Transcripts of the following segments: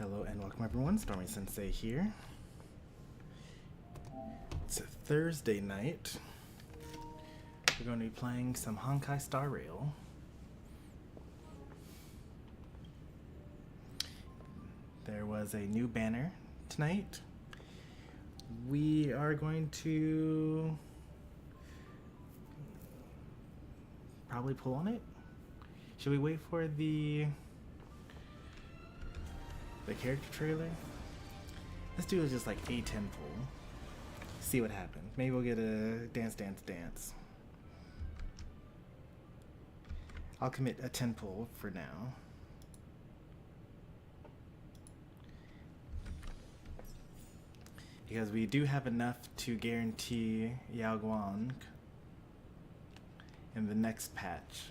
Hello and welcome everyone, Stormy Sensei here. It's a Thursday night. We're going to be playing some Honkai Star Rail. There was a new banner tonight. We are going to probably pull on it. Should we wait for the character trailer? Let's do just like a 10 pull. See what happens. Maybe we'll get a dance. I'll commit a 10 pull for now. Because we do have enough to guarantee Yaoguang in the next patch.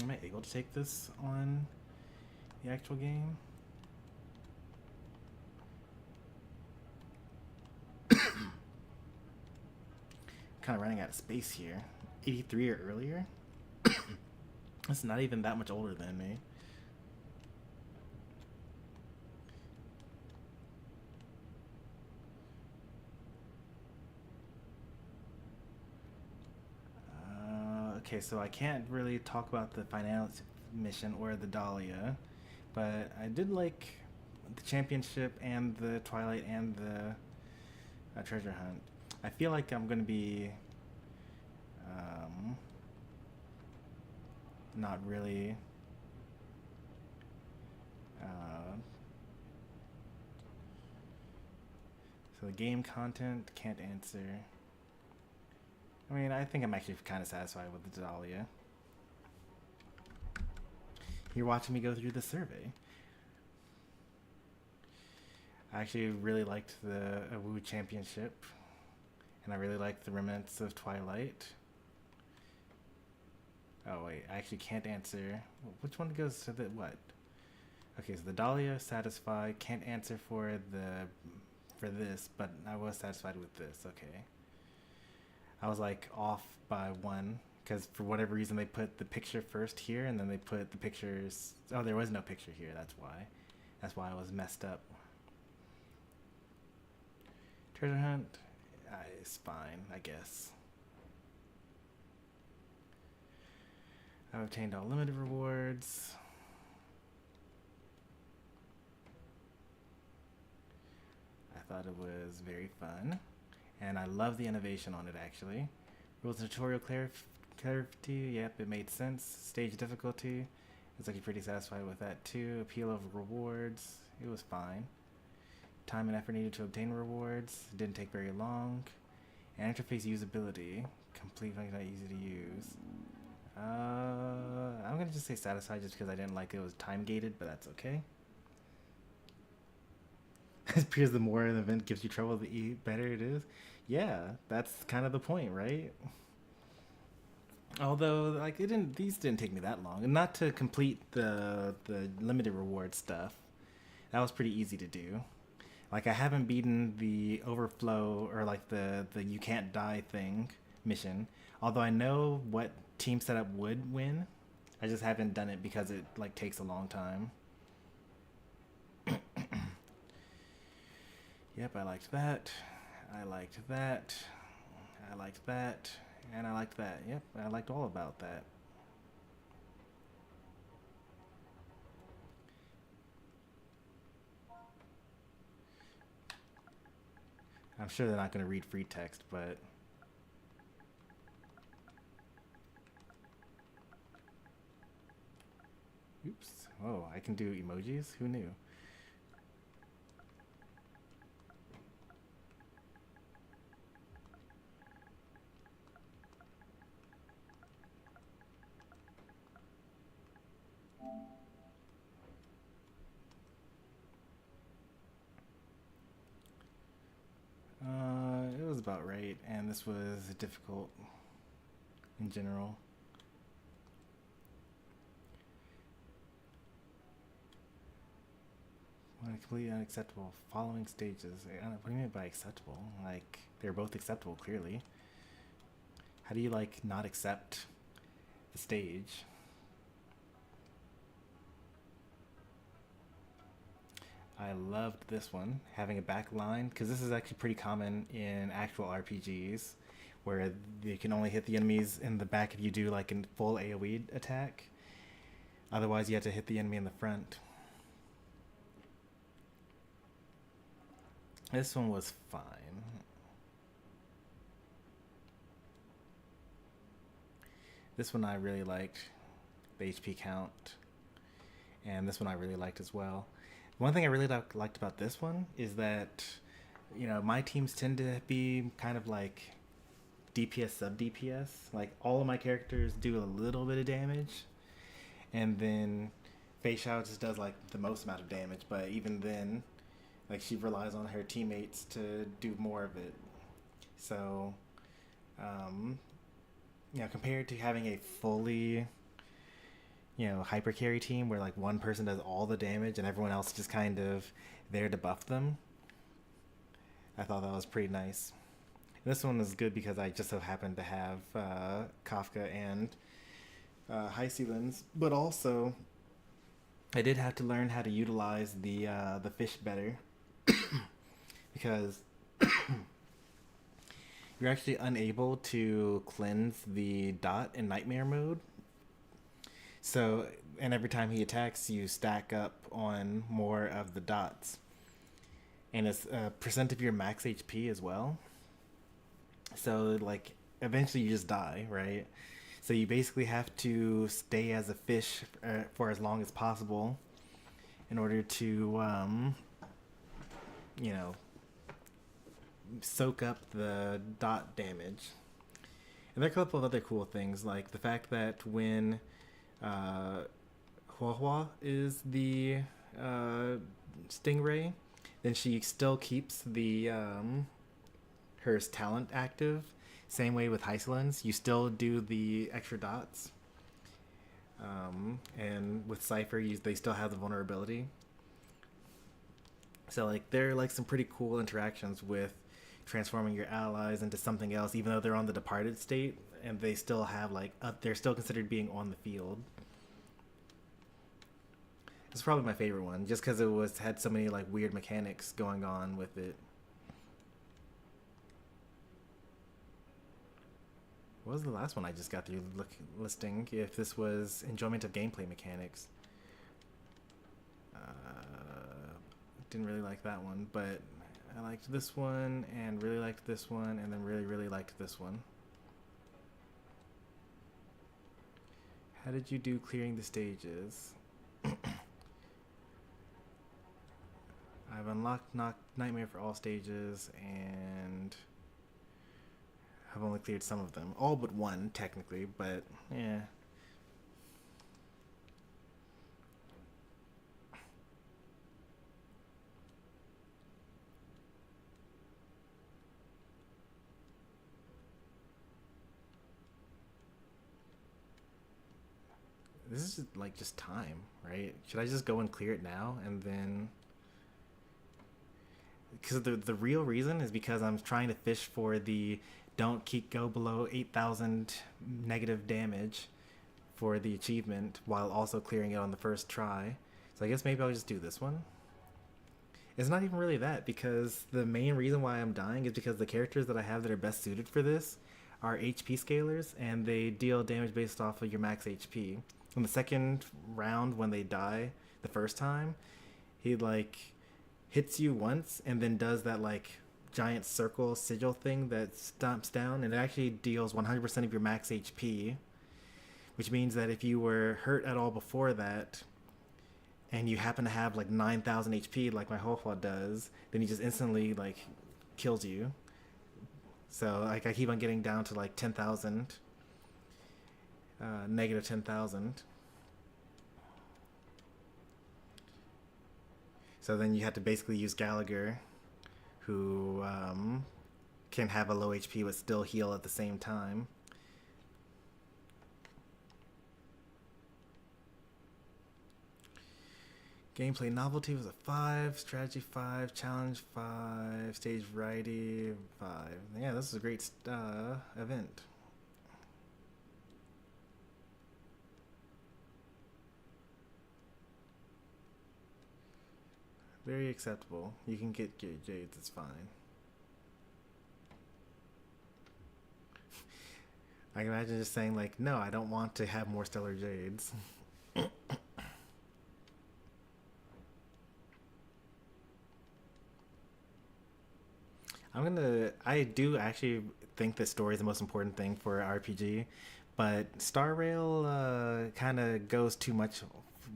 Am I able to take this on the actual game? Kind of running out of space here. 83 or earlier? That's not even that much older than me. Okay, so I can't really talk about the finance mission or the Dahlia, but I did like the championship and the Twilight and the treasure hunt. I feel like I'm going to be not really so the game content, can't answer. I mean, I think I'm actually kind of satisfied with the Dahlia. You're watching me go through the survey. I actually really liked the Wu Championship, and I really liked the Remnants of Twilight. Oh wait, I actually can't answer. Which one goes to the what? Okay, so the Dahlia, satisfied. Can't answer for this, but I was satisfied with this. Okay. I was like off by one because for whatever reason they put the picture first here and then they put the pictures. Oh, there was no picture here. That's why I was messed up. Treasure hunt is fine, I guess. I've obtained all limited rewards. I thought it was very fun. And I love the innovation on it, actually. Rules tutorial clarity, yep, it made sense. Stage difficulty, it's actually pretty satisfied with that too. Appeal of rewards, it was fine. Time and effort needed to obtain rewards, it didn't take very long. And interface usability, complete function, not easy to use. I'm gonna just say satisfied just because I didn't like it was time gated, but that's okay. It appears the more an event gives you trouble, the better it is. Yeah, that's kind of the point, right? Although, like, these didn't take me that long, and not to complete the limited reward stuff. That was pretty easy to do. Like, I haven't beaten the overflow or like the you can't die thing mission. Although I know what team setup would win, I just haven't done it because it like takes a long time. Yep, I liked that. I liked that. I liked that. And I liked that. Yep, I liked all about that. I'm sure they're not going to read free text, but... Oops. Oh, I can do emojis? Who knew? It was about right, and this was difficult in general. Completely unacceptable. Following stages. What do you mean by acceptable? Like, they're both acceptable, clearly. How do you, like, not accept the stage? I loved this one, having a back line, because this is actually pretty common in actual RPGs, where you can only hit the enemies in the back if you do, like, a full AoE attack. Otherwise, you have to hit the enemy in the front. This one was fine. This one I really liked, the HP count. And this one I really liked as well. One thing I really liked about this one is that, you know, my teams tend to be kind of like DPS, sub-DPS. Like, all of my characters do a little bit of damage. And then Fei Xiao just does, like, the most amount of damage. But even then, like, she relies on her teammates to do more of it. So, you know, compared to having a fully, you know, hyper carry team where, like, one person does all the damage and everyone else is just kind of there to buff them, I thought that was pretty nice. And this one was good because I just so happened to have Kafka and High Sealins, but also I did have to learn how to utilize the fish better because you're actually unable to cleanse the dot in nightmare mode. So, and every time he attacks, you stack up on more of the dots. And it's a percent of your max HP as well. So, like, eventually you just die, right? So you basically have to stay as a fish for as long as possible in order to, you know, soak up the dot damage. And there are a couple of other cool things, like the fact that when Hua Hua is the stingray, then she still keeps the her talent active. Same way with Hycelins, you still do the extra dots. And with Cypher, they still have the vulnerability. So, like, there are, like, some pretty cool interactions with transforming your allies into something else, even though they're on the departed state, and they still have, like, they're still considered being on the field. It's probably my favorite one, just because it had so many, like, weird mechanics going on with it. What was the last one I just got through listing? If this was enjoyment of gameplay mechanics. Didn't really like that one, but I liked this one, and really liked this one, and then really, really liked this one. How did you do clearing the stages? I've unlocked Nightmare for all stages, and I've only cleared some of them. All but one, technically, but yeah. This is like just time, right? Should I just go and clear it now and then? Because the real reason is because I'm trying to fish for the go below 8,000 negative damage for the achievement while also clearing it on the first try. So I guess maybe I'll just do this one. It's not even really that, because the main reason why I'm dying is because the characters that I have that are best suited for this are HP scalers, and they deal damage based off of your max HP. In the second round, when they die the first time, he, like, hits you once and then does that, like, giant circle sigil thing that stomps down, and it actually deals 100% of your max HP, which means that if you were hurt at all before that and you happen to have like 9,000 HP like my Hofwa does, then he just instantly, like, kills you. So, like, I keep on getting down to like 10,000, negative 10,000. So then you have to basically use Gallagher, who can have a low HP but still heal at the same time. Gameplay novelty was a 5, strategy 5, challenge 5, stage variety 5. Yeah, this is a great event. Very acceptable. You can get jades, it's fine. I can imagine just saying like, no, I don't want to have more stellar jades. I do actually think that story is the most important thing for RPG, but Star Rail kind of goes too much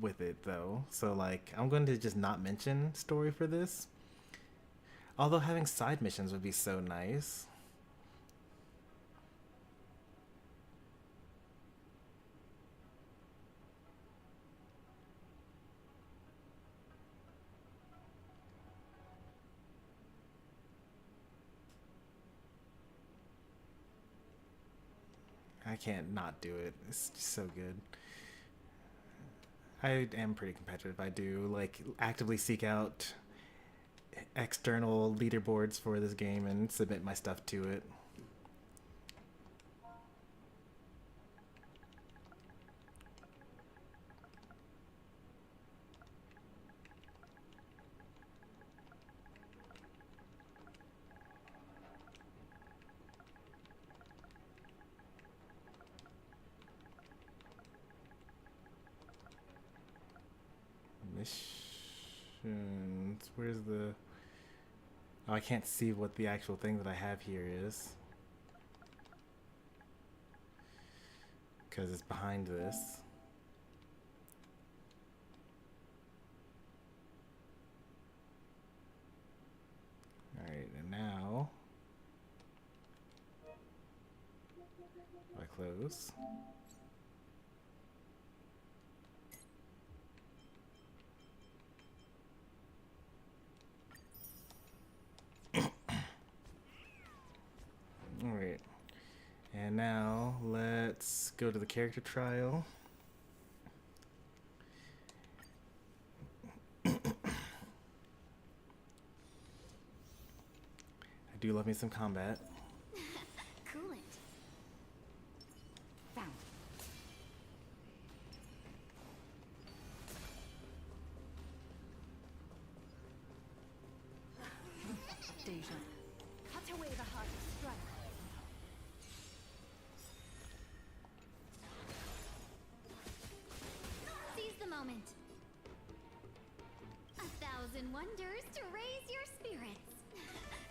with it though. So like, I'm going to just not mention story for this. Although having side missions would be so nice. I can't not do it. It's just so good. I am pretty competitive. I do like actively seek out external leaderboards for this game and submit my stuff to it. Missions. Where's the... Oh, I can't see what the actual thing that I have here is. Because it's behind this. Alright, and now... I close. Alright, and now let's go to the character trial. I do love me some combat. Coolant. Found. Deja. Cut away the heart of strife. Seize the moment. 1,000 wonders to raise your spirits.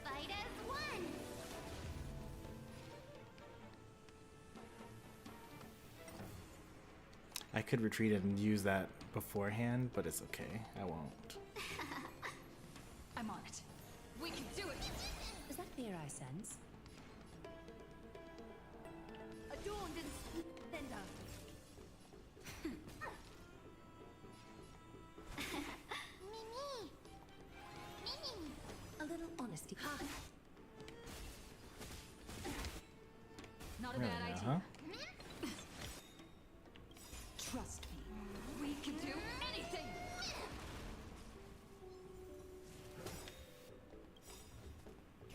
Fight as one. I could retreat and use that beforehand, but it's okay. I won't. I'm on it. We can do it. Is that fear I sense? Adorned in splendor. Mimi. Mimi. A little honesty. Not a bad idea. Huh? Trust me. We can do anything.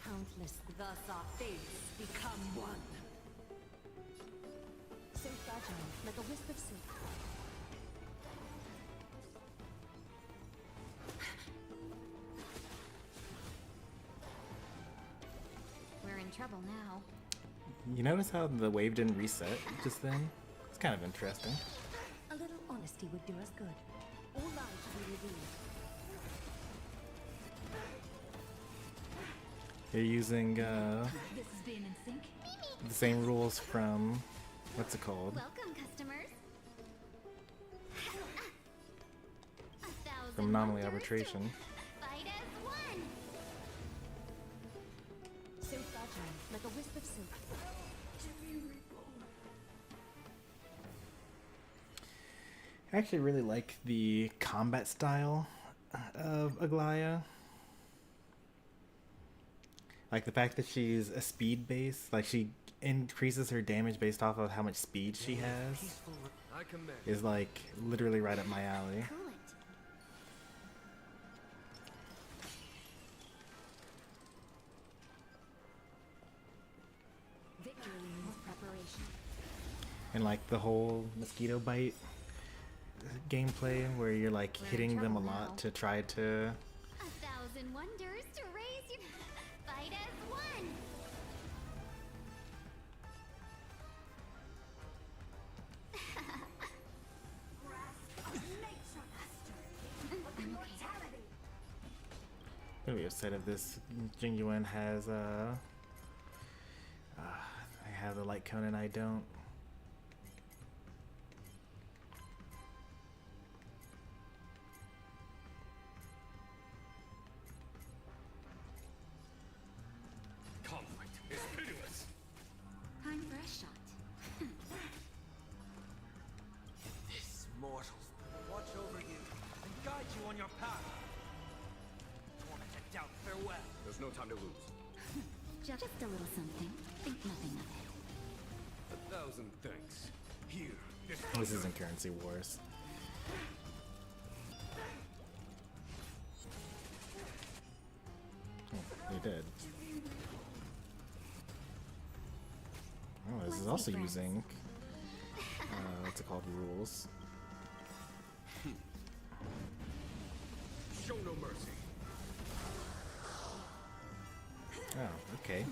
Countless. Thus our fates become one. So fragile, like a wisp of silk. We're in trouble now. You notice how the wave didn't reset just then? It's kind of interesting. A little honesty would do us good. All lies should be revealed. You're using This is being in sync. the same rules from, what's it called? Welcome, customers. From Anomaly Arbitration. Fight as one. So fragile, like a wisp of silk. I actually really like the combat style of Aglaya. Like the fact that she's a speed base, like she increases her damage based off of how much speed she has, is like literally right up my alley. Coolant. And like the whole mosquito bite gameplay where you're like hitting them a lot to try to 1,000 wonders to raise your fight as one. I'm gonna be upset if this genuine has I have the light cone and I don't. Conflict is pitiless. Time for a shot. This mortals watch over you and guide you on your path. Tormented doubt, farewell. There's no time to lose. Just a little something. Think nothing of it. 1,000 thanks. Here, This isn't Currency Wars. Oh, they did. Oh, this is also using what's it called? Rules. show no mercy. Oh, okay.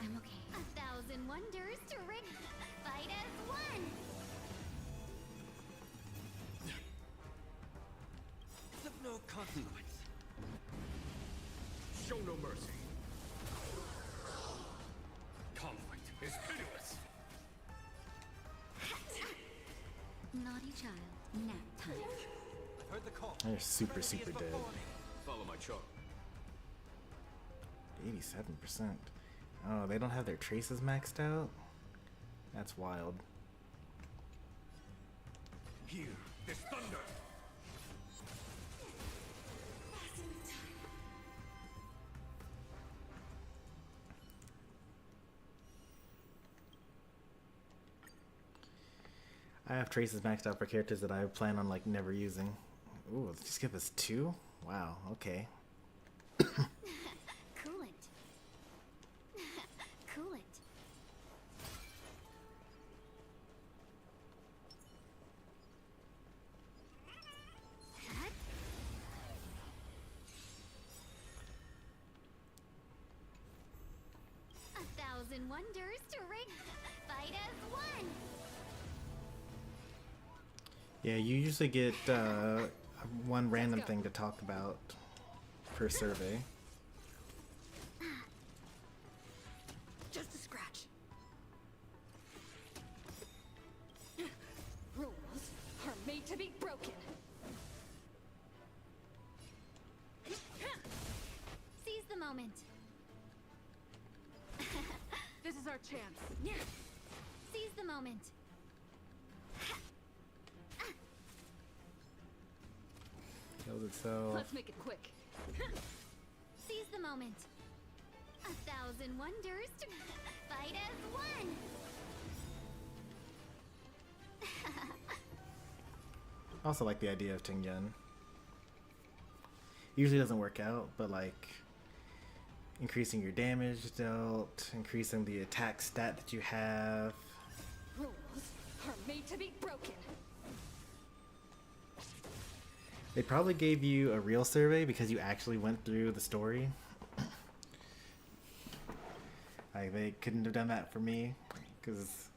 I'm okay. 1,000 wonders to rid. Fight as one. Of no consequence. Show no mercy. Conflict is pitiless. Naughty child. Nap time. I've heard the call. They're super dead. Follow my chart. 87%. Oh, they don't have their traces maxed out? That's wild. Here, this thunder. I have traces maxed out for characters that I plan on like never using. Ooh, let's just give us 2? Wow, okay. Cool it. Cool it. Hut. A 1,000 wonders to rig. Fight as one. Yeah, you usually get one random thing to talk about per survey. Just a scratch. Rules are made to be broken. Seize the moment. This is our chance. Seize the moment. Kills itself. Let's make it quick. Seize the moment. 1,000 wonders to fight as one. I also like the idea of Tingyun. Usually doesn't work out, but like increasing your damage dealt, increasing the attack stat that you have. Rules are made to be broken. They probably gave you a real survey because you actually went through the story. Like they couldn't have done that for me because,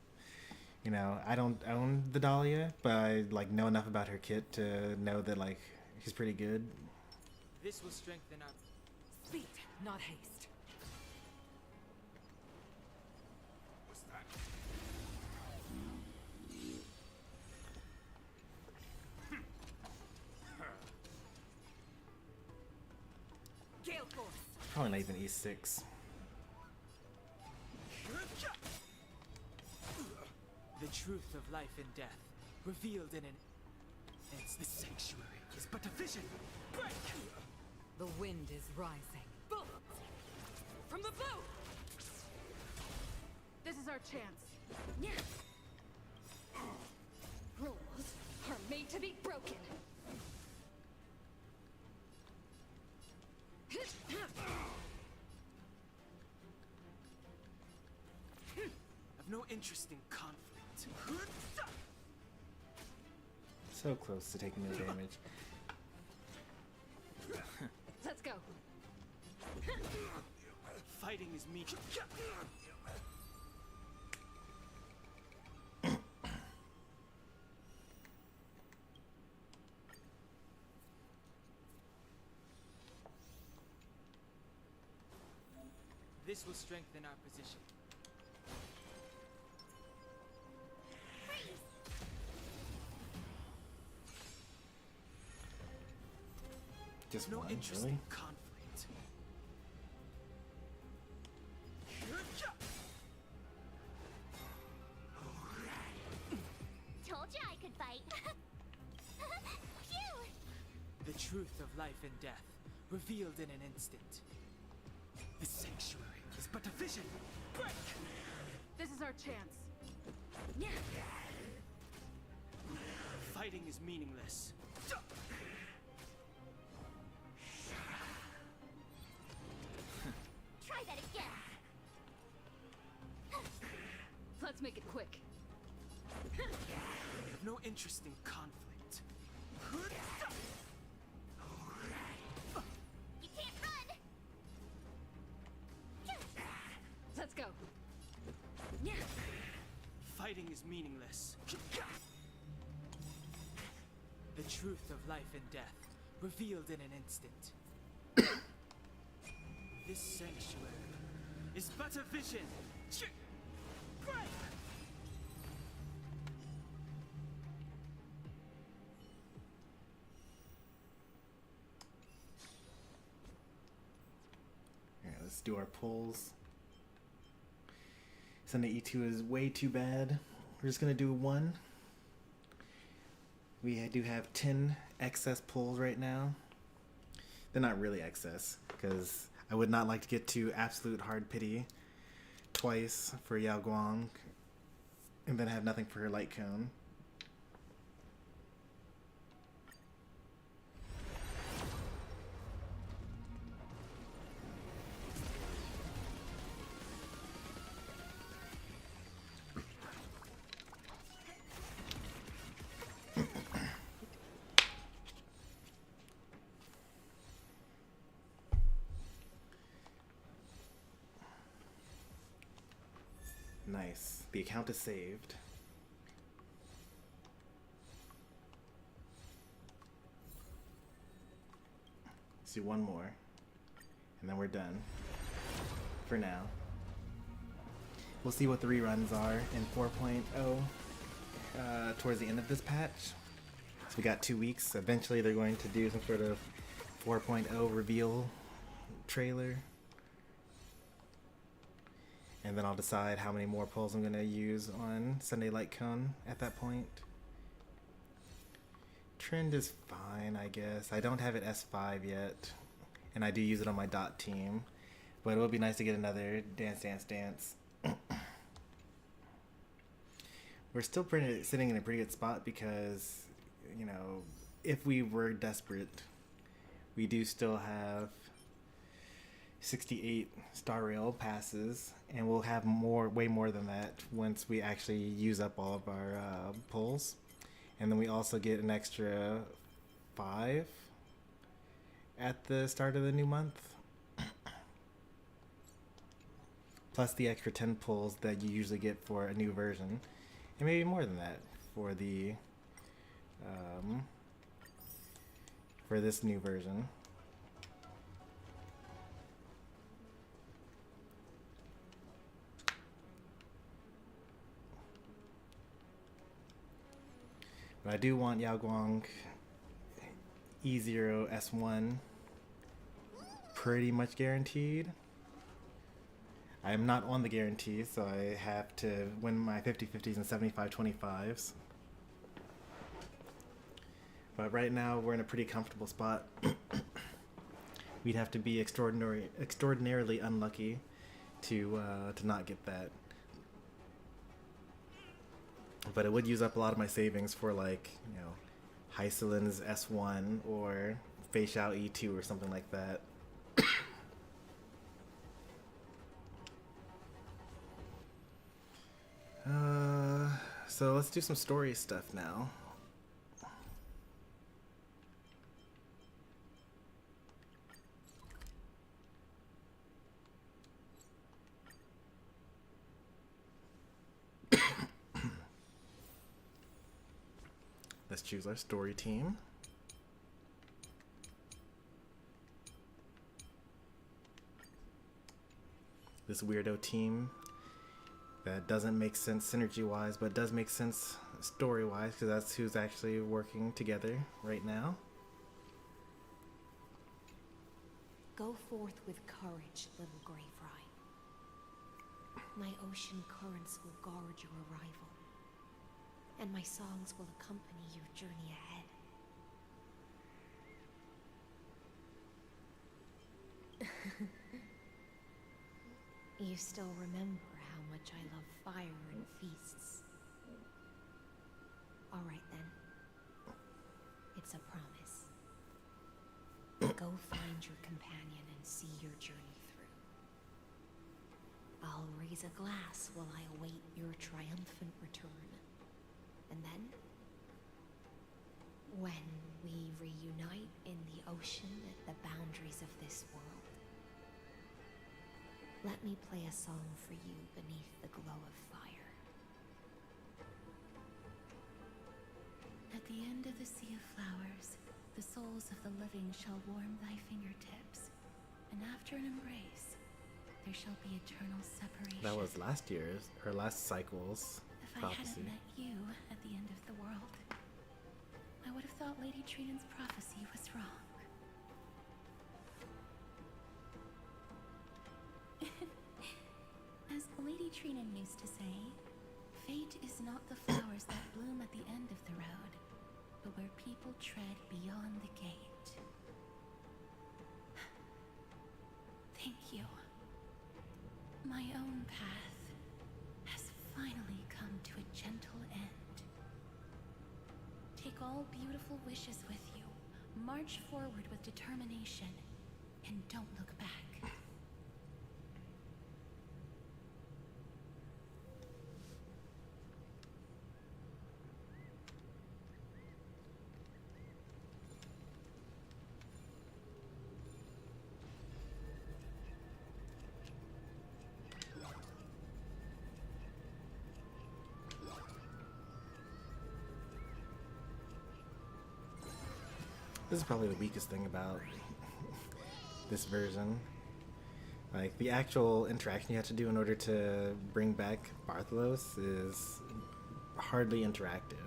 you know, I don't own the Dahlia, but I like know enough about her kit to know that like she's pretty good. This will strengthen our Speed, not haste. What's that? Gale force. Probably not even E6. the truth of life and death, revealed in an. The sanctuary is but a vision. Break! The wind is rising. Bullets! From the blue! This is our chance. Rules are made to be broken. no interest in conflict. So close to taking no damage. Let's go. Fighting is me. This will strengthen our position. Just No one, interest really? in conflict. Told you I could fight. Phew! The truth of life and death, revealed in an instant. The sanctuary is but a vision. Break! This is our chance. Fighting is meaningless. Try that again. Let's make it quick. I have no interest in conflict. You can't run. Let's go. Fighting is meaningless. The truth of life and death, revealed in an instant. This sanctuary is but a vision. Break! Alright, let's do our pulls. Sunday E2 is way too bad. We're just gonna do one. We do have 10 excess pulls right now. They're not really excess, because I would not like to get to absolute hard pity twice for Yao Guang and then have nothing for her light cone. Nice. The account is saved. Let's do one more. And then we're done. For now. We'll see what the reruns are in 4.0 towards the end of this patch. So we got 2 weeks. Eventually they're going to do some sort of 4.0 reveal trailer. And then I'll decide how many more pulls I'm going to use on Sunday Light Cone at that point. Trend is fine, I guess. I don't have it S5 yet. And I do use it on my dot team. But it would be nice to get another Dance Dance Dance. We're still sitting in a pretty good spot because, you know, if we were desperate, we do still have 68 Star Rail passes, and we'll have way more than that once we actually use up all of our pulls. And then we also get an extra 5 at the start of the new month. Plus the extra 10 pulls that you usually get for a new version. And maybe more than that for the for this new version. But I do want Yao Guang E0 S1 pretty much guaranteed. I am not on the guarantee, so I have to win my 50-50s and 75-25s. But right now we're in a pretty comfortable spot. We'd have to be extraordinarily unlucky to not get that. But it would use up a lot of my savings for, like, you know, Hycelin's S1 or Fei Xiao E2 or something like that. So let's do some story stuff now. Let's choose our story team. This weirdo team that doesn't make sense synergy-wise, but does make sense story-wise, because that's who's actually working together right now. Go forth with courage, little grave rye. My ocean currents will guard your arrival, and my songs will accompany your journey ahead. You still remember how much I love fire and feasts. All right then. It's a promise. Go find your companion and see your journey through. I'll raise a glass while I await your triumphant return. And then, when we reunite in the ocean at the boundaries of this world, let me play a song for you beneath the glow of fire. At the end of the sea of flowers, the souls of the living shall warm thy fingertips, and after an embrace, there shall be eternal separation. That was last year's, or last cycle's If I prophecy. hadn't met you at the end of the world, I would have thought Lady Trinan's prophecy was wrong. As Lady Trinan used to say, fate is not the flowers that bloom at the end of the road, but where people tread beyond the gate. Thank you. My own path has finally come to a gentle end. Take all beautiful wishes with you, march forward with determination, and don't look back. This is probably the weakest thing about this version. Like, the actual interaction you have to do in order to bring back Bartholos is hardly interactive.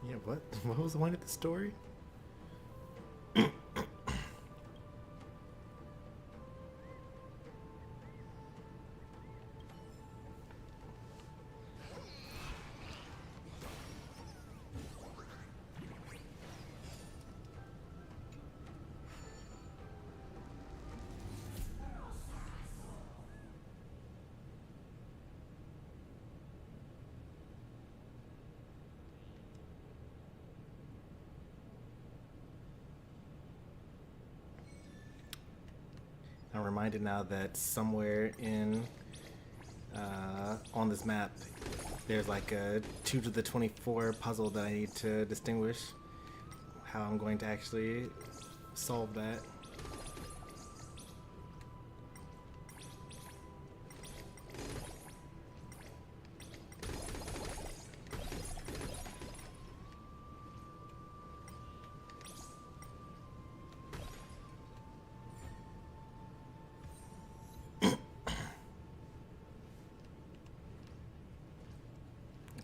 Yeah, what? What was the one at the story? I'm reminded now that somewhere in on this map there's like a 2 to the 24 puzzle that I need to distinguish how I'm going to actually solve that.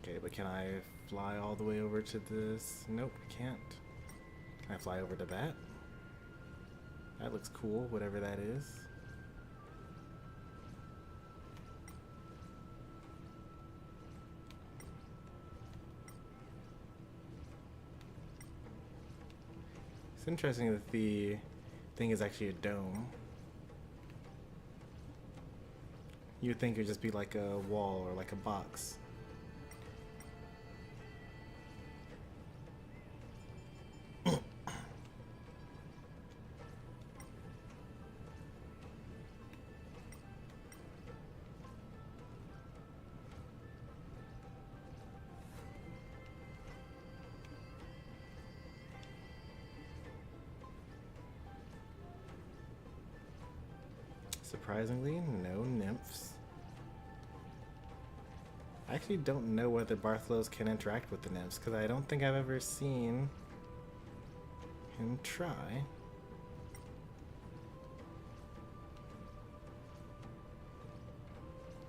Okay, but can I fly all the way over to this? Nope, I can't. Can I fly over to that? That looks cool, whatever that is. It's interesting that the thing is actually a dome. You would think it would just be like a wall or like a box. Surprisingly, no nymphs. I actually don't know whether Bartholo's can interact with the nymphs, because I don't think I've ever seen him try.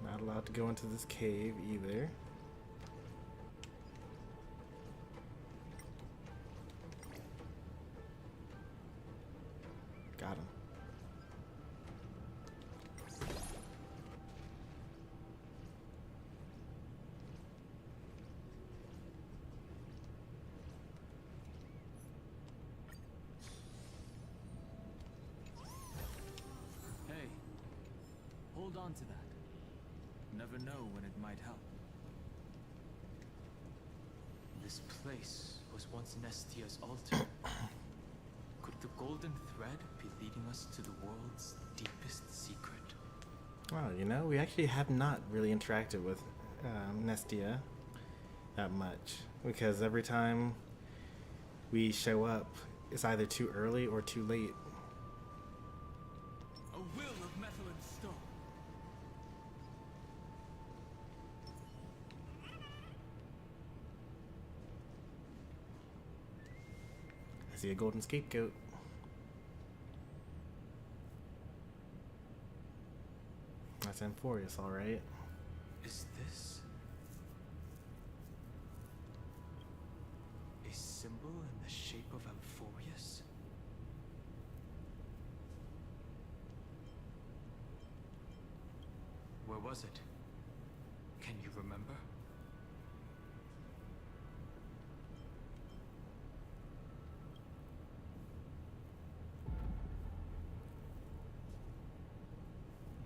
Not allowed to go into this cave either. Got him. Hey, hold on to that. Never know when it might help. This place was once Nestia's altar. Could the golden thread be leading us to the world's deepest secret? Well, you know, we actually have not really interacted with Nestia that much, because every time we show up, it's either too early or too late. A will of metal and stone. I see a golden scapegoat. That's Amphoreus, alright. Is this a symbol in the shape of Amphoreus? Where was it? Can you remember?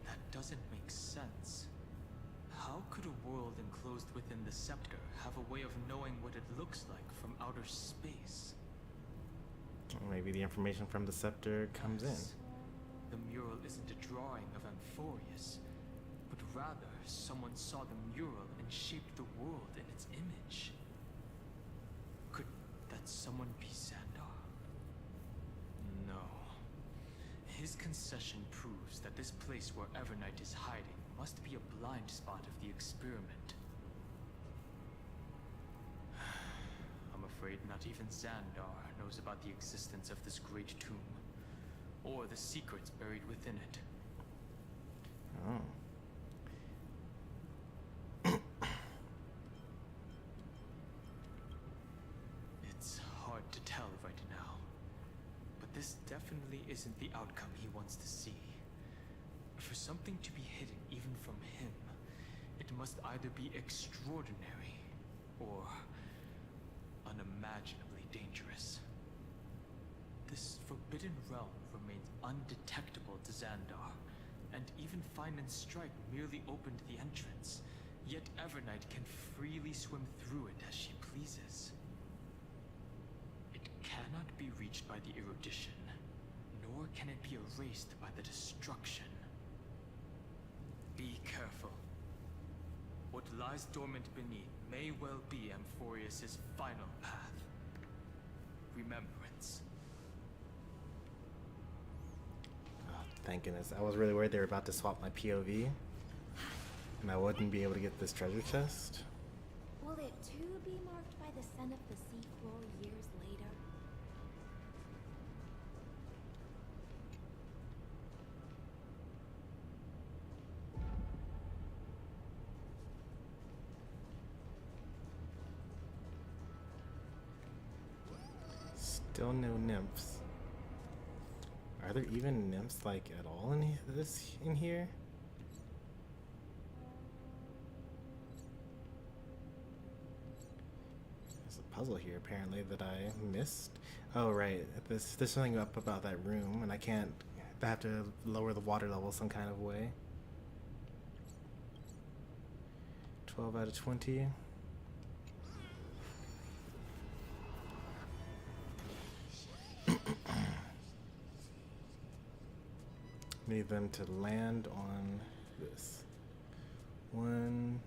That doesn't make sense. How could a world enclosed within the scepter have a way of knowing what it looks like from outer space? Maybe the information from the scepter comes in. Yes. The mural isn't a drawing of Amphoreus, but rather someone saw the mural and shaped the world in its image. Could that someone be Xandar? No. His concession proves that this place where Evernight is hiding must be a blind spot of the experiment. I'm afraid not even Xandar knows about the existence of this great tomb, or the secrets buried within it. Oh. It's hard to tell right now, but this definitely isn't the outcome he wants to see. For something to be hidden even from him, it must either be extraordinary or unimaginably dangerous. This forbidden realm remains undetectable to Xandar, and even Fine and Strike merely opened the entrance, yet Evernight can freely swim through it as she pleases. It cannot be reached by the erudition, nor can it be erased by the destruction. Be careful. What lies dormant beneath may well be Amphoreus' final path. Remembrance. Oh, thank goodness. I was really worried they were about to swap my POV. And I wouldn't be able to get this treasure chest. Will it too be marked by the scent of the seafloor years later? Still no nymphs. Are there even nymphs like at all in in here? There's a puzzle here apparently that I missed. Oh right, there's something up about that room, and I have to lower the water level some kind of way. 12 out of 20. Need them to land on this. 1,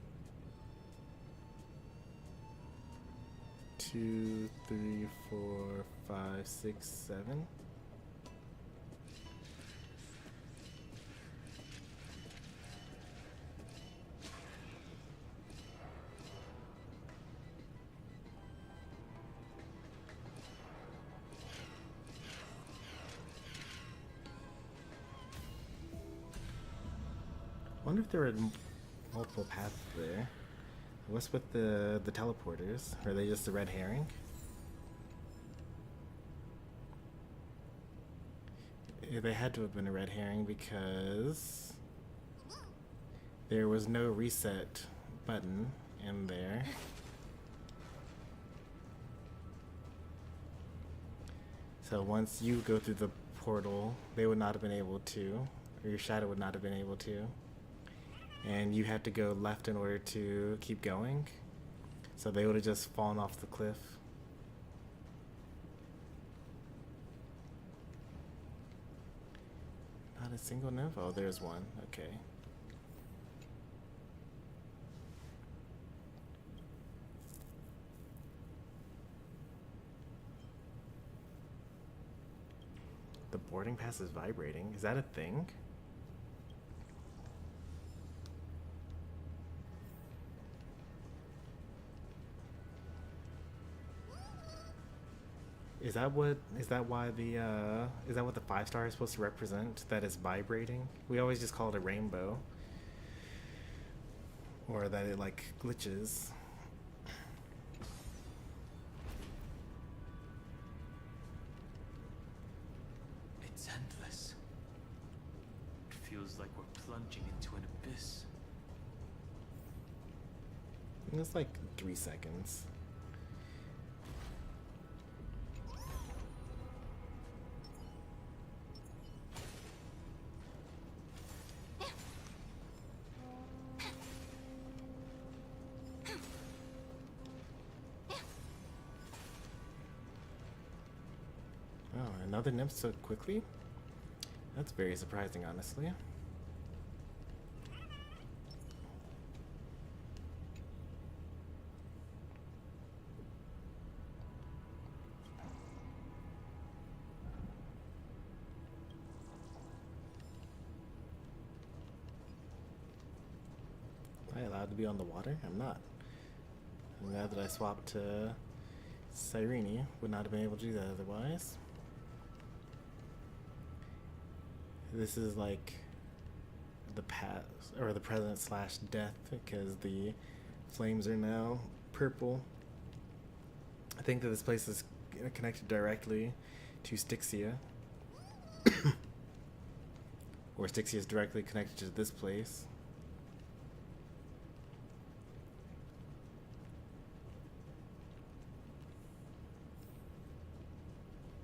2, 3, 4, 5, 6, 7. I wonder if there are multiple paths there. What's with the teleporters? Are they just a red herring? Yeah, they had to have been a red herring because there was no reset button in there. So once you go through the portal, they would not have been able to, or your shadow would not have been able to. And you had to go left in order to keep going. So they would have just fallen off the cliff. Not a single nymph? Oh, there's one. Okay. The boarding pass is vibrating. Is that a thing? Is that what the 5-star is supposed to represent? That it's vibrating? We always just call it a rainbow. Or that it like glitches. It's endless. It feels like we're plunging into an abyss. It's like 3 seconds. Another nymph so quickly? That's very surprising, honestly. Am I allowed to be on the water? I'm not. And now that I swapped to Cyrene, would not have been able to do that otherwise. This is like the past or the present / death because the flames are now purple. I think that this place is connected directly to Styxia. Or Styxia is directly connected to this place.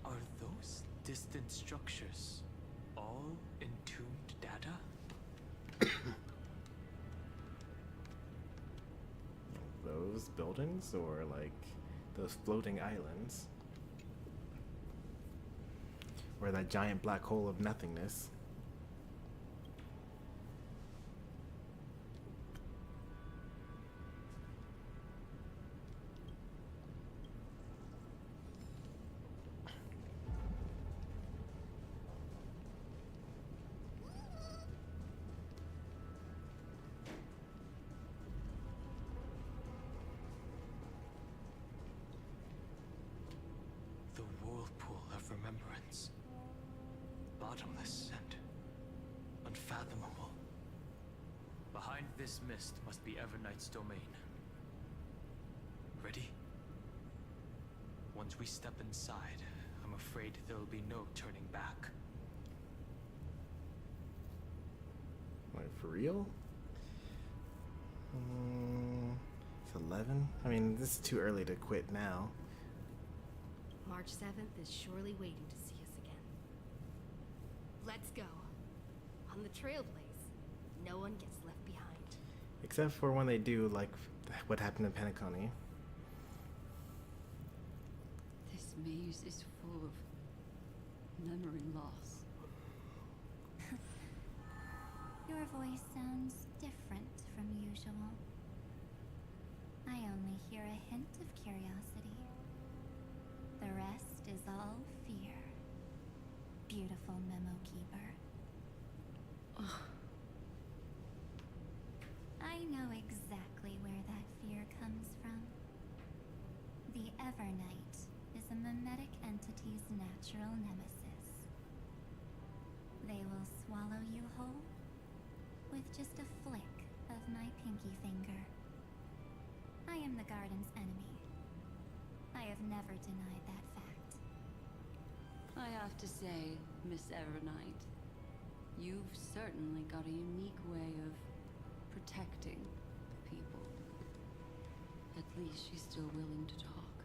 Are those distant structures all entombed data? Those buildings or like those floating islands? Or that giant black hole of nothingness? bottomless and unfathomable. Behind this mist must be Evernight's domain. Ready? Once we step inside, I'm afraid there'll be no turning back. Like, for real? It's 11? I mean, this is too early to quit now. March 7th is surely waiting to see us again. Let's go. On the Trailblaze, no one gets left behind. Except for when they do, like, what happened in Penacony. This maze is full of memory loss. Your voice sounds different from usual. I only hear a hint of curiosity. The rest is all fear. Beautiful memo keeper. I know exactly where that fear comes from. The Evernight is a mimetic entity's natural nemesis. They will swallow you whole with just a flick of my pinky finger. I am the garden's enemy. I have never denied that fact. I have to say, Miss Evernight, you've certainly got a unique way of protecting people. At least she's still willing to talk.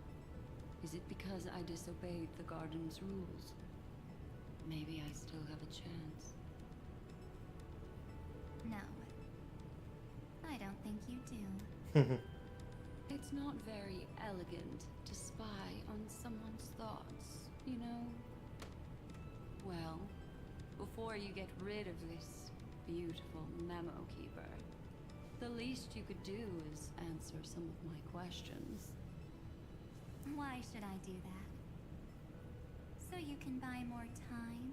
Is it because I disobeyed the garden's rules? Maybe I still have a chance. No. I don't think you do. It's not very elegant to spy on someone's thoughts, you know? Well, before you get rid of this beautiful memo keeper, the least you could do is answer some of my questions. Why should I do that? So you can buy more time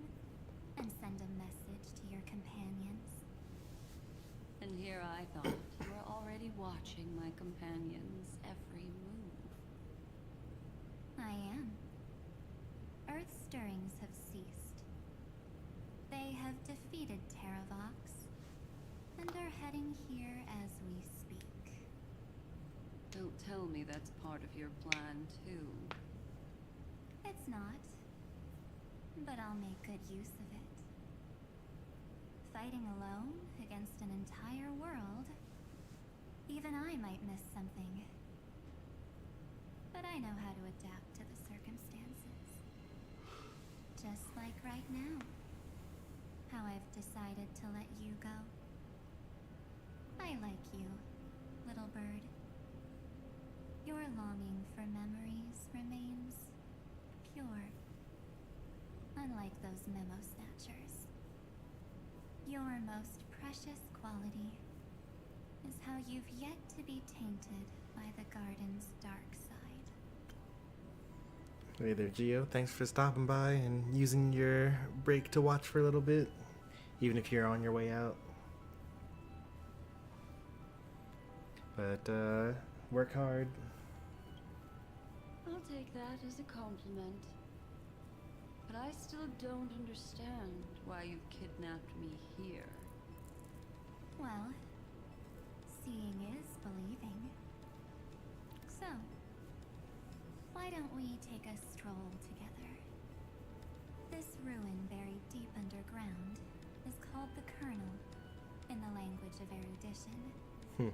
and send a message to your companions? And here I thought you were already watching my companion's every move. I am. Earth stirrings have ceased. They have defeated Terravox and are heading here as we speak. Don't tell me that's part of your plan, too. It's not. But I'll make good use of it. Fighting alone against an entire world, even I might miss something. But I know how to adapt to the circumstances. Just like right now. How I've decided to let you go. I like you, little bird. Your longing for memories remains pure. Unlike those memo snatchers. Your most precious quality is how you've yet to be tainted by the garden's dark side. Hey there, Gio. Thanks for stopping by and using your break to watch for a little bit, even if you're on your way out. But, work hard. I'll take that as a compliment. But I still don't understand why you've kidnapped me here. Well, seeing is believing. So, why don't we take a stroll together? This ruin buried deep underground is called the Kernel in the language of erudition.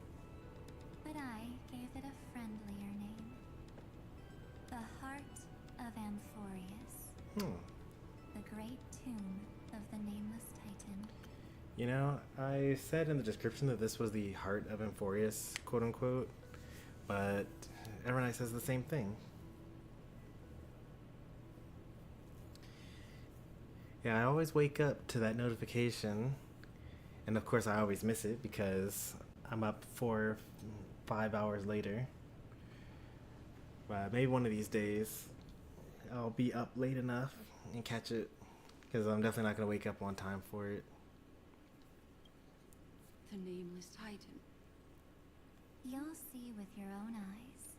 But I gave it a friendlier name. The Heart of Amphoreus. The great tomb of the nameless titan. You know, I said in the description that this was the heart of Amphoreus, quote unquote, but Evernight says the same thing. Yeah, I always wake up to that notification, and of course I always miss it because I'm up 4 or 5 hours later. But maybe one of these days I'll be up late enough and catch it, because I'm definitely not going to wake up on time for it. The nameless titan. You'll see with your own eyes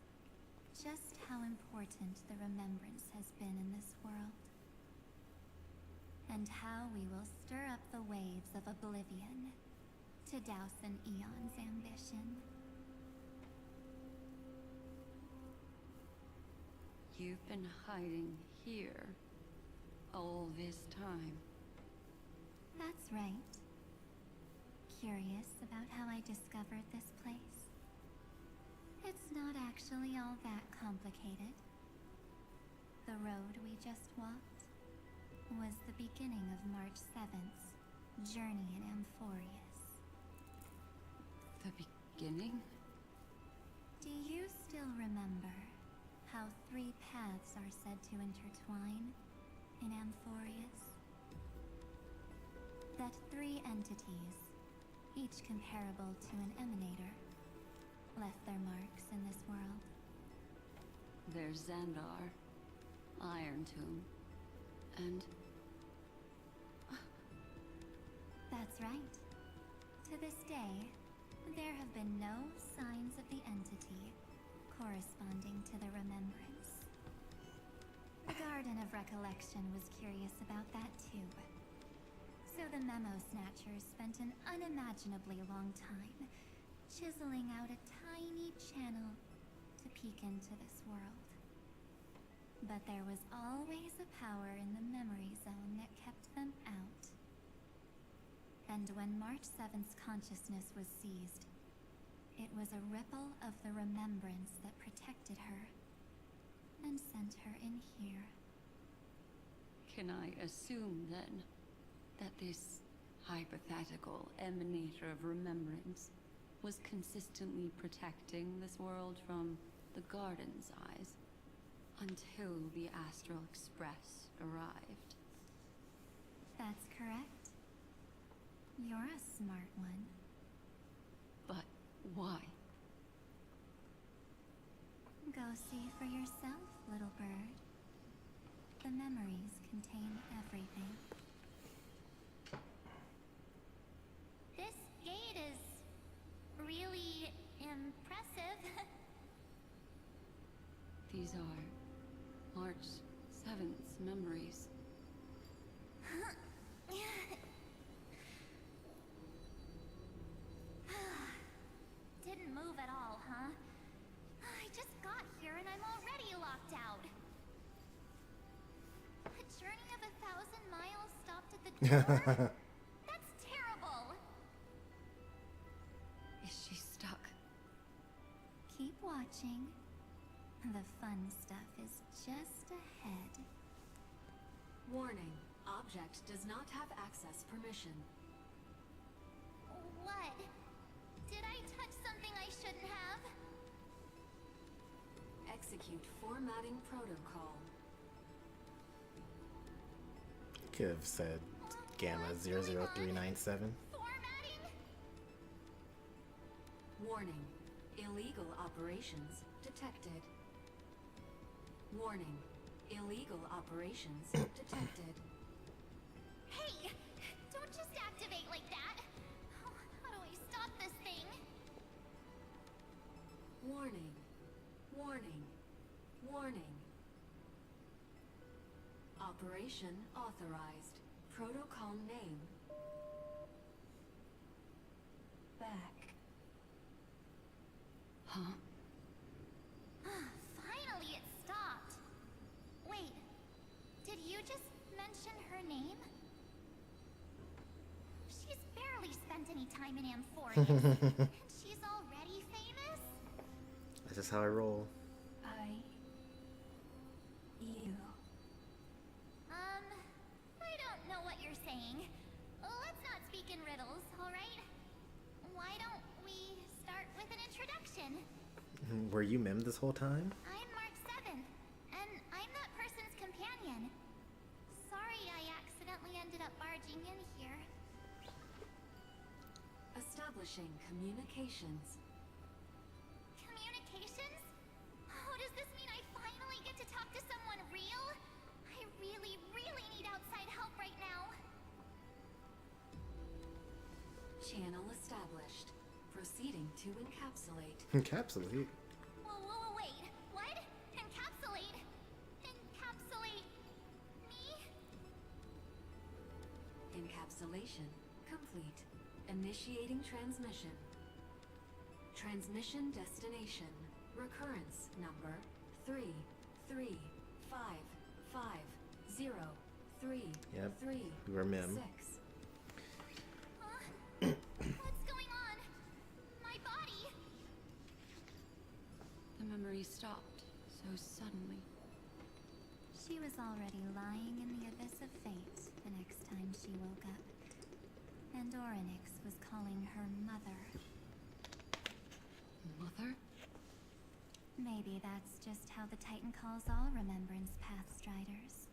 just how important the remembrance has been in this world. and how we will stir up the waves of oblivion to douse an eon's ambition. You've been hiding here all this time. That's right. Curious about how I discovered this place? It's not actually all that complicated. The road we just walked was the beginning of March 7th's journey in Amphoreus. The beginning? Do you still remember how 3 paths are said to intertwine in Amphoreus? That 3 entities, each comparable to an emanator, left their marks in this world. There's Xandar, Iron Tomb, and... That's right. To this day, there have been no signs of the entity corresponding to the remembrance. The Garden of Recollection was curious about that too. So the Memo Snatchers spent an unimaginably long time chiseling out a tiny channel to peek into this world. But there was always a power in the memory zone that kept them out. And when March 7th's consciousness was seized, it was a ripple of the remembrance that protected her and sent her in here. Can I assume, then, that this hypothetical emanator of remembrance was consistently protecting this world from the Garden's eyes until the Astral Express arrived? That's correct. You're a smart one. But why? Go see for yourself, little bird. The memories contain everything. This gate is really impressive. These are March 7th's memories. Didn't move at all, huh? I just got here and I'm already locked out. A journey of 1,000 miles stopped at the door? That's terrible! Is she stuck? Keep watching. The fun stuff is just ahead. Warning. Object does not have access permission. What? Did I touch something I shouldn't have? Execute formatting protocol. Could have said Gamma 00397. Formatting? Warning. Illegal operations detected. Warning. Illegal operations detected. Hey! Don't just activate like that! How do I stop this thing? Warning. Warning. Warning. Operation authorized. Protocol name. Back. Huh? Finally it stopped. Wait, did you just mention her name? She's barely spent any time in Amphoreus, and she's already famous? That's just how I roll. I don't know what you're saying. Let's not speak in riddles, alright? Why don't we start with an introduction? Were you Mim this whole time? I'm March 7th, and I'm that person's companion. Sorry I accidentally ended up barging in here. Establishing communications. Communications? Oh, does this mean I finally get to talk to someone real? I really, really need outside help right now. Channel established. Proceeding to encapsulate. Encapsulate? Whoa, wait. What? Encapsulate? Encapsulate me? Encapsulation complete. Initiating transmission. Transmission destination. Recurrence number 3355033. Yep, we were Mim. 6. What's going on? My body! The memory stopped so suddenly. She was already lying in the abyss of fate the next time she woke up. And Orynyx was calling her mother. Mother? Maybe that's just how the Titan calls all Remembrance Pathstriders.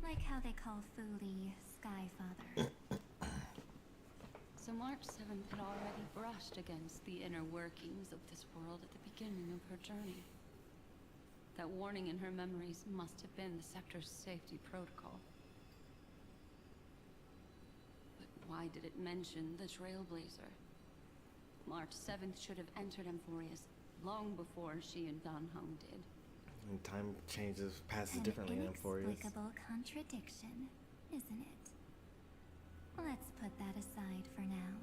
Like how they call Fuli Skyfather. So March 7th had already brushed against the inner workings of this world at the beginning of her journey. That warning in her memories must have been the sector's safety protocol. But why did it mention the Trailblazer? March 7th should have entered Amphoreus long before she and Dan Heng did. And time passes differently in Amphoreus. An inexplicable contradiction, isn't it? Let's put that aside for now.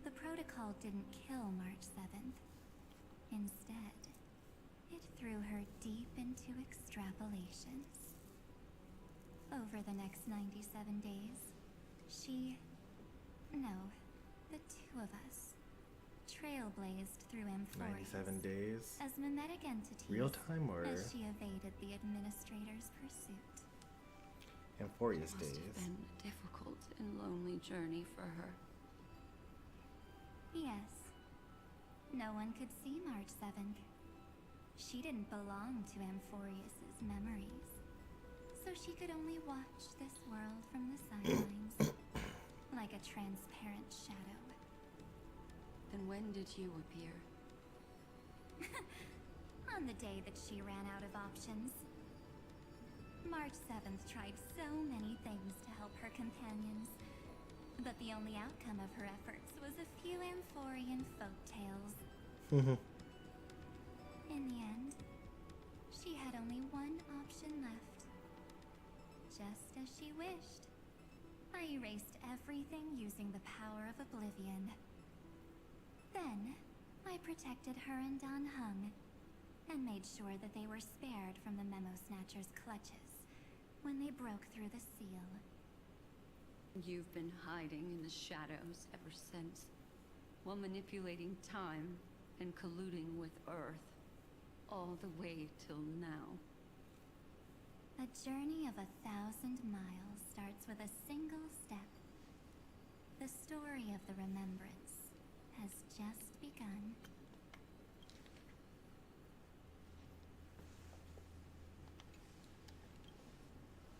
The protocol didn't kill March 7th. Instead, it threw her deep into extrapolations. Over the next 97 days, the two of us, trailblazed through Amphoreus 97 days. as mimetic entities Real time or as she evaded the administrator's pursuit. Amphoreus Must days? have been a difficult and lonely journey for her. Yes. No one could see March 7th. She didn't belong to Amphoreus's memories, so she could only watch this world from the sidelines, like a transparent shadow. Then when did you appear? On the day that she ran out of options. March 7th tried so many things to help her companions, but the only outcome of her efforts was a few Amphorean folktales. In the end, she had only one option left. Just as she wished. I erased everything using the power of oblivion. Then, I protected her and Dan Heng, and made sure that they were spared from the Memo Snatcher's clutches when they broke through the seal. You've been hiding in the shadows ever since, while manipulating time and colluding with Earth, all the way till now. A journey of 1,000 miles starts with a single step. The story of the Remembrance has just begun.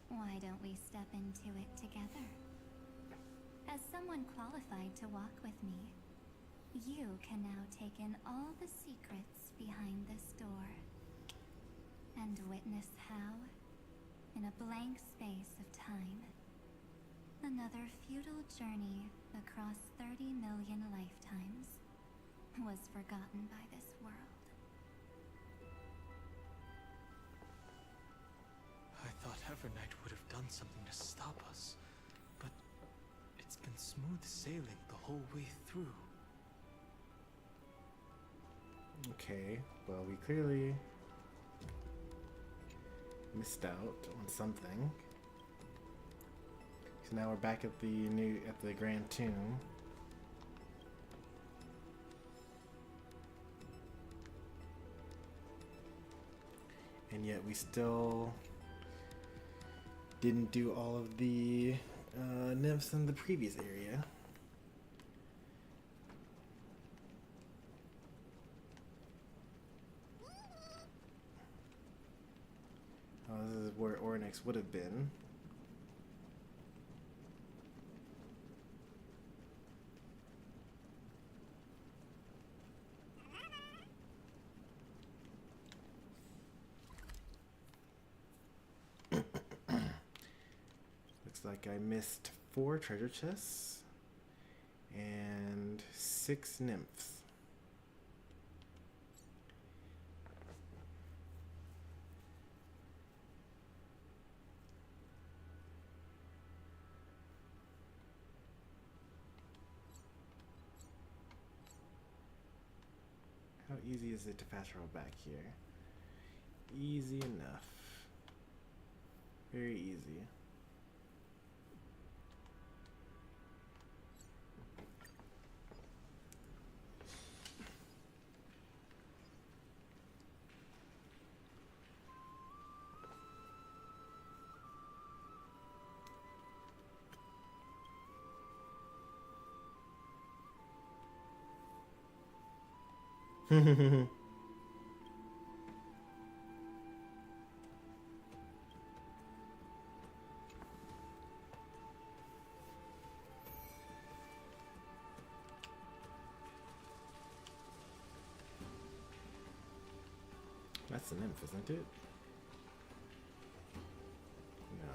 Why don't we step into it together? As someone qualified to walk with me, you can now take in all the secrets behind this door, and witness how, in a blank space of time, another futile journey across 30 million lifetimes was forgotten by this world. I thought Evernight would have done something to stop us, but it's been smooth sailing the whole way through. Okay, well, we clearly missed out on something. So now we're back at the Grand Tomb. And yet we still didn't do all of the nymphs in the previous area. This is where Orynyx would have been. Looks like I missed 4 treasure chests and 6 nymphs. easy is it to fast travel back here? Easy enough. Very easy. That's an nymph, isn't it? No.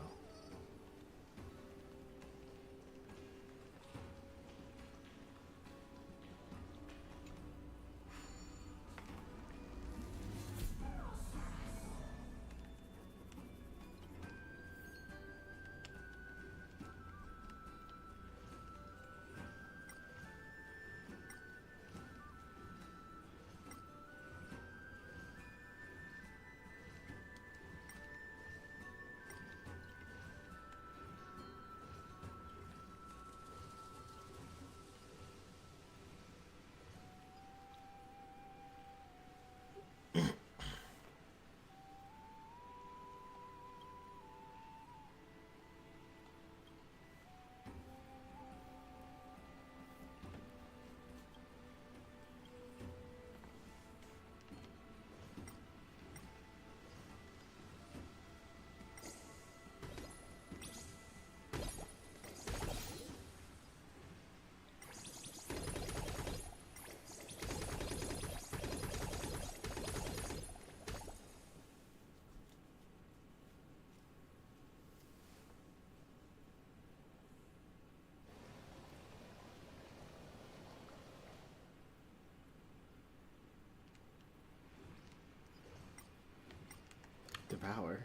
Devour.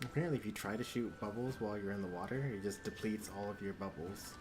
Apparently, if you try to shoot bubbles while you're in the water, it just depletes all of your bubbles.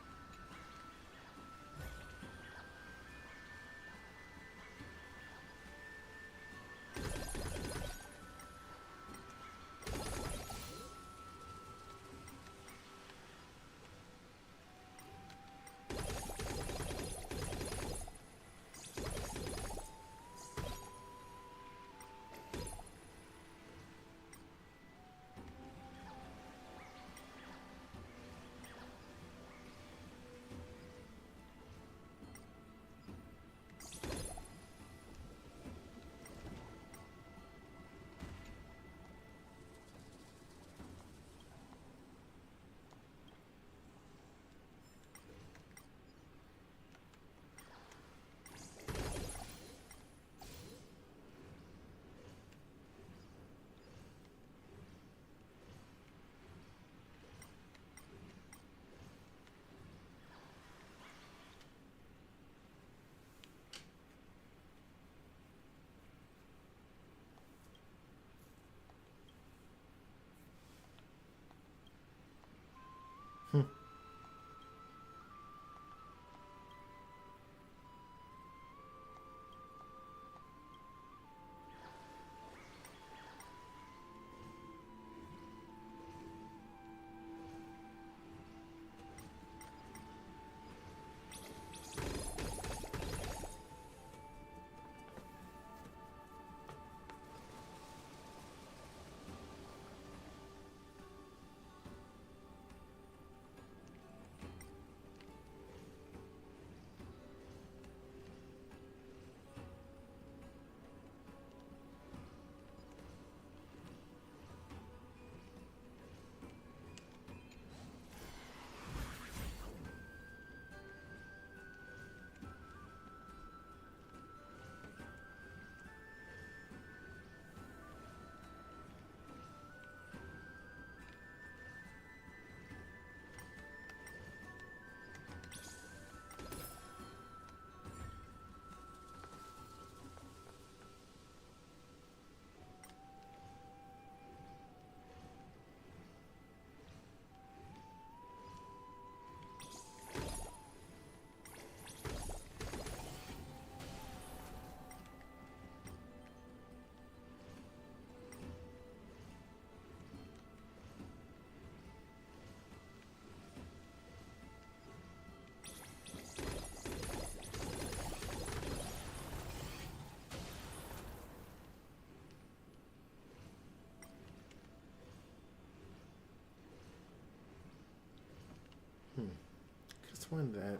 sworn that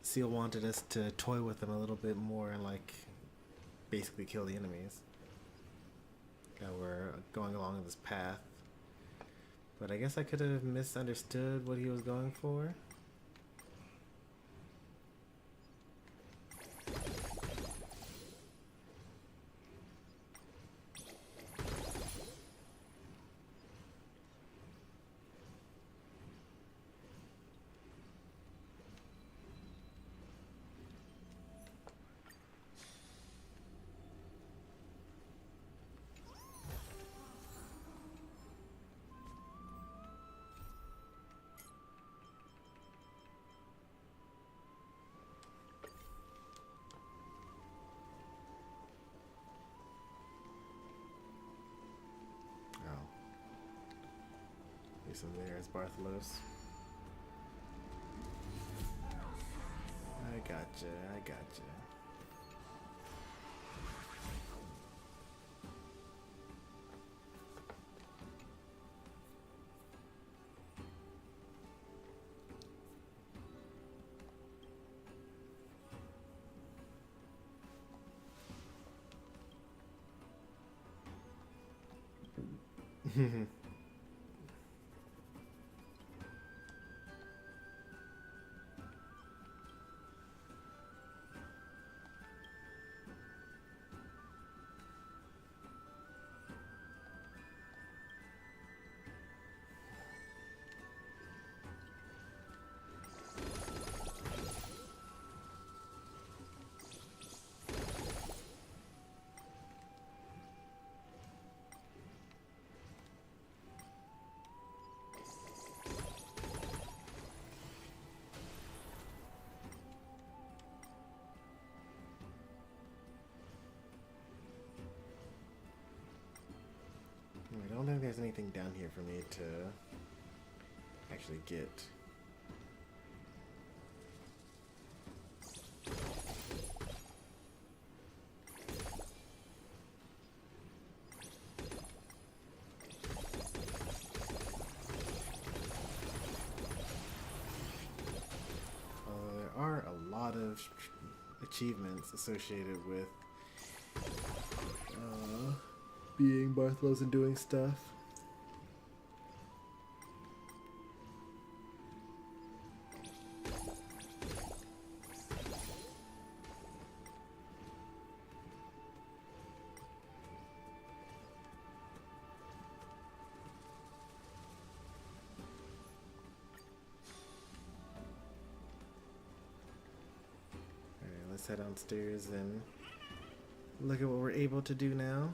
Seal wanted us to toy with him a little bit more and like basically kill the enemies that were going along this path. But I guess I could have misunderstood what he was going for. So there's Bartholos. I gotcha, I gotcha. I don't think there's anything down here for me to actually get. There are a lot of achievements associated with being Bartholos and doing stuff. Alright, let's head downstairs and look at what we're able to do now.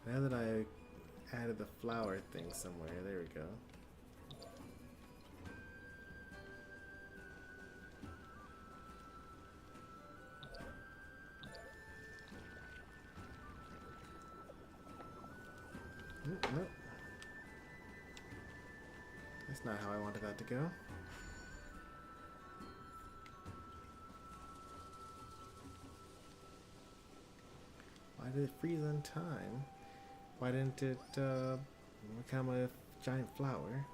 Now that I added the flower thing somewhere, there we go. Nope. That's not how I wanted that to go. Why did it freeze on time? Why didn't it become a giant flower?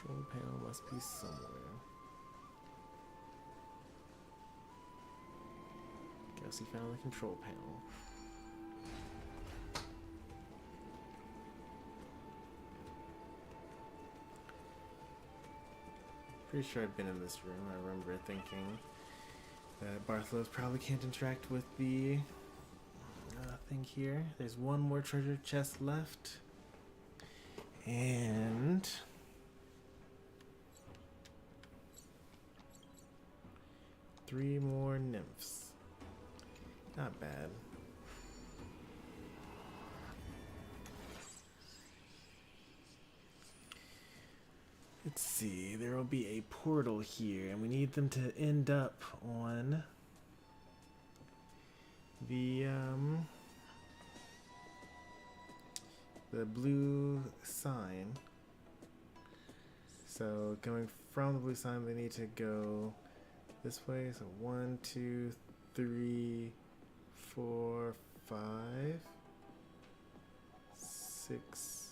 Control panel must be somewhere. Guess he found the control panel. Pretty sure I've been in this room. I remember thinking that Bartholomew's probably can't interact with the thing here. There's one more treasure chest left. And 3 more nymphs. Not bad. Let's see, there will be a portal here, and we need them to end up on the blue sign. So going from the blue sign, they need to go this way. So 1, 2, 3, 4, 5, 6,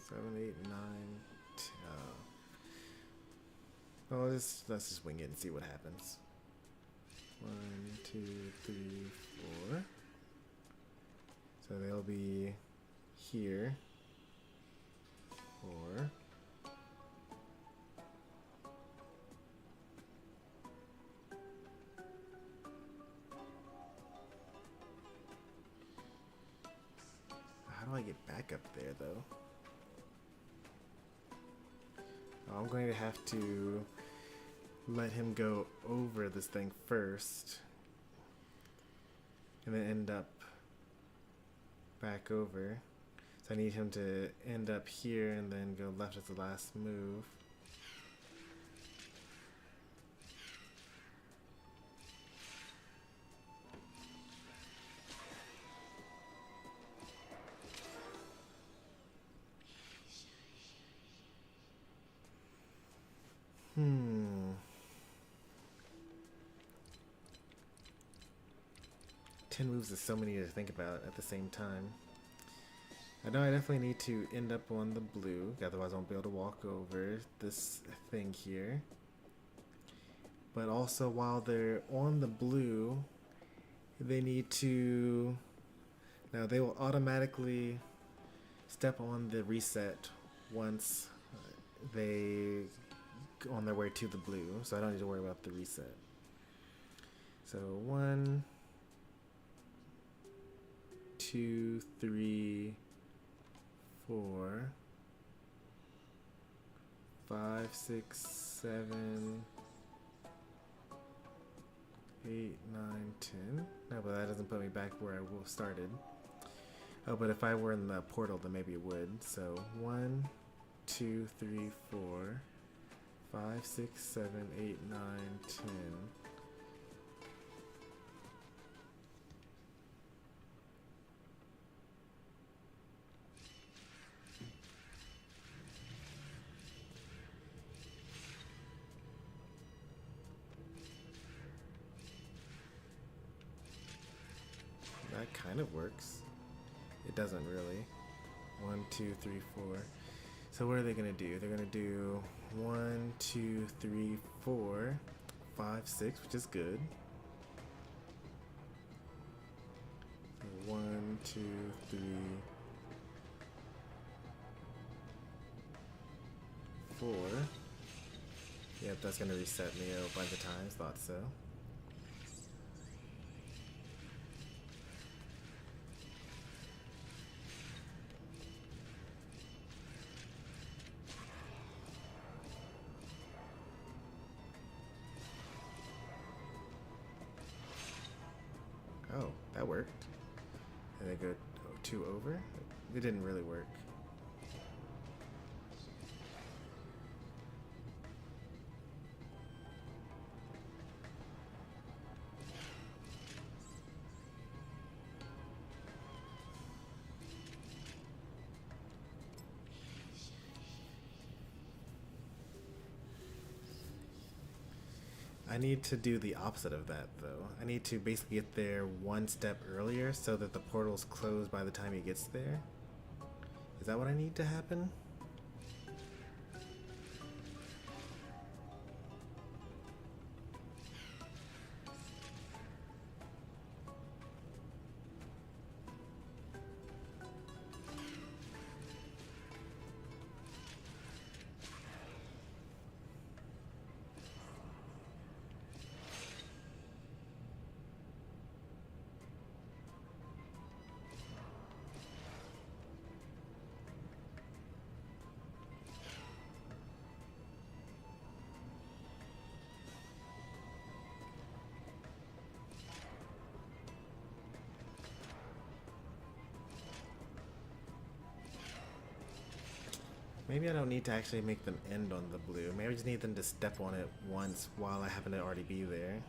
7, 8, 9, 10. Well, let's just wing it and see what happens. 1, 2, 3, 4. So they'll be here. 4. How do I get back up there, though? Oh, I'm going to have to let him go over this thing first, and then end up back over. So I need him to end up here and then go left as the last move. Hmm. 10 moves is so many to think about at the same time. I know I definitely need to end up on the blue, otherwise I won't be able to walk over this thing here. But also while they're on the blue, they need to... Now they will automatically step on the reset once they on their way to the blue, so I don't need to worry about the reset. So 1, 2, 3, 4, 5, 6, 7, 8, 9, 10. No, but that doesn't put me back where I started. Oh, but if I were in the portal, then maybe it would. So 1, 2, 3, 4, 5, 6, 7, 8, 9, 10. That kind of works. It doesn't really. 1, 2, 3, 4. So what are they gonna do? They're gonna do 1, 2, 3, 4, 5, 6, which is good. 1, 2, 3, 4. Yep, that's gonna reset me a bunch of times. Thought so. Oh, that worked. And they go 2 over? It didn't really work. I need to do the opposite of that, though. I need to basically get there 1 step earlier so that the portal's closed by the time he gets there. Is that what I need to happen? Maybe I don't need to actually make them end on the blue. Maybe I just need them to step on it once while I happen to already be there.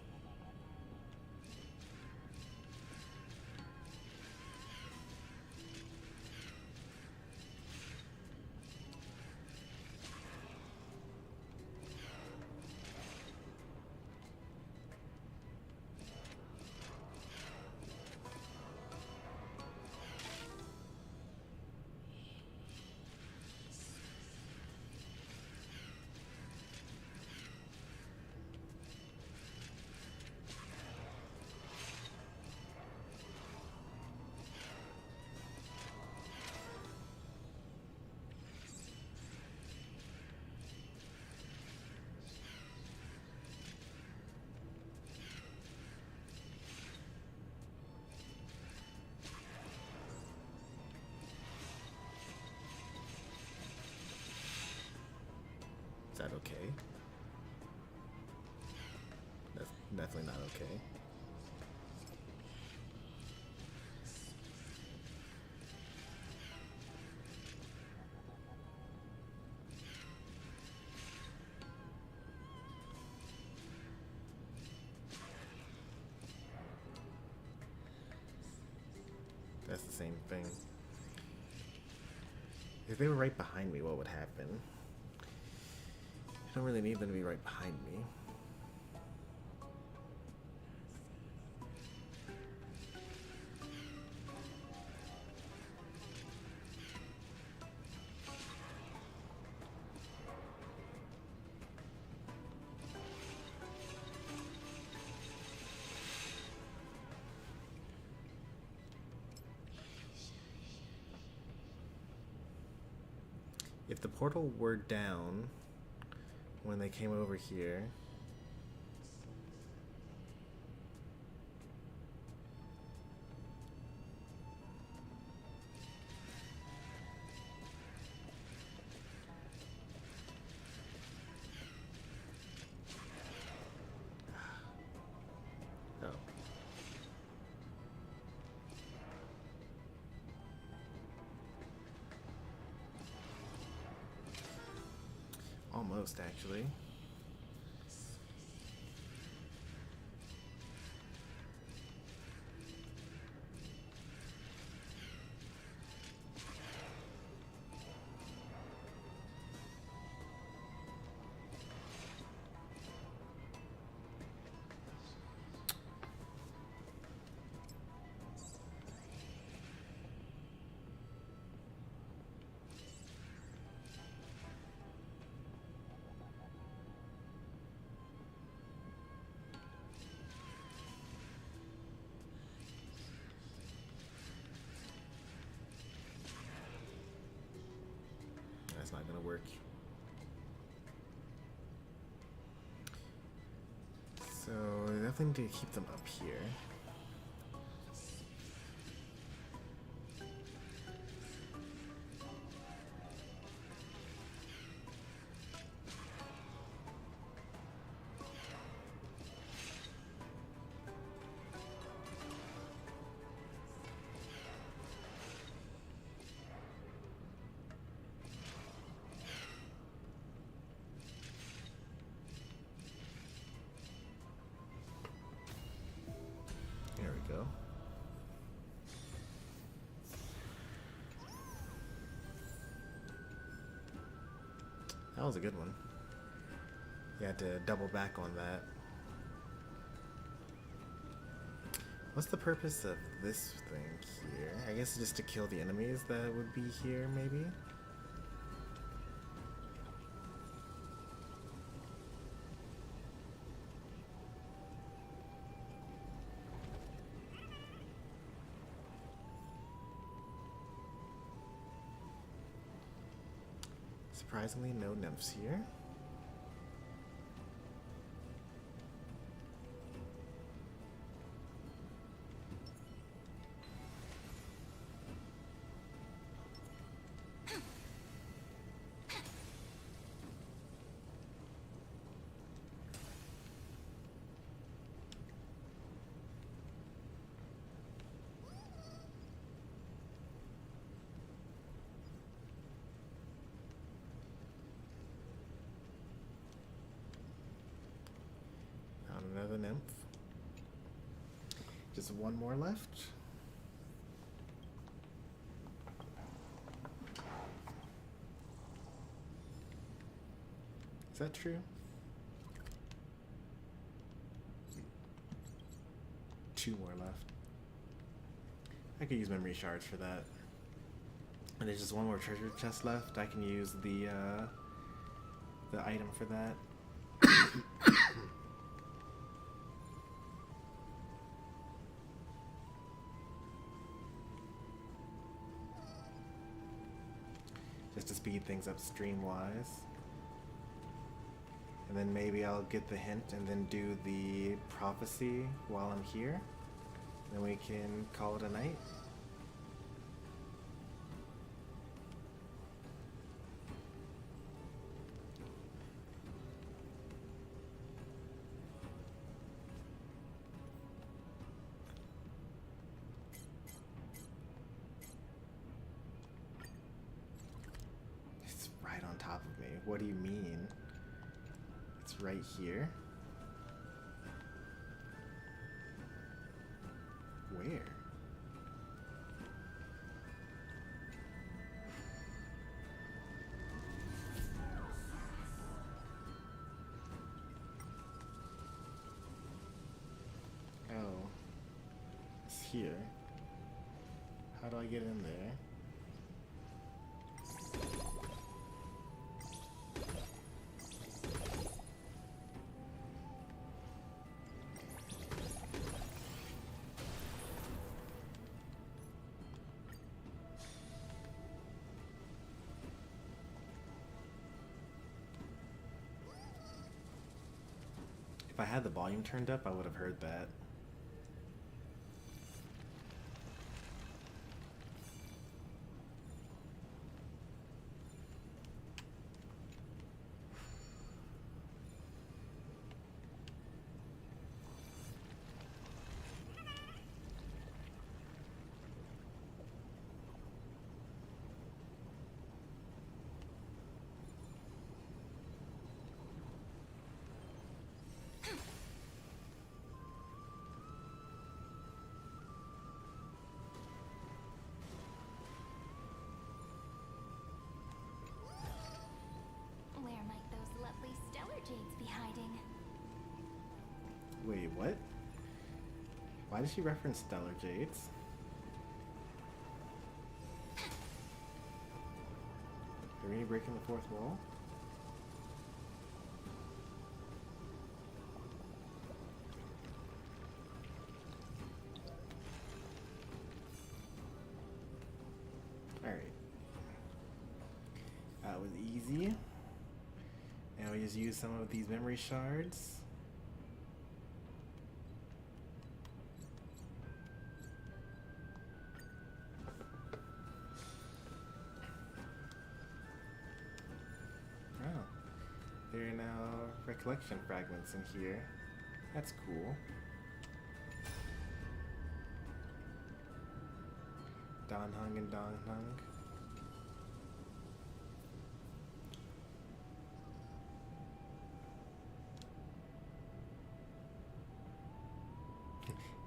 Is that okay? That's definitely not okay. That's the same thing. If they were right behind me, what would happen? I don't really need them to be right behind me. If the portal were down when they came over here, oh. Almost, actually. That's not gonna work. So I definitely need to keep them up here. There we go. That was a good one. You had to double back on that. What's the purpose of this thing here? I guess just to kill the enemies that would be here, maybe? Surprisingly, no nymphs here. Just one more left. Is that true? Two more left. I could use memory shards for that. And there's just one more treasure chest left. I can use the item for that. Just to speed things up stream-wise. And then maybe I'll get the hint and then do the prophecy while I'm here. Then we can call it a night. It's right on top of me. What do you mean? It's right here. Where? Oh. It's here. How do I get in there? If I had the volume turned up, I would have heard that. Where might those lovely stellar jades be hiding? Wait, what? Why did she reference stellar jades? Are we breaking the fourth wall? Alright. That was easy. Now we just use some of these memory shards. Oh. There are now recollection fragments in here. That's cool. Don Hung and Don Hung.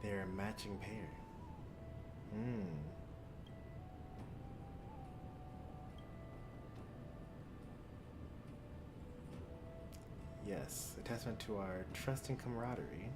They're a matching pair. Yes, a testament to our trust and camaraderie.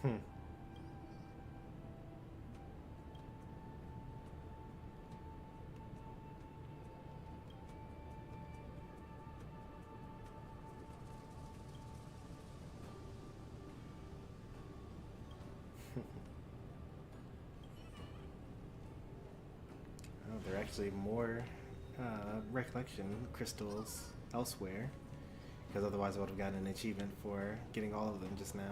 Oh, there are actually more recollection crystals elsewhere, because otherwise I would have gotten an achievement for getting all of them just now.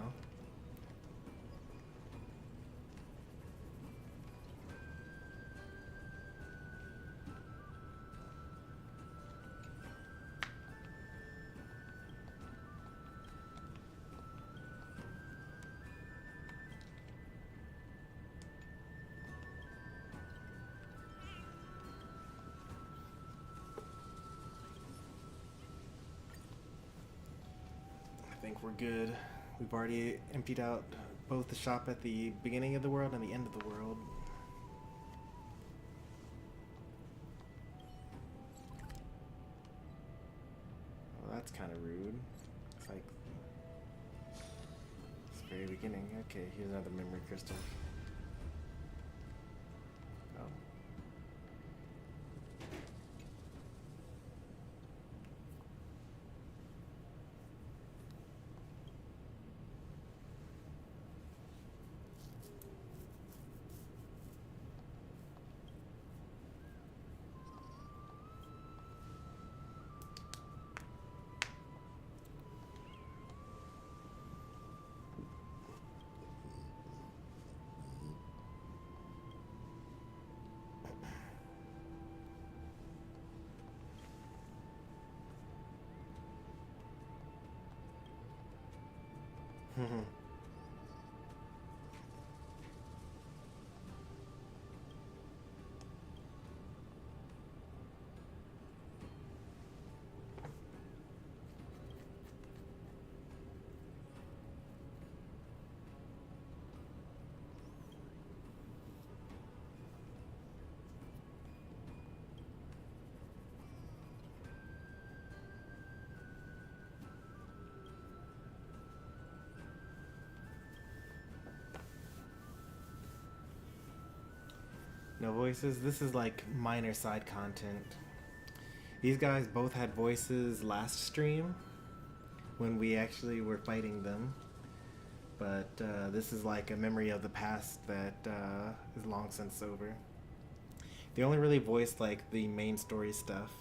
I think we're good. We've already emptied out both the shop at the beginning of the world and the end of the world. Well, that's kind of rude. It's like, it's the very beginning. Okay, here's another memory crystal. Oh. No voices. This is like minor side content. These guys both had voices last stream when we actually were fighting them. But this is like a memory of the past that is long since over. They only really voiced like the main story stuff.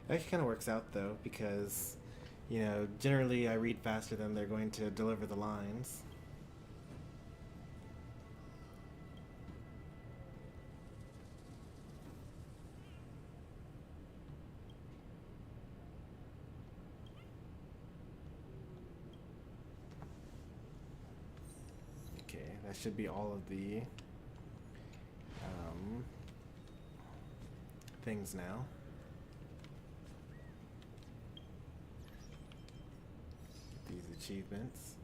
It actually kind of works out though, because you know, generally I read faster than they're going to deliver the lines. Okay, that should be all of the things now. These achievements.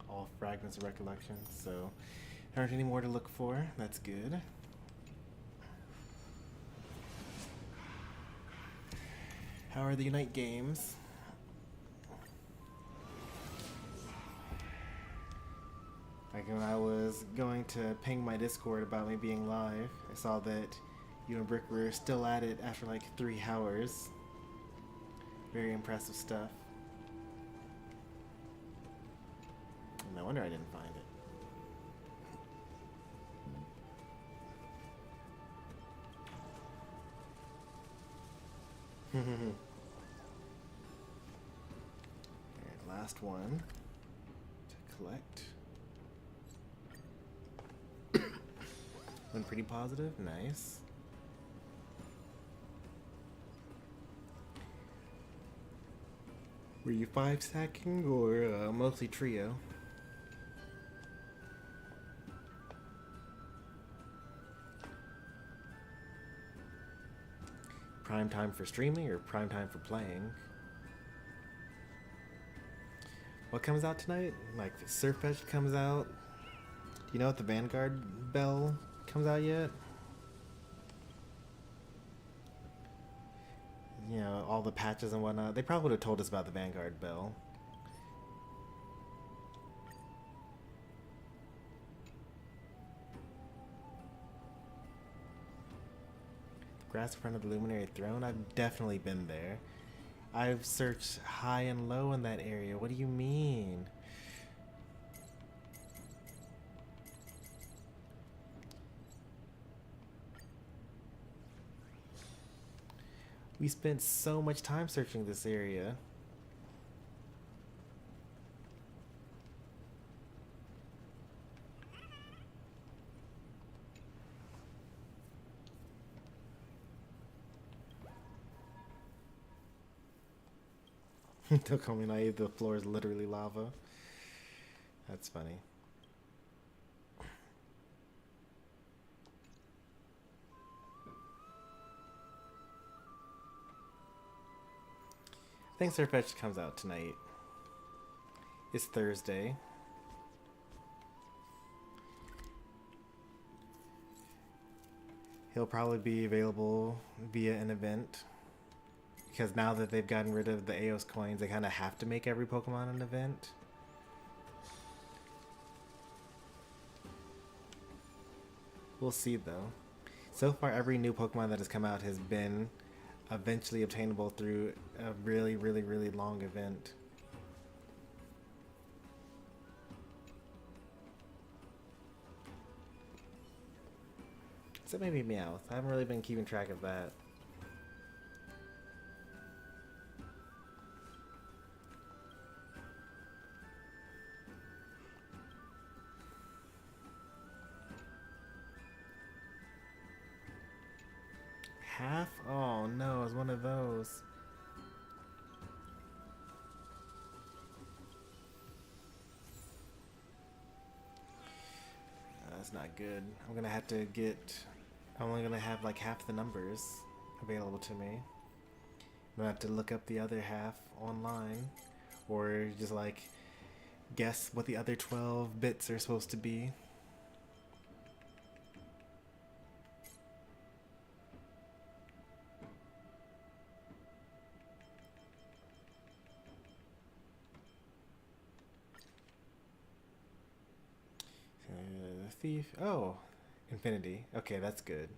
All fragments of recollection, so there aren't any more to look for. That's good. How are the Unite games? Like when I was going to ping my Discord about me being live, I saw that you and Brick were still at it after like 3 hours. Very impressive stuff. No wonder I didn't find it. Alright, last one to collect. Went pretty positive, nice. Were you 5-stacking or mostly trio? Prime time for streaming or prime time for playing? What comes out tonight? Like Surf Fetch comes out. you know if the Vanguard bell comes out yet? You know, all the patches and whatnot. They probably would have told us about the Vanguard bell. Grass in front of the Luminary Throne? I've definitely been there. I've searched high and low in that area. What do you mean? We spent so much time searching this area. Don't call me naive, the floor is literally lava. That's funny. I think Surfetch comes out tonight. It's Thursday. He'll probably be available via an event. Because now that they've gotten rid of the Aeos coins, they kind of have to make every Pokemon an event. We'll see though. So far, every new Pokemon that has come out has been eventually obtainable through a really, really, really long event. Except maybe Meowth. I haven't really been keeping track of that. Half? Oh no, it's one of those. That's not good. I'm gonna have to get... I'm only gonna have like half the numbers available to me. I'm gonna have to look up the other half online. Or just like guess what the other 12 bits are supposed to be. Thief. Oh, Infinity. Okay, that's good.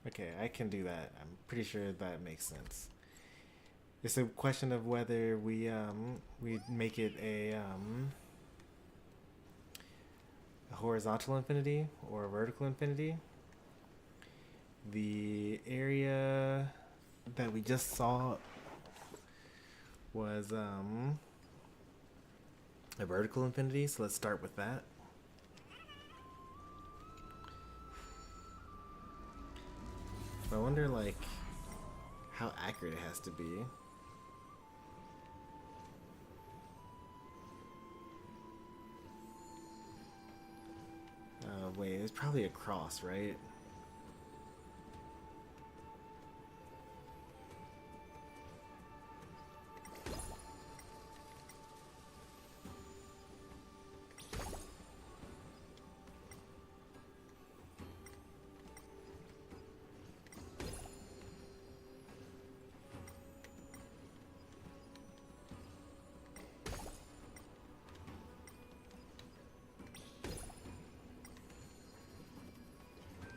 Okay, I can do that. I'm pretty sure that makes sense. It's a question of whether we make it a horizontal infinity or a vertical infinity. The area that we just saw was a vertical infinity, so let's start with that. I wonder like how accurate it has to be. Wait, it's probably a cross, right?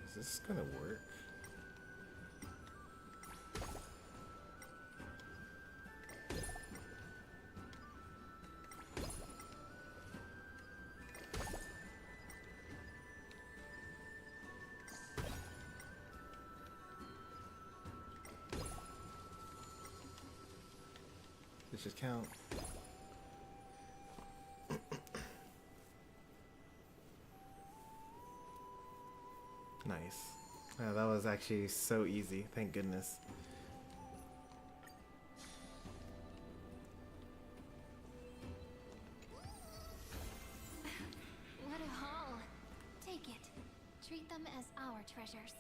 Is this gonna work? This should count. Nice. Oh, that was actually so easy. Thank goodness. Treat them as our treasures.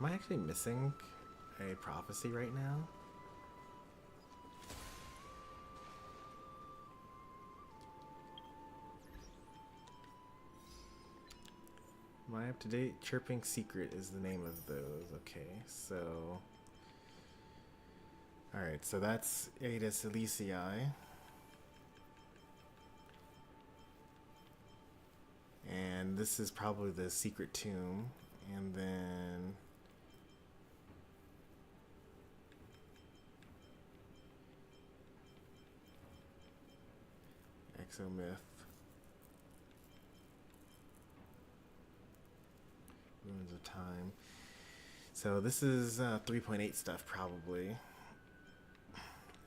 Am I actually missing a prophecy right now? My up-to-date chirping secret is the name of those. Okay, so... Alright, so that's Ada Silicii. And this is probably the secret tomb. And then... Exomyth. Ruins of Time. So this is 3.8 stuff probably.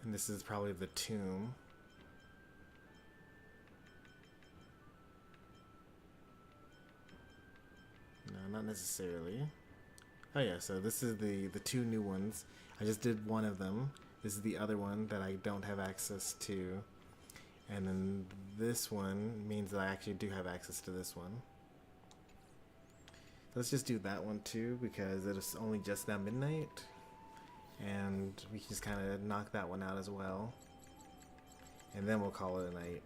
And this is probably the tomb. No, not necessarily. Oh yeah, so this is the two new ones. I just did one of them. This is the other one that I don't have access to. And then this one means that I actually do have access to this one. Let's just do that one too, because it's only just now midnight. And we can just kind of knock that one out as well. And then we'll call it a night.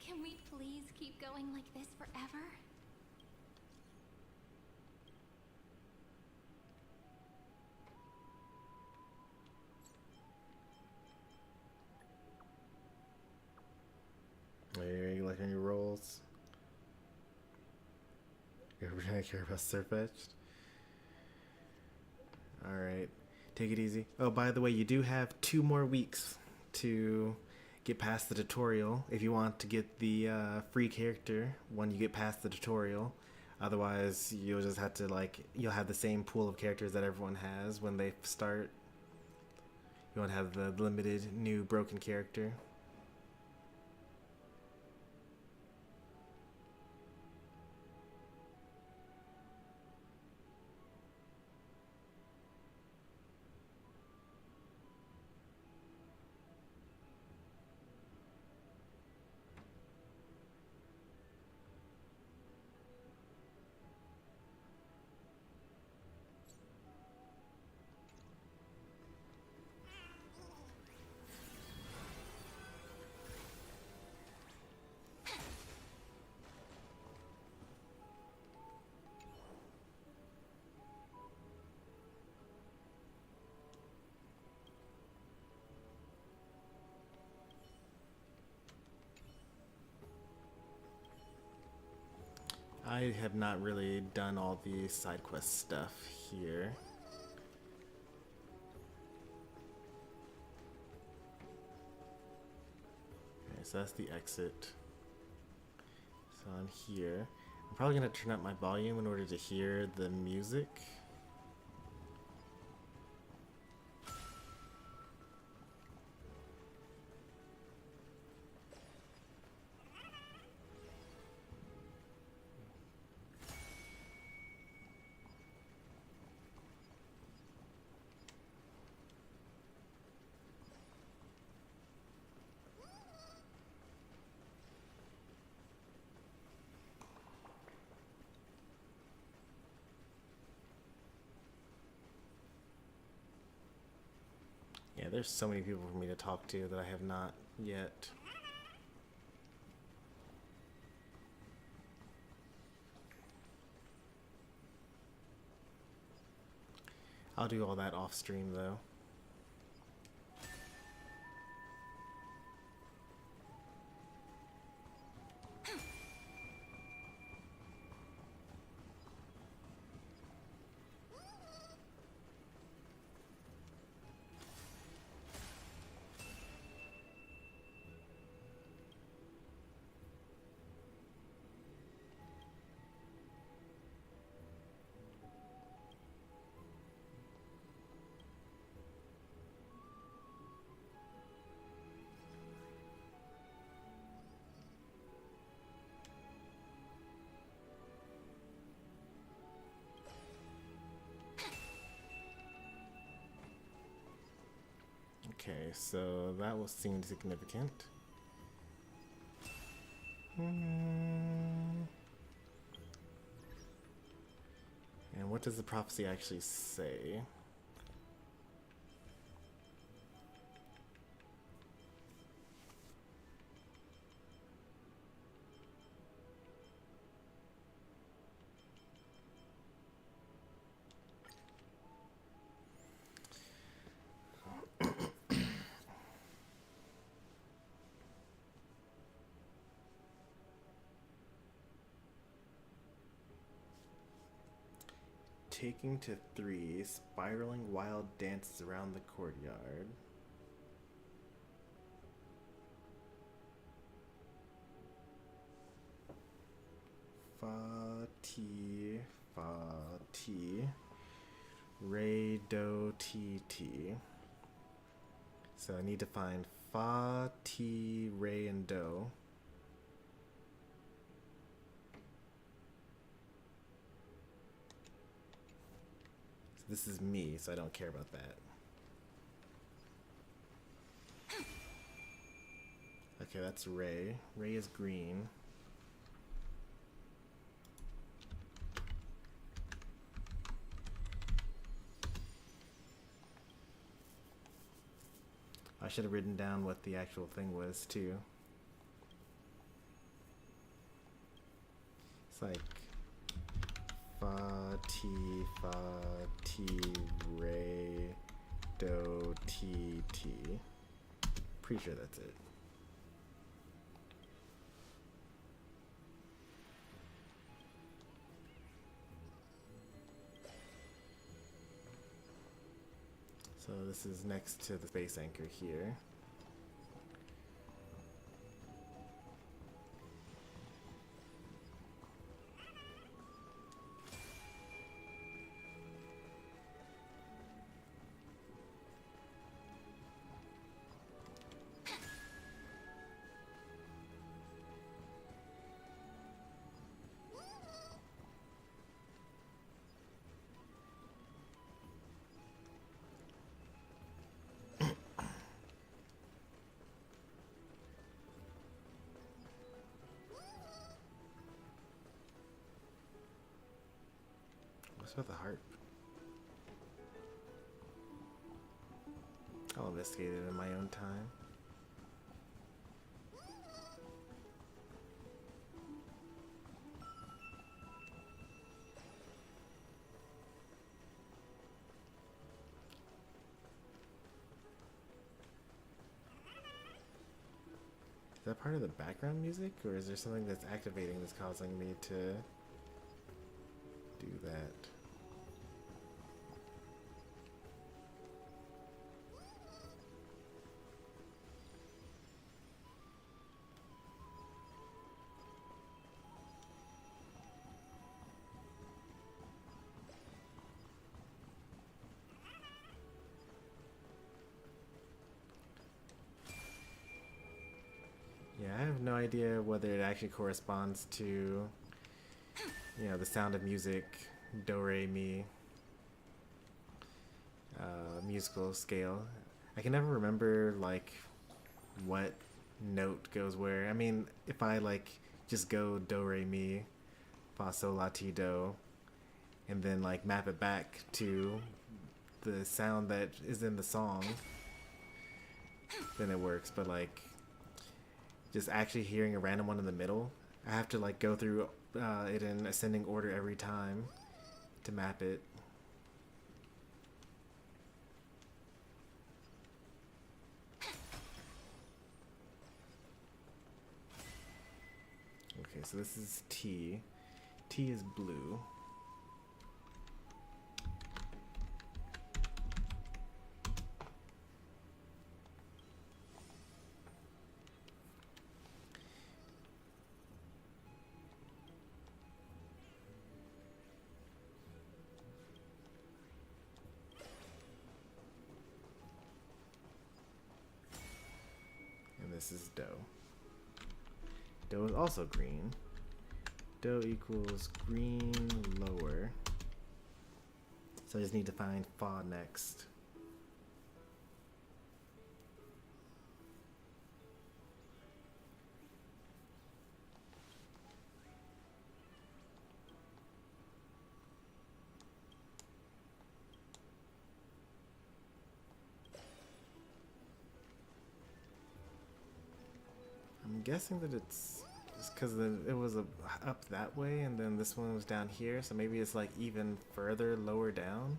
Can we please keep going like this forever? Are you liking your rolls? You're gonna care about Surfetched? Alright. Take it easy. Oh, by the way, you do have 2 more weeks to get past the tutorial if you want to get the free character when you get past the tutorial. Otherwise, you'll just have to, like, you'll have the same pool of characters that everyone has when they start. You won't have the limited new broken character. I have not really done all the side quest stuff here. Okay, so that's the exit. So I'm here. I'm probably gonna turn up my volume in order to hear the music. Yeah, there's so many people for me to talk to that I have not yet. I'll do all that off stream though. Okay, so that will seem significant. And what does the prophecy actually say? Taking to 3, spiraling wild dances around the courtyard. Fa, ti, re, do, ti, ti. So I need to find fa, ti, re, and do. This is me, so I don't care about that. Okay, that's Ray. Ray is green. I should have written down what the actual thing was, too. It's like fa, ti, re, do, ti, ti. Pretty sure that's it. So this is next to the space anchor here. What's with the harp? I'll investigate it in my own time. Is that part of the background music, or is there something that's activating that's causing me to do that? Yeah, I have no idea whether it actually corresponds to, you know, the Sound of Music, do, re, mi, musical scale. I can never remember, like, what note goes where. I mean, if I, like, just go do, re, mi, fa, sol, la, ti, do, and then, like, map it back to the sound that is in the song, then it works. But, like, just actually hearing a random one in the middle, I have to like go through it in ascending order every time to map it. Okay, so this is T. T is blue. This is do. Do is also green. Do equals green lower. So I just need to find fa next. guessing that it's just because it was up that way, and then this one was down here, so maybe it's like even further lower down.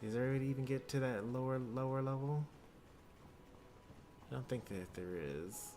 Is there a way to even get to that lower level? I don't think that there is.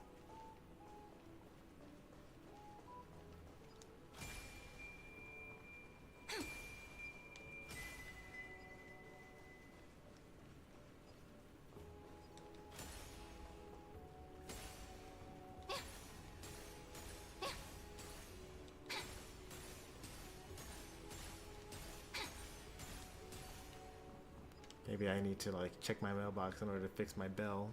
Maybe I need to like check my mailbox in order to fix my bell.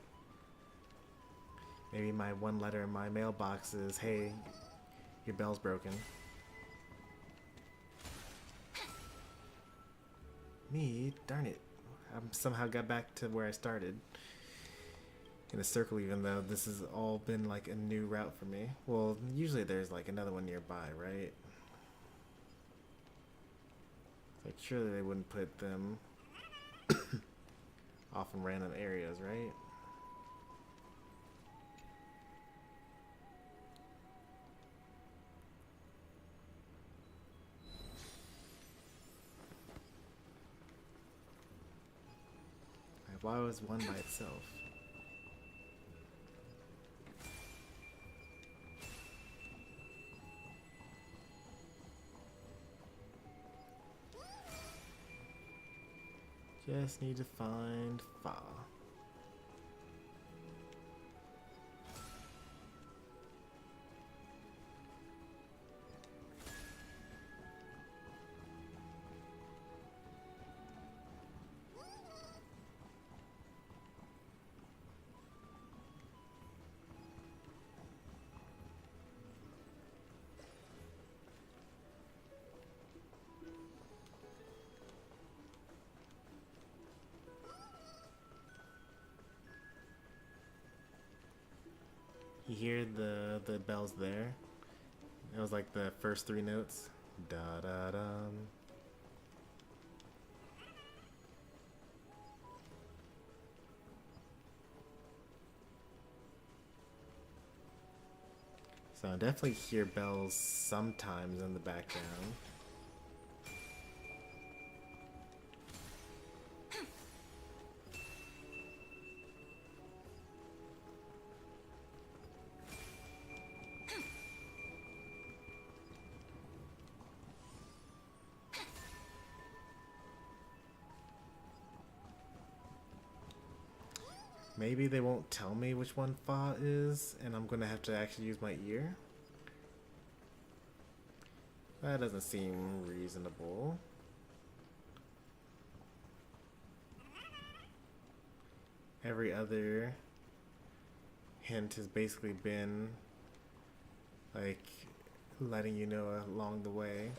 Maybe my one letter in my mailbox is, hey, your bell's broken. Me, darn it. I somehow got back to where I started. In a circle, even though this has all been like a new route for me. Well, usually there's like another one nearby, right? Like surely they wouldn't put them off in random areas, right? Why was one by itself? Just need to find Fa. You hear the bells there? It was like the first three notes. Da da dum. So I definitely hear bells sometimes in the background. Maybe they won't tell me which one Fa is, and I'm gonna have to actually use my ear. That doesn't seem reasonable. Every other hint has basically been like letting you know along the way.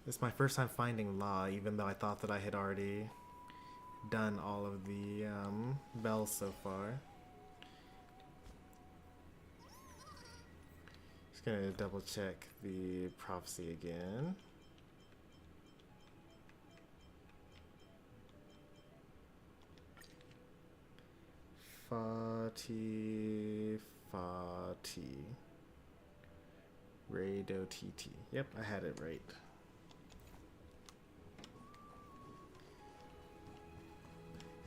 This is my first time finding Law, even though I thought that I had already done all of the bells so far. Just gonna double check the prophecy again. Fati. Rado TT. Yep, I had it right.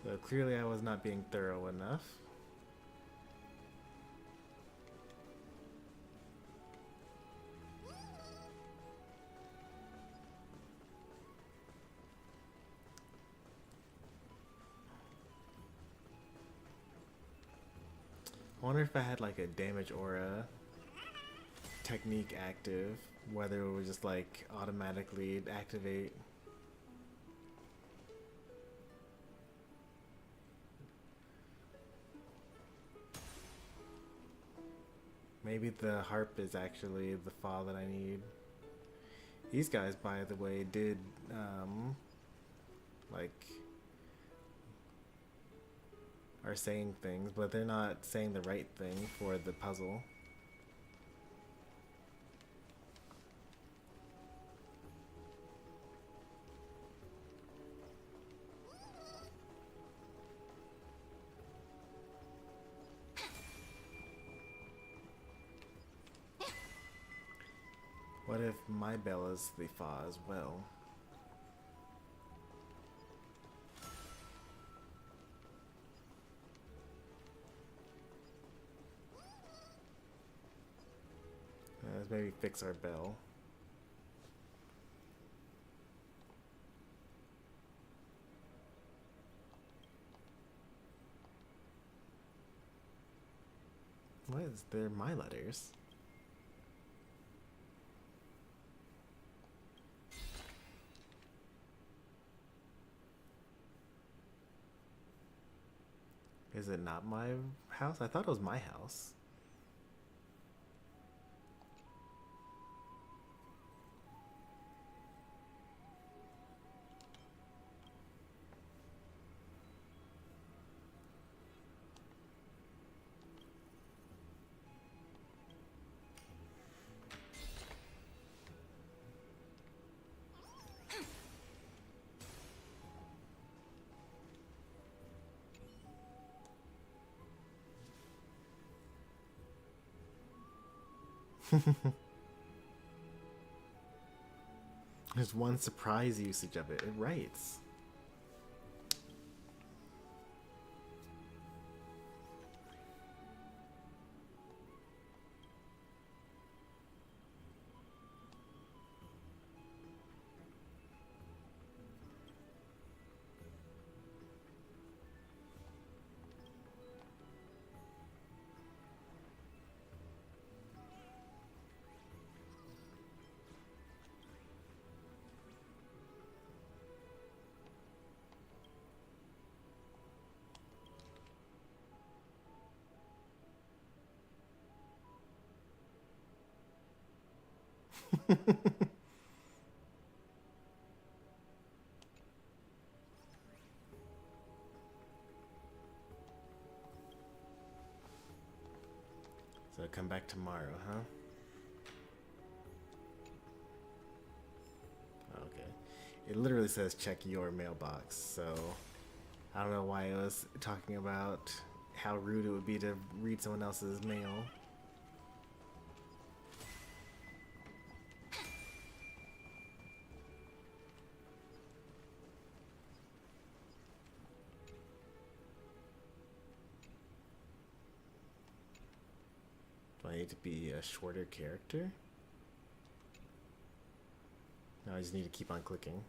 So clearly I was not being thorough enough. I wonder if I had like a damage aura technique active, whether it would just like automatically activate. Maybe the harp is actually the Fa that I need. These guys, by the way, did like, are saying things, but they're not saying the right thing for the puzzle. What if my bell is the fa as well? Let's maybe fix our bell. What is there? My letters. Is it not my house? I thought it was my house. There's one surprise usage of it. It writes. So come back tomorrow, huh? Okay. It literally says check your mailbox, so I don't know why it was talking about how rude it would be to read someone else's mail. Do I need to be a shorter character? No, I just need to keep on clicking.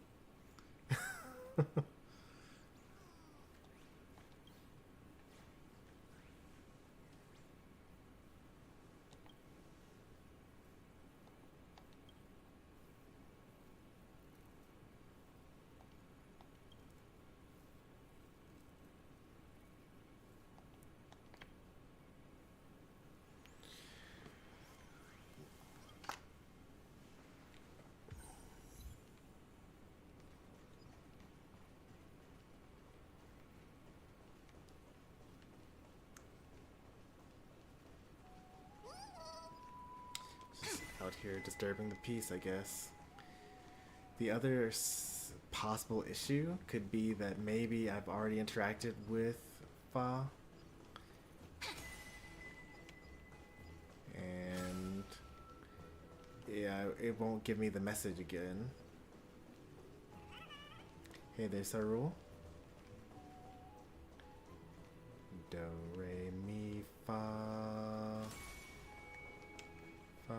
Out here disturbing the peace, I guess. The other possible issue could be that maybe I've already interacted with Fa. And yeah, it won't give me the message again. Hey, there's our rule. Do, re, mi, fa. Fa.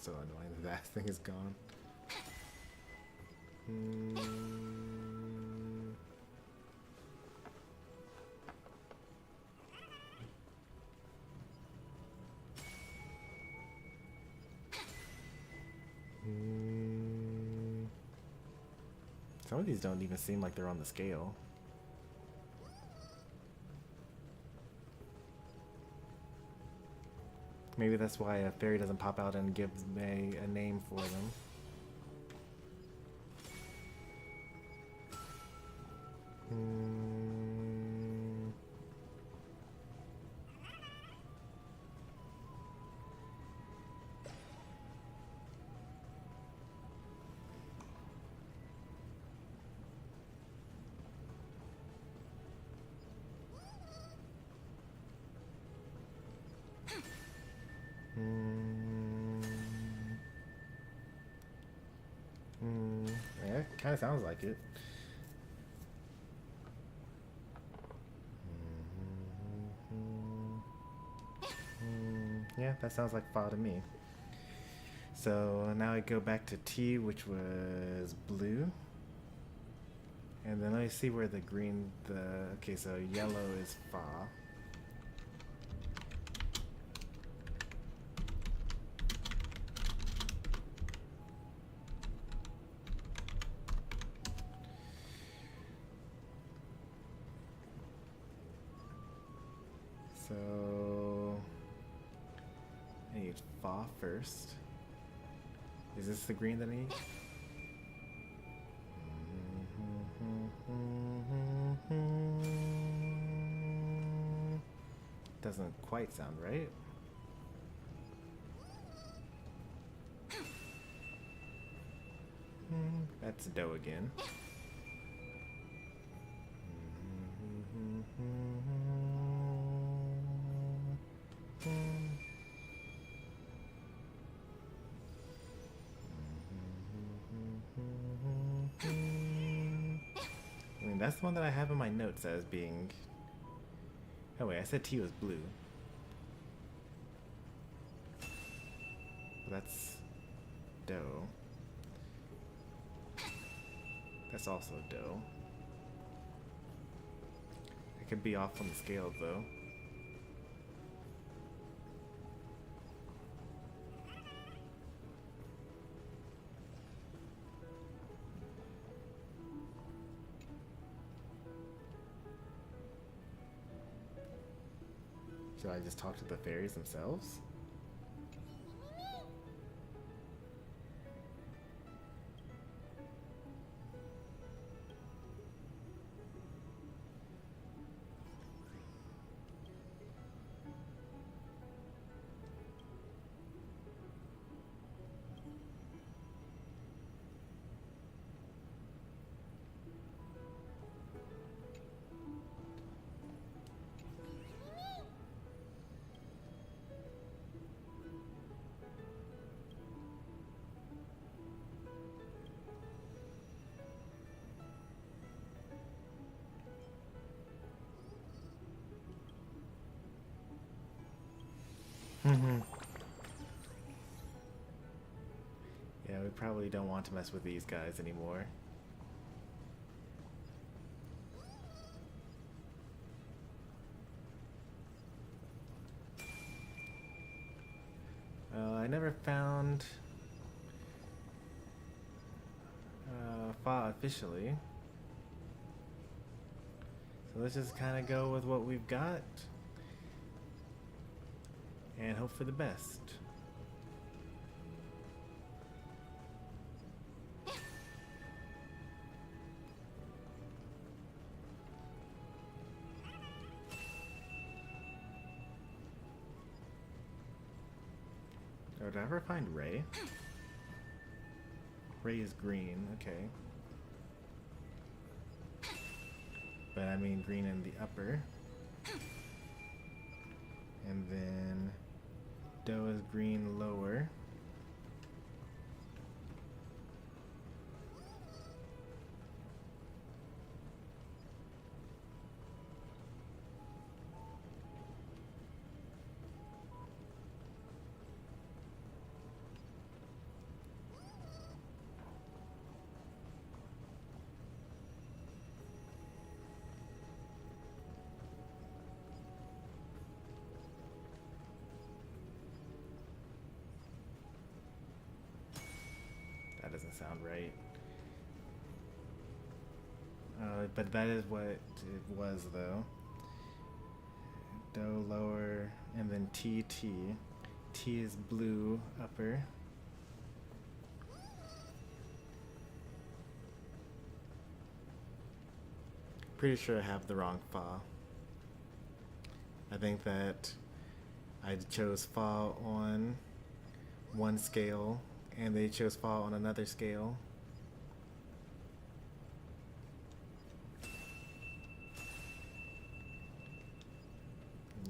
So annoying that thing is gone. Some of these don't even seem like they're on the scale. Maybe that's why a fairy doesn't pop out and give a name for them. Yeah, it kind of sounds like it. Yeah, that sounds like fa to me. So now I go back to T, which was blue. And then I see where the green, okay, so yellow is fa. So I need fa first. Is this the green that I need? Doesn't quite sound right. That's do again. I mean, that's the one that I have in my notes as being... Oh wait, I said T was blue. That's do. That's also do. I could be off on the scales though. Should I just talk to the fairies themselves? Yeah, we probably don't want to mess with these guys anymore. I never found Fa officially. So let's just kind of go with what we've got and hope for the best. Oh, did I ever find Ray? Ray is green, okay. But I mean green in the upper. And then Do is green lower. That doesn't sound right. But that is what it was though. Do lower and then T. T is blue upper. Pretty sure I have the wrong fa. I think that I chose fa on one scale and they chose fa on another scale.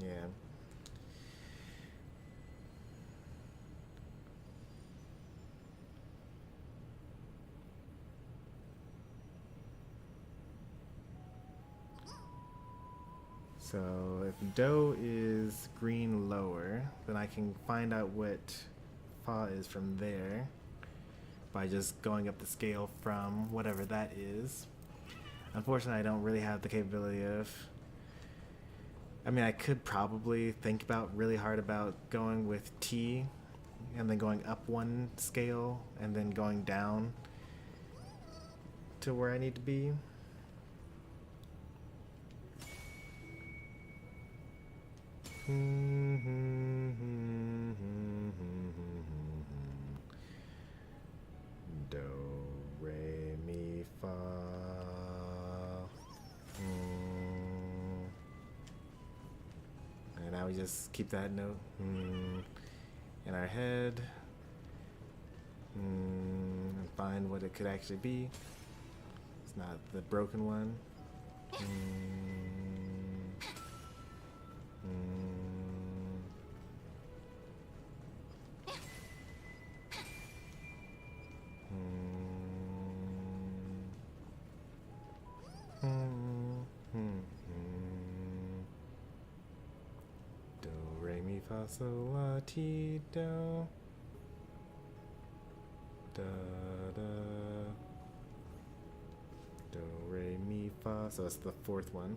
Yeah. So if do is green lower, then I can find out what fa is from there by just going up the scale from whatever that is. Unfortunately, I don't really have the capability of... I mean, I could probably think about really hard about going with T and then going up one scale and then going down to where I need to be. Do, re, mi, fa. And now we just keep that note in our head and find what it could actually be. It's not the broken one. Do, re, mi, fa, sol, la, ti, do. Da, da. Do, re, mi, fa. So that's the fourth one.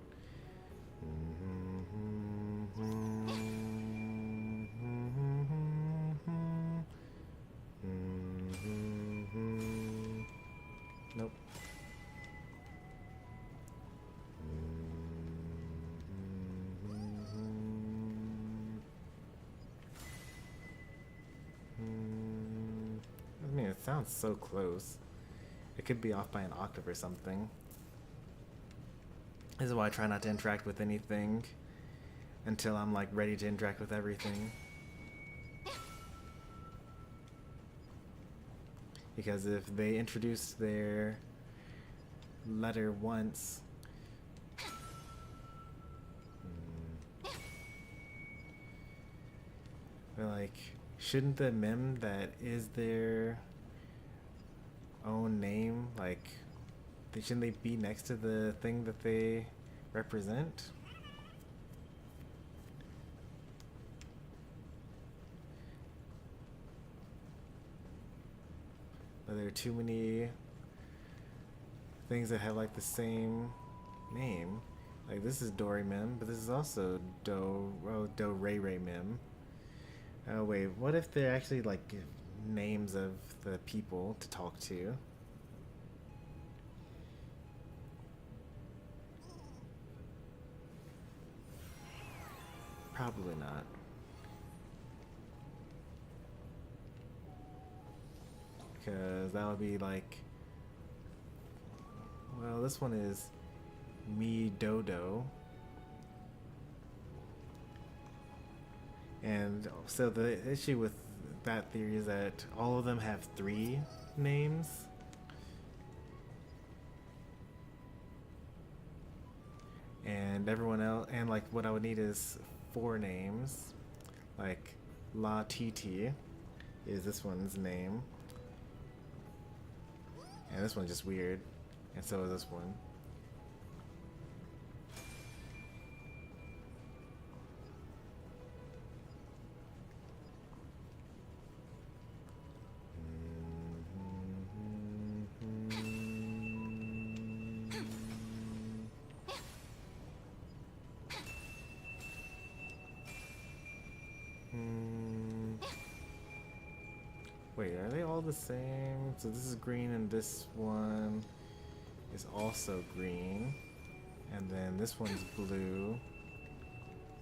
Nope. I mean, it sounds so close. It could be off by an octave or something. This is why I try not to interact with anything until I'm like ready to interact with everything. Because if they introduce their letter once, they're like, shouldn't the mem that is their own name, like, shouldn't they be next to the thing that they represent? Are there too many things that have like the same name? Like this is Dory Mem, but this is also Do Ray Ray Mem. Oh wait, what if they're actually like names of the people to talk to? Probably not. Because that would be like, well, this one is me Dodo. And so the issue with that theory is that all of them have 3 names. And everyone else, and like what I would need is 4 names. Like La Titi is this one's name. And this one's just weird. And so is this one. Wait, are they all the same? So this is green and this one is also green. And then this one's blue.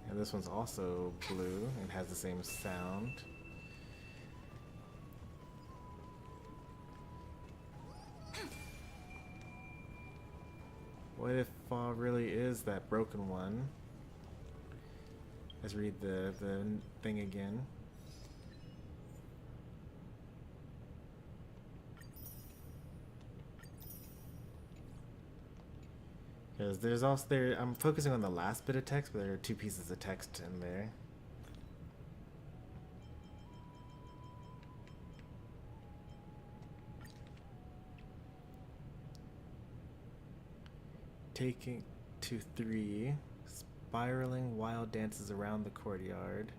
And this one's also blue and has the same sound. What if Fa really is that broken one? Let's read the thing again. Because there's also I'm focusing on the last bit of text, but there are 2 pieces of text in there. Taking to 3, spiraling wild dances around the courtyard.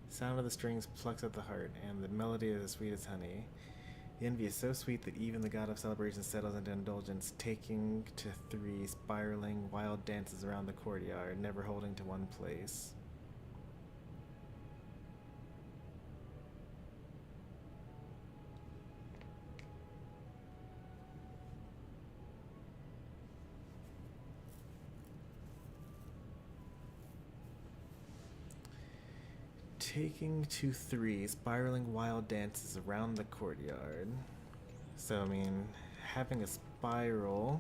Sound of the strings plucks at the heart, and the melody is as sweet as honey. The envy is so sweet that even the god of celebration settles into indulgence, taking to 3, spiraling wild dances around the courtyard, never holding to one place. Taking to 3, spiraling wild dances around the courtyard. So, I mean, having a spiral.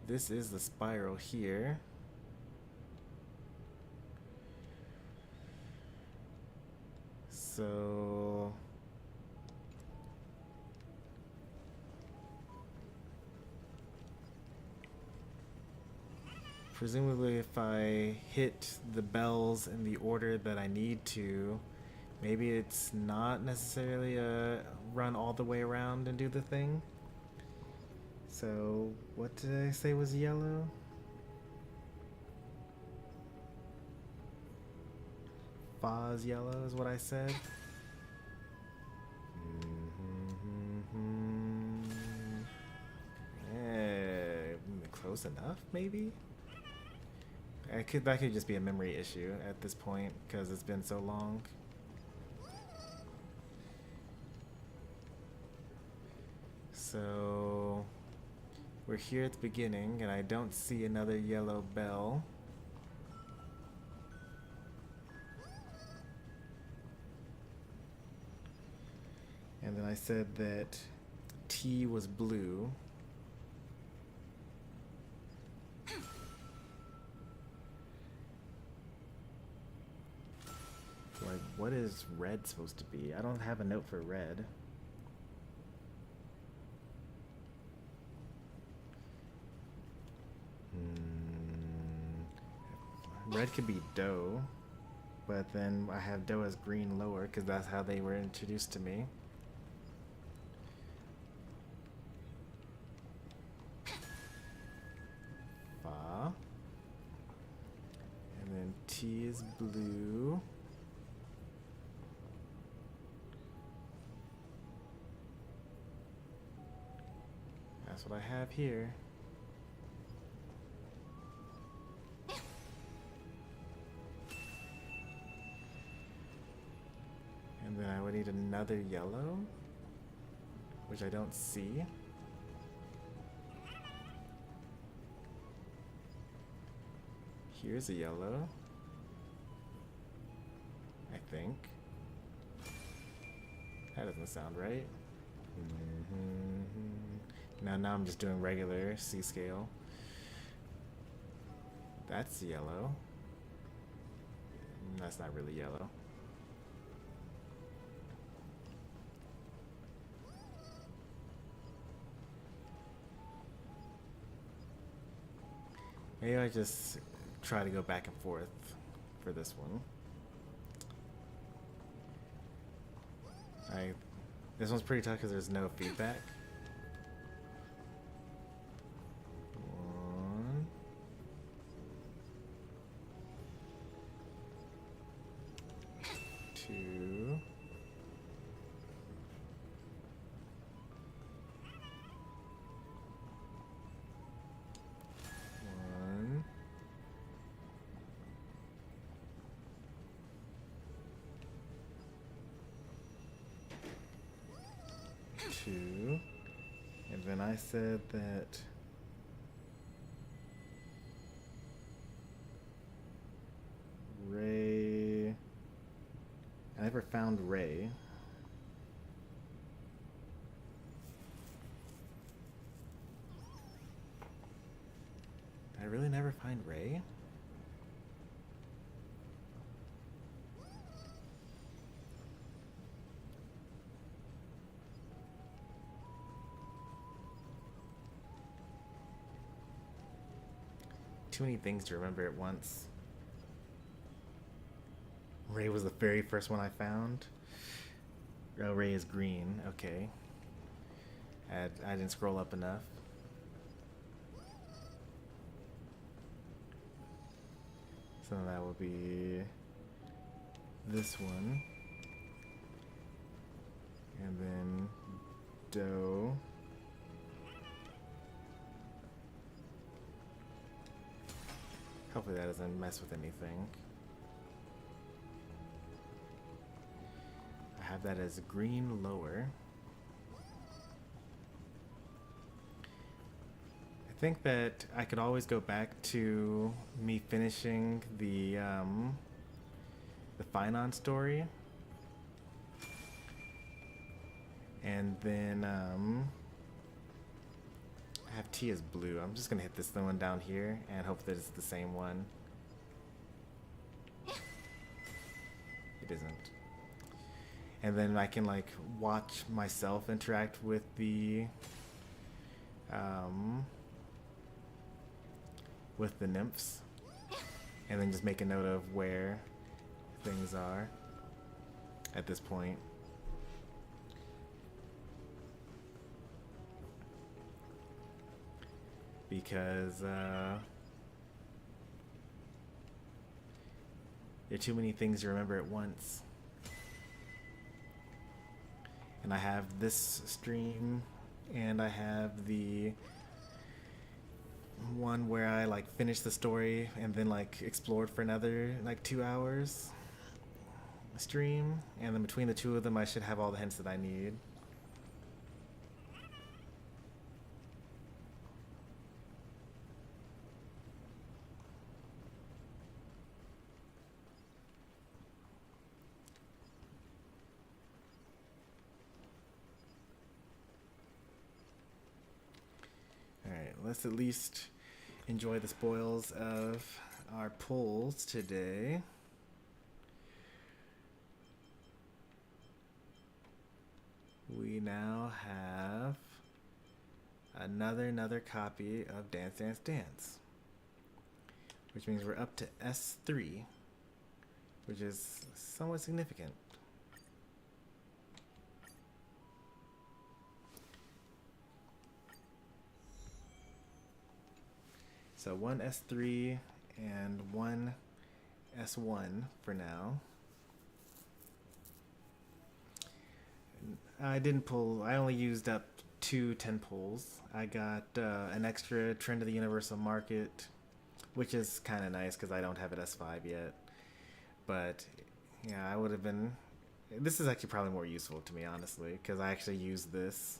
This is the spiral here. So... presumably if I hit the bells in the order that I need to, maybe it's not necessarily a run all the way around and do the thing. So, what did I say was yellow? Fa's yellow is what I said. Close enough, maybe? That could just be a memory issue at this point because it's been so long. So we're here at the beginning and I don't see another yellow bell. And then I said that T was blue. Like, what is red supposed to be? I don't have a note for red. Red could be dough, but then I have dough as green lower because that's how they were introduced to me. Fa. And then T is blue. That's what I have here. And then I would need another yellow, which I don't see. Here's a yellow, I think. That doesn't sound right. Now I'm just doing regular C scale. That's yellow. That's not really yellow. Maybe I just try to go back and forth for this one. This one's pretty tough because there's no feedback. 1, 2. 2. And then I said that Ray... I never found Ray. Did I really never find Ray? Too many things to remember at once. Ray was the very first one I found. Oh, Ray is green. Okay. I didn't scroll up enough. So that will be this one. And then Doe. Hopefully that doesn't mess with anything. I have that as green lower. I think that I could always go back to me finishing the Finon story. And then I have T as blue. I'm just gonna hit this one down here and hope that it's the same one. It isn't. And then I can like watch myself interact with the nymphs, and then just make a note of where things are at this point. Because there are too many things to remember at once. And I have this stream, and I have the one where I like finished the story and then like explored for another like 2 hours stream, and then between the two of them I should have all the hints that I need. Let's at least enjoy the spoils of our pulls today. We now have another copy of Dance Dance Dance, which means we're up to S3, which is somewhat significant. So one S3 and one S1 for now. I didn't pull, I only used up 2 10 pulls. I got an extra Trend of the Universal Market, which is kind of nice because I don't have it S5 yet. But yeah, I would have been, this is actually probably more useful to me, honestly, because I actually use this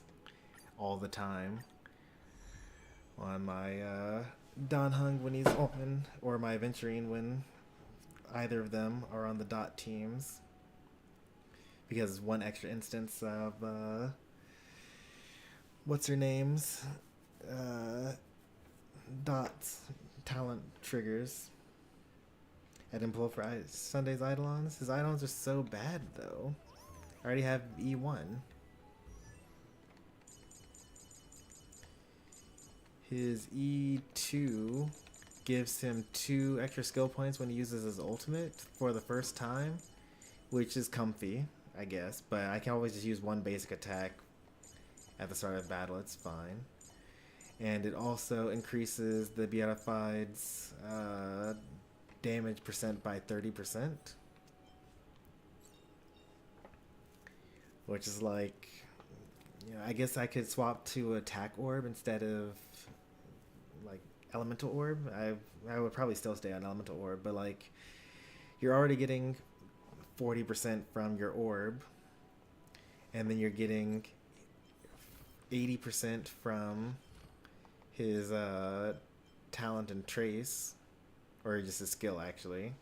all the time on my Don Hung when he's open, or my Aventurine when either of them are on the dot teams, because one extra instance of what's her name's Dot's talent triggers. I didn't pull for Sunday's Eidolons. His Eidolons are so bad though. I already have E1. His E2 gives him 2 extra skill points when he uses his ultimate for the first time, which is comfy, I guess, but I can always just use one basic attack at the start of battle, it's fine. And it also increases the Beatified's damage percent by 30%, which is like, you know, I guess I could swap to attack orb instead of like elemental orb. I would probably still stay on elemental orb, but like you're already getting 40% from your orb, and then you're getting 80% from his talent and trace, or just his skill actually.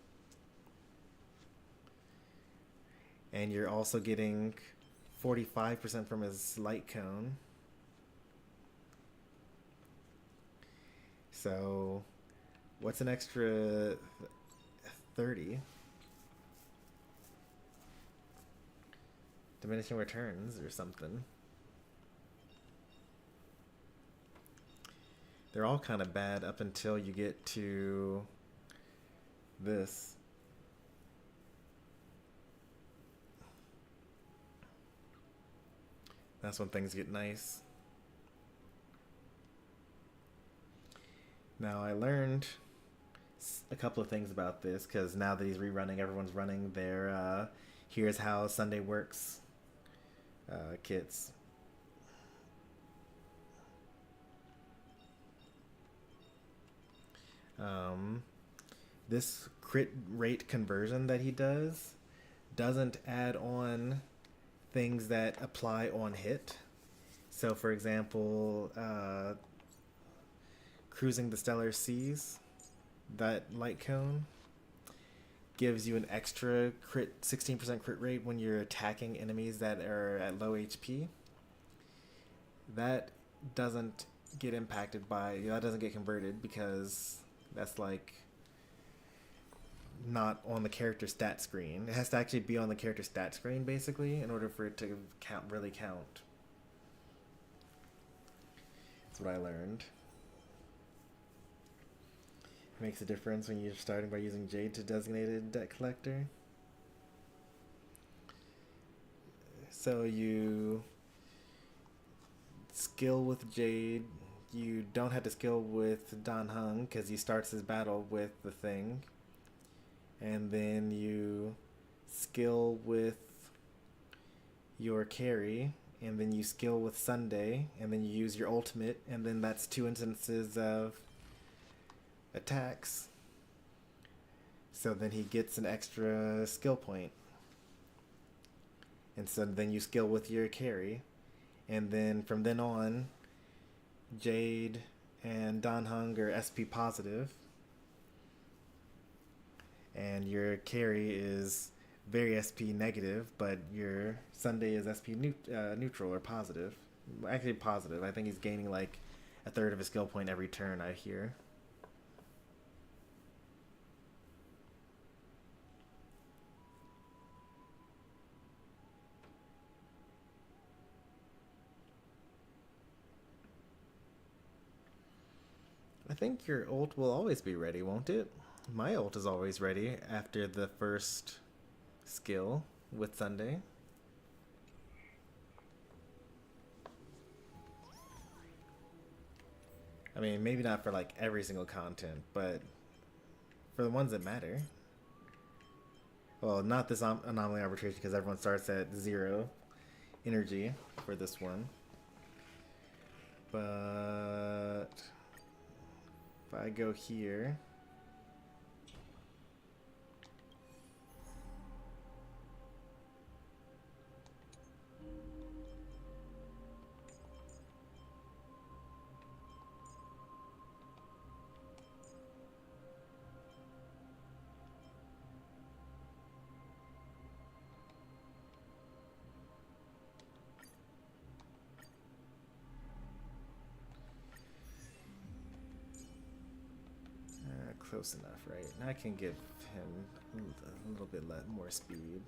And you're also getting 45% from his light cone. So what's an extra 30? Diminishing returns or something. They're all kind of bad up until you get to this. That's when things get nice. Now I learned a couple of things about this, because now that he's rerunning, everyone's running their Here's How Sunday Works kits. This crit rate conversion that he does doesn't add on things that apply on hit. So for example, Cruising the Stellar Seas, that light cone gives you an extra crit, 16% crit rate when you're attacking enemies that are at low HP. That doesn't get impacted by, that doesn't get converted, because that's like not on the character stat screen. It has to actually be on the character stat screen basically in order for it to really count. That's what I learned. It makes a difference when you're starting by using Jade to designated debt collector. So you skill with Jade. You don't have to skill with Dan Heng because he starts his battle with the thing. And then you skill with your carry, and then you skill with Sunday, and then you use your ultimate, and then that's 2 instances of attacks. So then he gets an extra skill point. And so then you skill with your carry. And then from then on, Jade and Dan Heng are SP positive. And your carry is very SP negative, but your Sunday is SP neutral or positive. Actually positive. I think he's gaining like a third of a skill point every turn, I hear. I think your ult will always be ready, won't it? My ult is always ready after the first skill with Sunday. I mean, maybe not for like every single content, but for the ones that matter. Well, not this anomaly arbitration because everyone starts at 0 energy for this one. But if I go here, close enough, right? And I can give him a little bit more speed.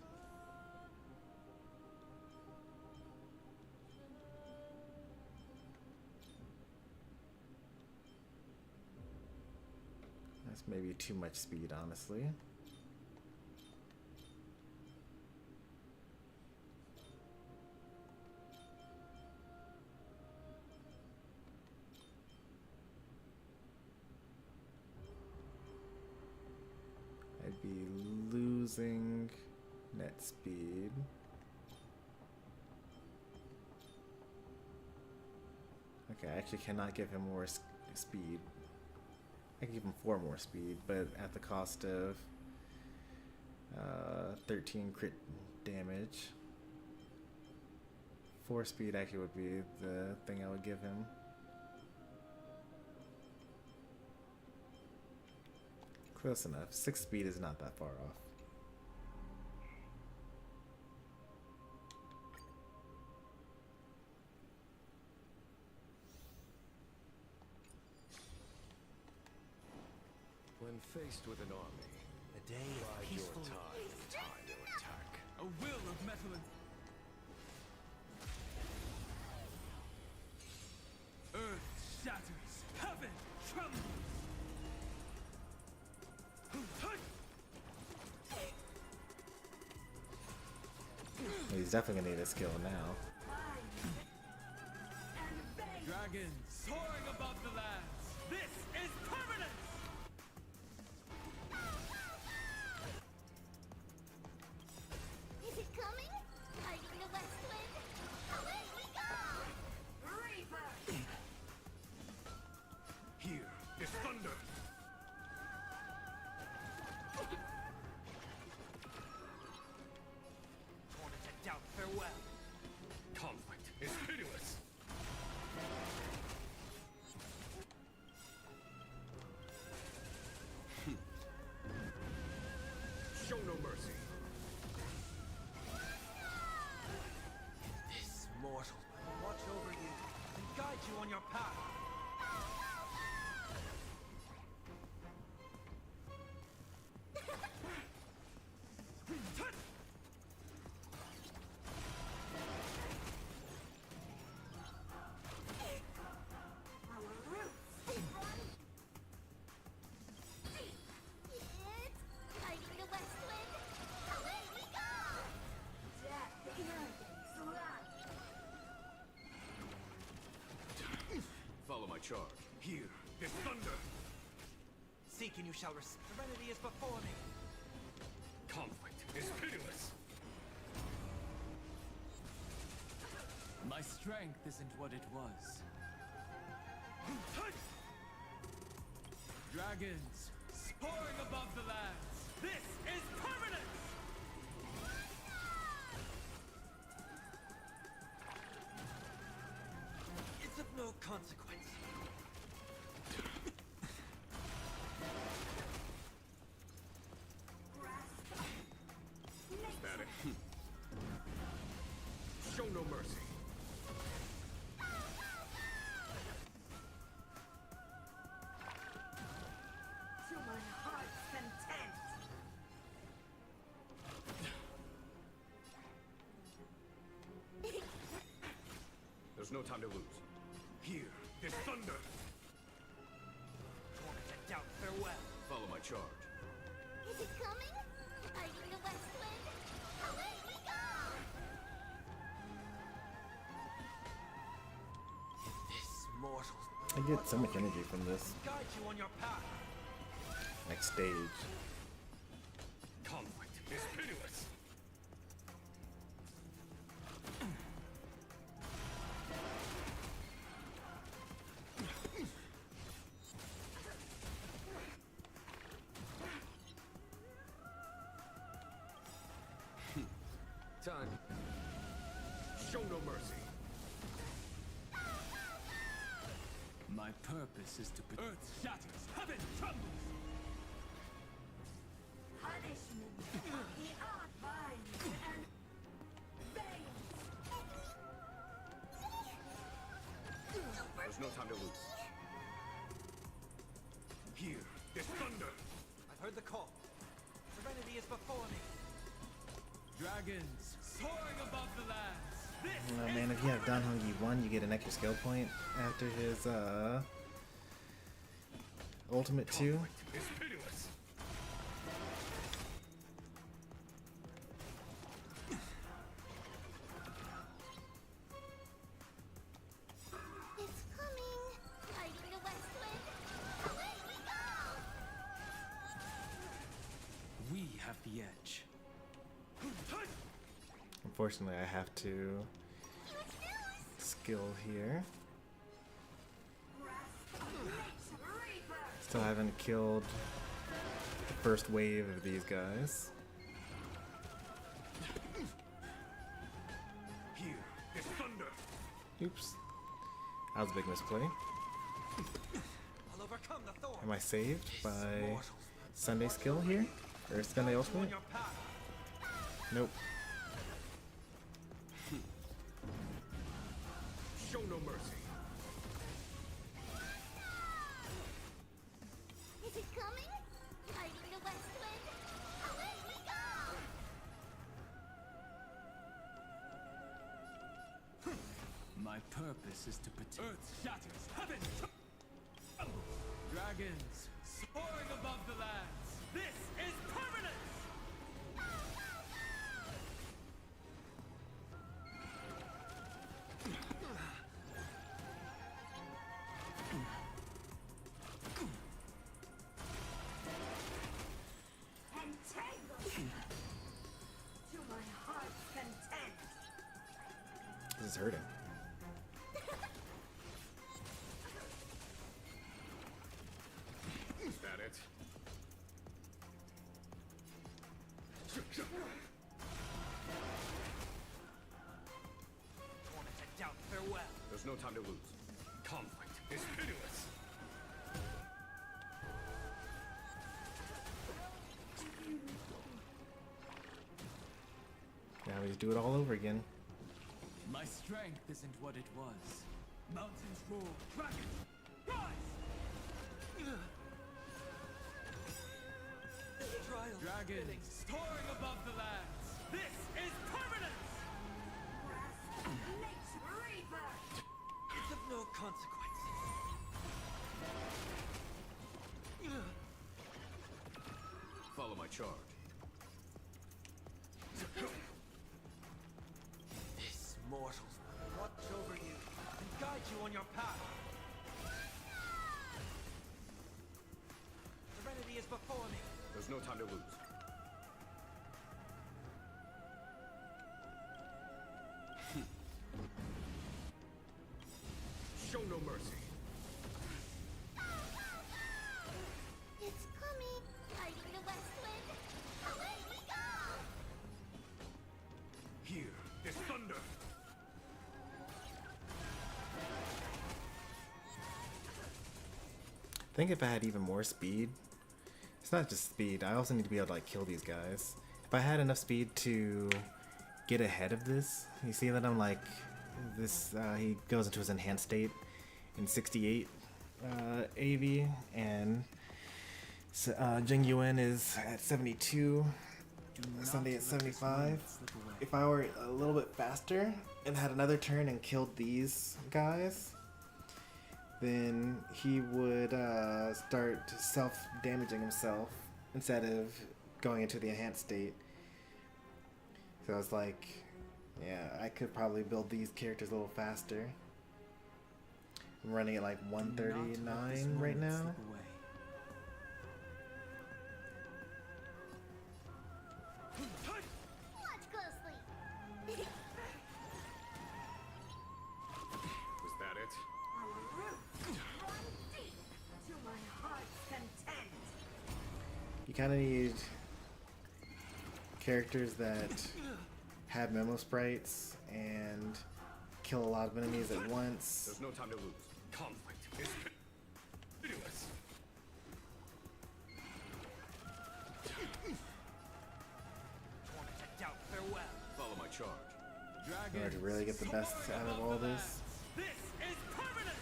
That's maybe too much speed, honestly. I'd be losing net speed. Okay, I actually cannot give him more speed. I can give him 4 more speed, but at the cost of 13 crit damage. 4 speed actually would be the thing I would give him. Close enough. 6 speed is not that far off. When faced with an army, The day is bide your peaceful. time to attack. A will of metal and earth shatters, heaven trembles. He's definitely gonna need a skill now. Dragons soaring above the lands. This is permanent. Is it coming? Hiding the west wind? Away we go! Reaper! Here is thunder. Torment and doubt, farewell. Conflict is pitiless. Show no mercy. This mortal will watch over you and guide you on your path. Our roots run. It's hiding the west wind. Away we go! Death, Follow my charge. Here is thunder. Seek and you shall receive. Serenity is before me. Conflict is pitiless. My strength isn't what it was. Dragons soaring above the lands. This is permanent. It's of no consequence. That it? Show no mercy. To my heart's content. There's no time to lose. Here is thunder. Torment and doubt, farewell. Follow my charge. Is it coming? Hiding the west wind. Away we go! This mortal I get so much energy from this guide you on your path. next stage. Conflict is pitiless. Time. Show no mercy. My purpose is to earth shatters, heaven trembles. Punishment. The art binds and veins. There's no time to lose. Here is thunder. I've heard the call. Serenity is before me. Dragons soaring above the lands. This Oh is man, if you have Dan Hongi 1, you get an extra skill point after his ultimate 2. Conflict is pitiless. It's coming. Hiding the west wind. Away we go! we have the edge. Unfortunately, I have to skill here. Still haven't killed the first wave of these guys. Here is thunder. Oops. That was a big misplay. I'll overcome the thorn. Am I saved by Sunday skill here? Or Sunday ultimate? Nope. Show no mercy. Is it coming? Hiding the west wind. Away we go! My purpose is to protect. Earth shatters, heaven. Dragons soaring above the lands. This is permanent! To my heart's content. This is hurting. Is that it? Tormented doubt, farewell. There's no time to lose. Conflict is pitiless. Now we just do it all over again. My strength isn't what it was. Mountains roar, dragons rise. Trials. Dragons soaring above the lands. This is permanent! Nate's rebirth. It's of no consequence. Follow my charge. This mortals will watch over you and guide you on your path. Serenity is before me. There's no time to lose. Show no mercy. It's coming. Hiding the west wind. Away we go! Here is thunder. I think if I had even more speed, it's not just speed, I also need to be able to like kill these guys. If I had enough speed to get ahead of this, you see that I'm like, this, he goes into his enhanced state in 68 AV, and Jing Yuan is at 72, Sunday at 75. If I were a little bit faster and had another turn and killed these guys, then he would start self-damaging himself instead of going into the enhanced state. So I was like, yeah, I could probably build these characters a little faster. I'm running at like 139 right now. Watch closely. Was that it? Our roots run deep to my heart's content. You kind of need characters that have memo sprites and kill a lot of enemies at once. There's no time to lose. Conflict is pitiless. Tormented doubt, farewell. Follow my charge. In order to really get the best out of all this. This is permanent!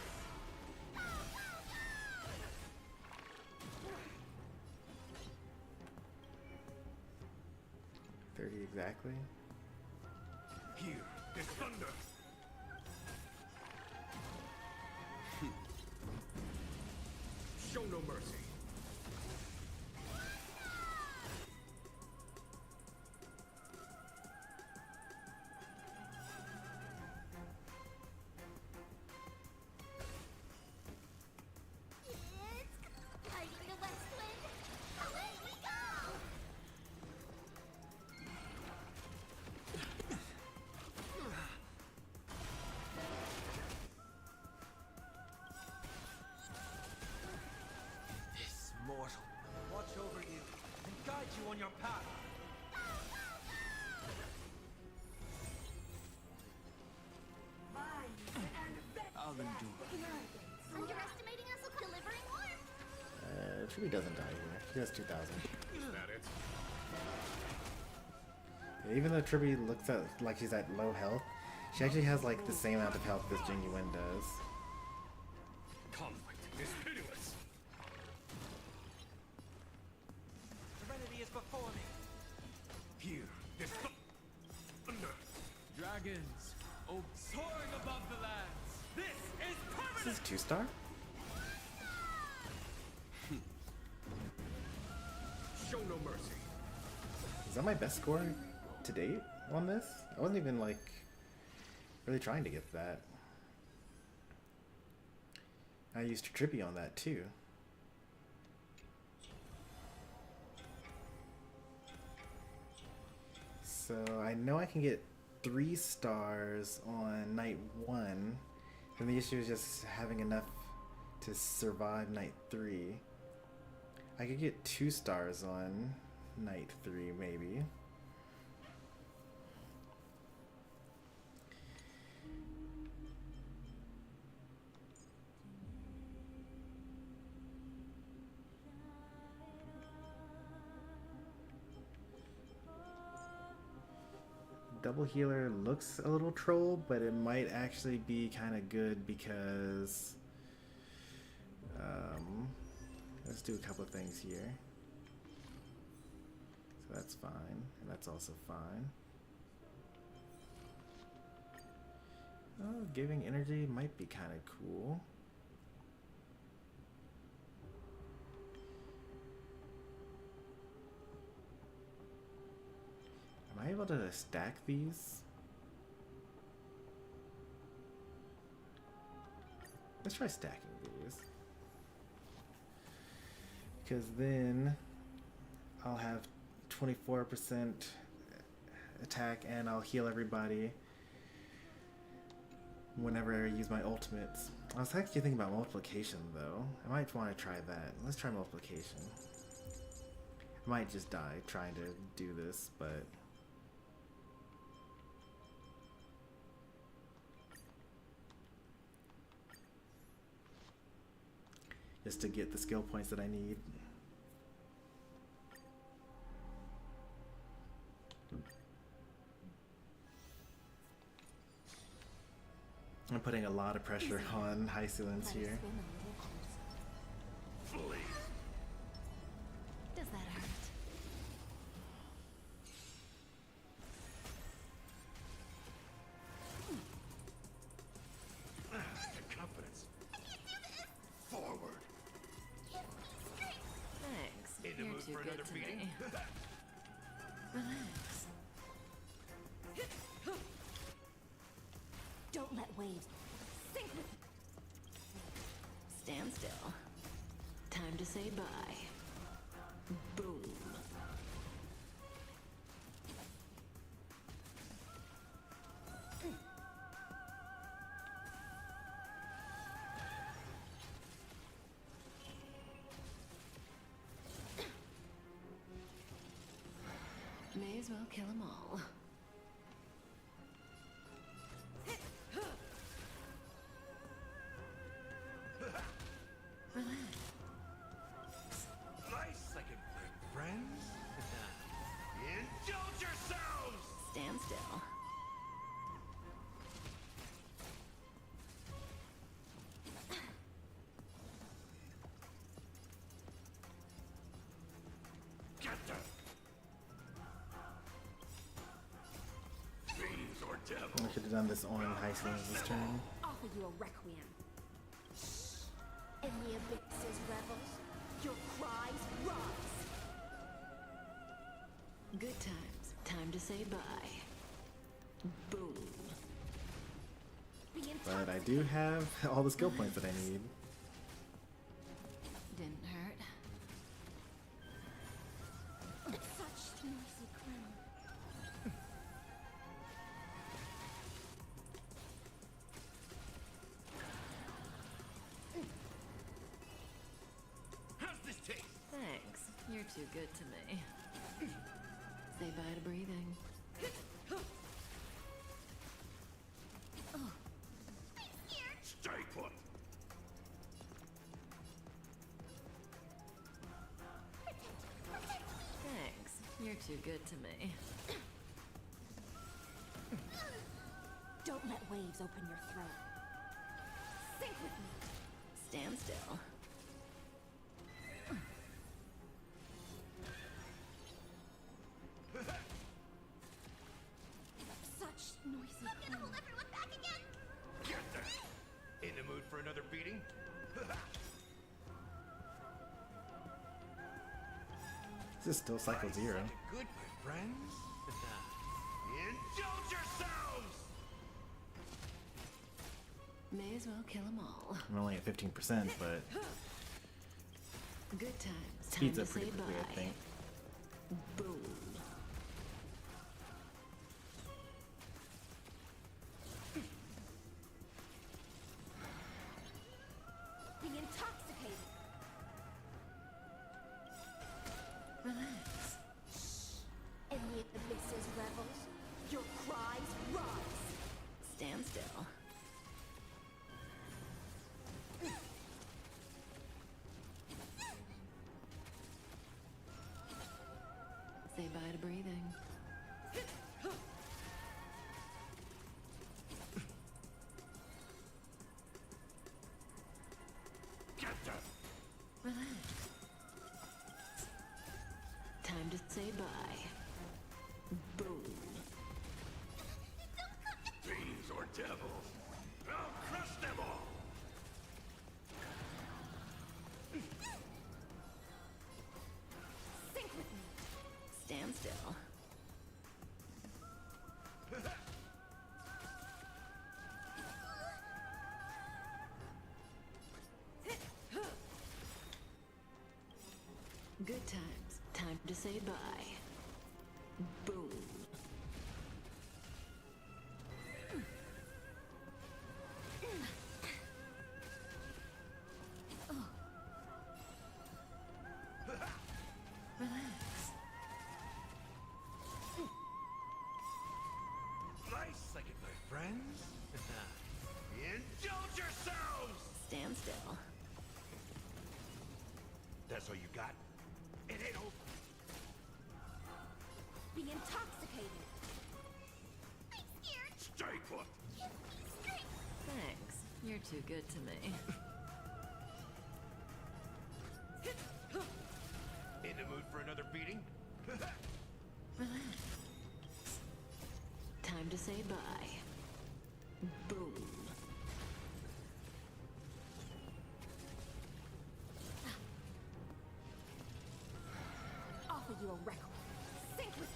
30 exactly. Here is thunder. Show no mercy. It's hiding the west wind. Away we go! This mortal will watch over you and guide you on your path. Mine I'll endure. Underestimating us will come delivering warmth. Tribby doesn't die here. She has 2,000. Is that it? Yeah, even though Tribby looks like she's at low health, she actually has like the same amount of health as Genuine does. Conflict is pitiless. Serenity is before me. Here, this thunder. Dragons, oh, soaring above the lands. This is permanent. This is 2-star? Show no mercy. Is that my best score to date on this? I wasn't even like really trying to get that. I used Trippy on that too. So I know I can get 3 stars on night 1, and the issue is just having enough to survive night 3. I could get 2 stars on night 3 maybe. Double healer looks a little troll, but it might actually be kind of good because let's do a couple of things here. So that's fine, and that's also fine. Oh, giving energy might be kind of cool. Am I able to stack these? Let's try stacking these. Because then I'll have 24% attack and I'll heal everybody whenever I use my ultimates. I was actually thinking about multiplication though. I might want to try that. Let's try multiplication. I might just die trying to do this, but just to get the skill points that I need. I'm putting a lot of pressure on Hycelins here. Does that hurt? Confidence. Forward. Thanks. In the You're mood too for good another to beating? me. Relax. Don't let waves sink with Stand still. Time to say bye. Boom. May as well kill them all. Nice second break, friends. Indulge yourselves! Stand still. Get them! Fiends or devils? I should have done this on Hycelins this turn. offer you a requiem. In the abysses rebels, your cries rise. Good times. Time to say bye. Boom. But I do have all the skill points that I need. Didn't hurt. Such noisy crown. How's this taste? Thanks. You're too good to me. Say bye to breathing. Strike You're too good to me. Don't let waves open your throat. Sink with me. Stand still. Such noisy. I'm gonna hold everyone back again. Get there! In the mood for another beating? This is still cycle 0. Good, my friends. Indulge yourselves! May as well kill them all. I'm only at 15%, but Good times. speeds Time up to pretty say quickly, I bye. think. Boom. Be intoxicated. Relax. In the abyss's revels, your cries rise. Stand still. Say bye to breathing. Get there! Relax. Time to say bye. Boom. Fiends or devils? I'll crush them all! Sink with me. Stand still. Good times. Time to say bye. Boom. Relax. Nice second, my friends. Indulge yourselves! Stand still. That's all you got? It ain't over. Be intoxicated. I'm scared. Stay put. Give me strength. Thanks. You're too good to me. In the mood for another beating? Relax. Time to say bye. Boom. Offer you a record. Sink with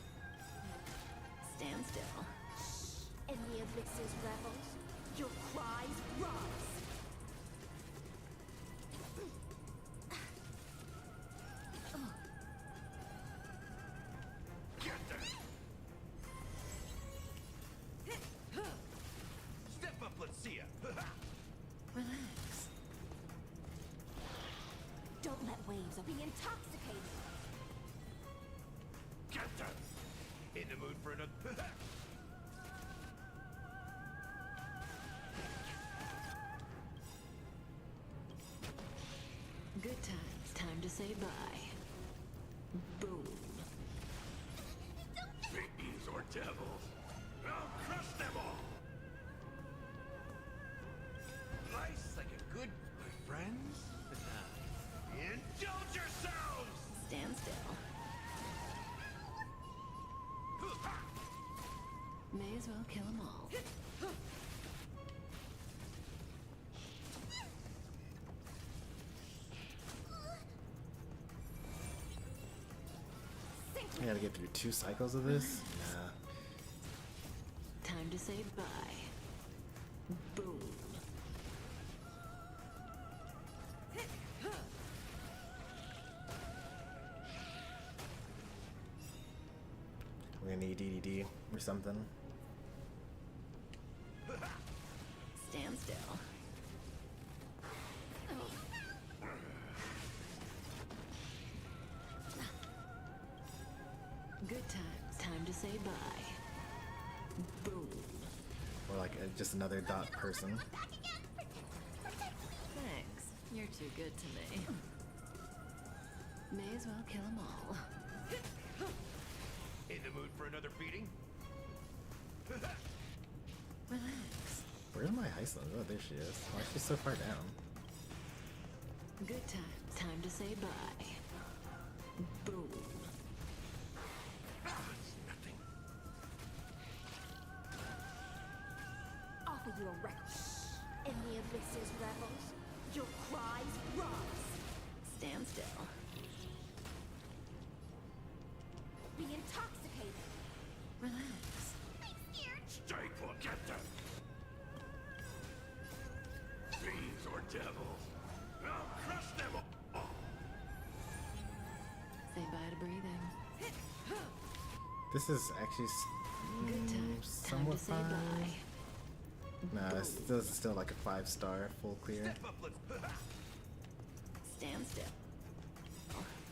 Stand still. In the abyss's revels, your cries rise. Get there! Step up, let's see ya! Relax. Don't let waves be intoxicated. Get there! In the mood for another... Good times. Time to say bye. Boom. Fiends or devils? I'll crush them all! Nice like a good, my friends. Indulge yourselves! Stand still. May as well kill them all. I gotta get through 2 cycles of this? Nah. Time to say bye. Boom. We're gonna need DDD or something. Stand still. Good times. Time to say bye. Boom. Or like just another dot person. Thanks. You're too good to me. May as well kill them all. the mood for another beating? Relax. Where's my Iceland? Oh, there she is. Why is she so far down? Good times. Time to say bye. Boom. Nothing. Offer your record. In the abyss's revels, your cries rise. Stand still. Be intoxicated. Relax. I'm scared. Stay put, get them! Fiends or devils, I'll crush them all! Say bye to breathing. This is actually Good times. Time somewhat to say fine. bye. Nah, this is still like a 5-star full clear. Step up, let's... Stand still.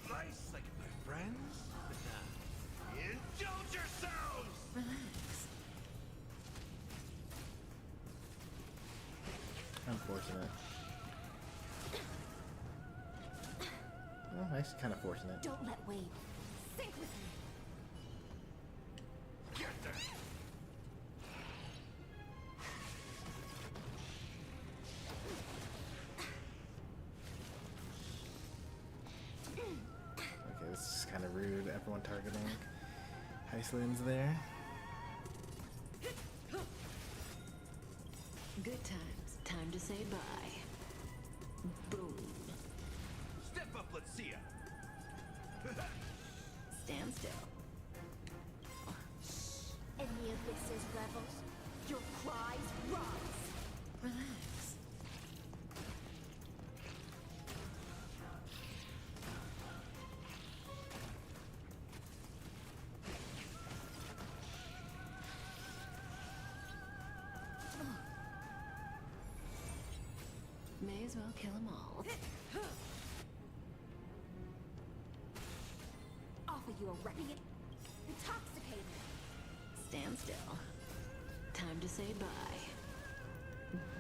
Nice like my friends. Indulge yourselves! Relax. Unfortunate. Well, actually kind of fortunate. Don't let Wade sink with me. Get them! Okay, this is kind of rude. Everyone targeting Iceland's there. Good times. Time to say bye. Boom. Step up, let's see ya! Stand still. In the abyss's revels, your cries rise. Relax. May as well kill them all. Offer you a record. Intoxicated. Stand still. Time to say bye.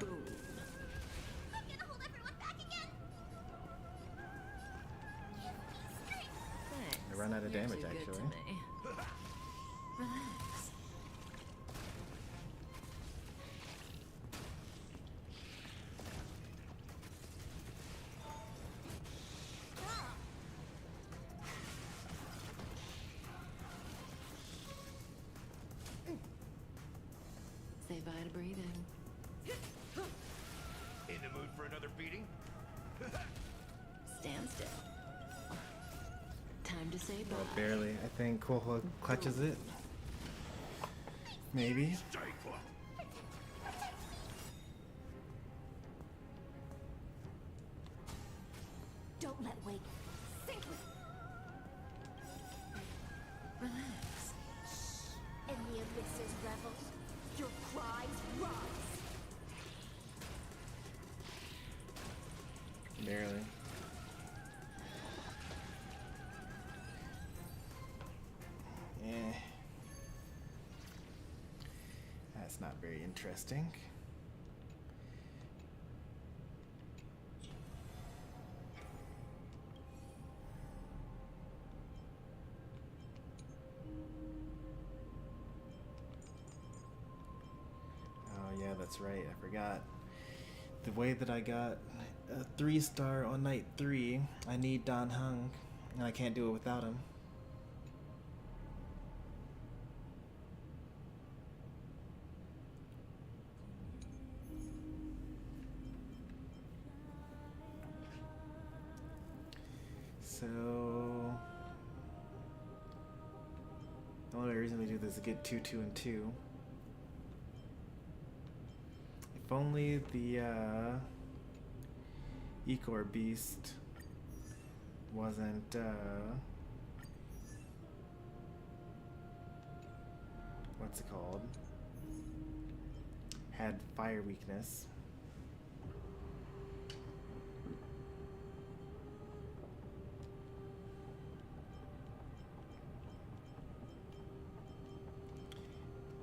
Boom. I'm gonna hold everyone back again. Give me strength. Thanks. I run out of You're damage, too good to actually. me. Relax. Say bye to breathing. In the mood for another beating? Stand still. Time to say bye. Well, barely. I think Koho clutches it. Maybe. Stay put! Don't let Wade sink with me. Relax. In the abyss's revels, your cries rise. Barely. Eh. That's not very interesting. Oh yeah, that's right. I forgot. The way that I got a 3-star on night 3, I need Don Heng, and I can't do it without him. So the only reason we do this is to get 2, 2, and 2. If only the Ecor Beast wasn't what's it called? Had fire weakness.